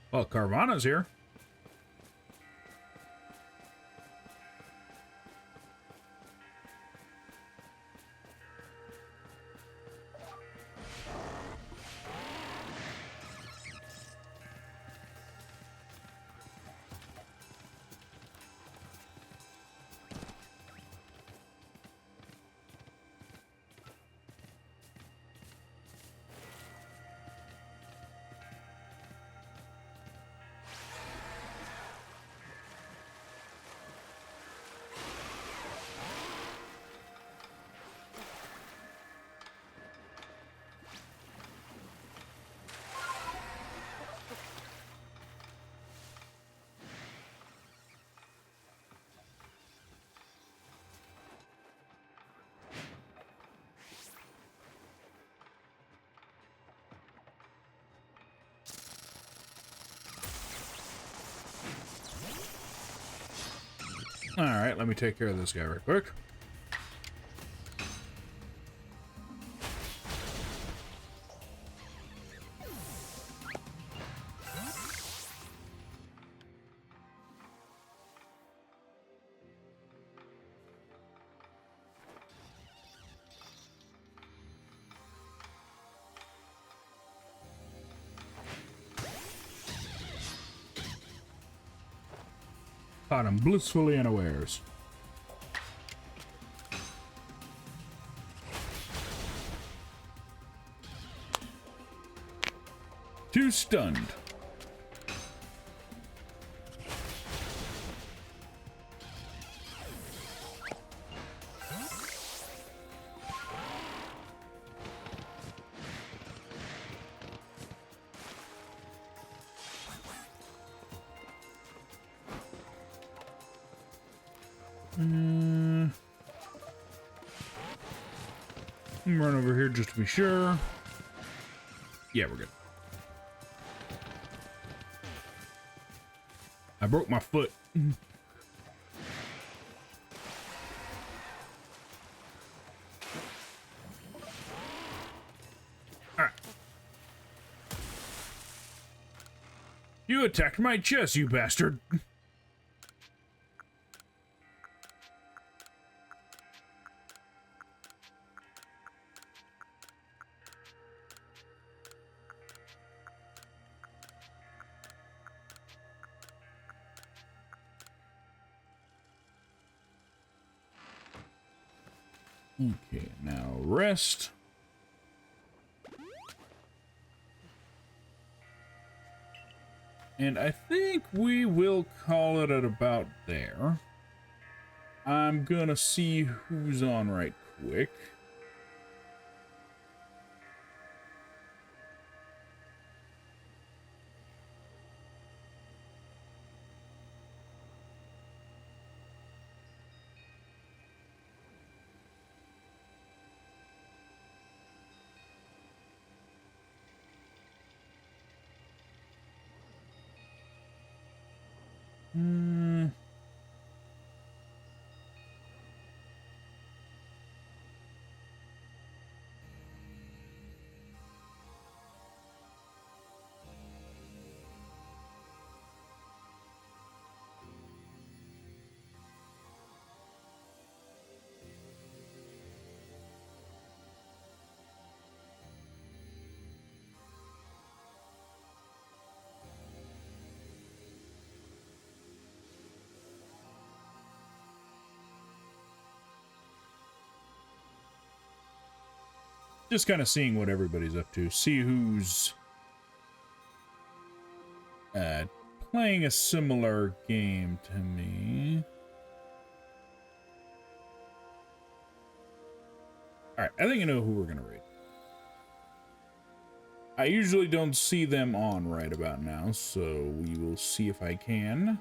Well, Carvana's here. All right, let me take care of this guy real quick. Caught him blissfully unawares. Two stunned. Run over here just to be sure. Yeah, we're good. I broke my foot. Alright. You attacked my chest, you bastard. Okay, now rest. And I think we will call it at about there. I'm gonna see who's on right quick. Just kind of seeing what everybody's up to. See who's playing a similar game to me. Alright, I think I know who we're going to raid. I usually don't see them on right about now, so we will see if I can.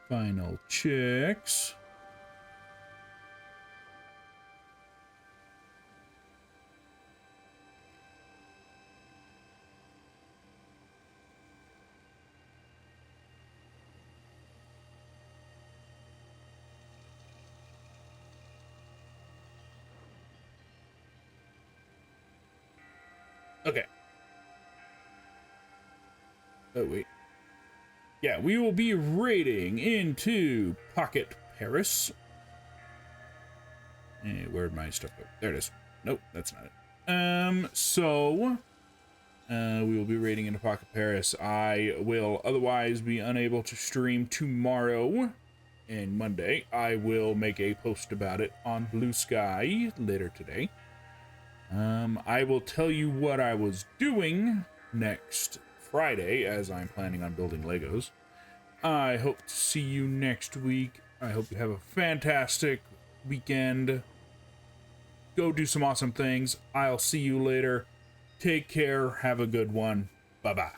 Final checks. Okay. Oh, wait. Yeah, we will be raiding into Pocket Paris. Where'd my stuff go? There it is. Nope, that's not it. We will be raiding into Pocket Paris. I will otherwise be unable to stream tomorrow and Monday. I will make a post about it on Blue Sky later today. I will tell you what I was doing next Friday, as I'm planning on building Legos. I hope to see you next week. I hope you have a fantastic weekend. Go do some awesome things. I'll see you later. Take care. Have a good one. Bye-bye.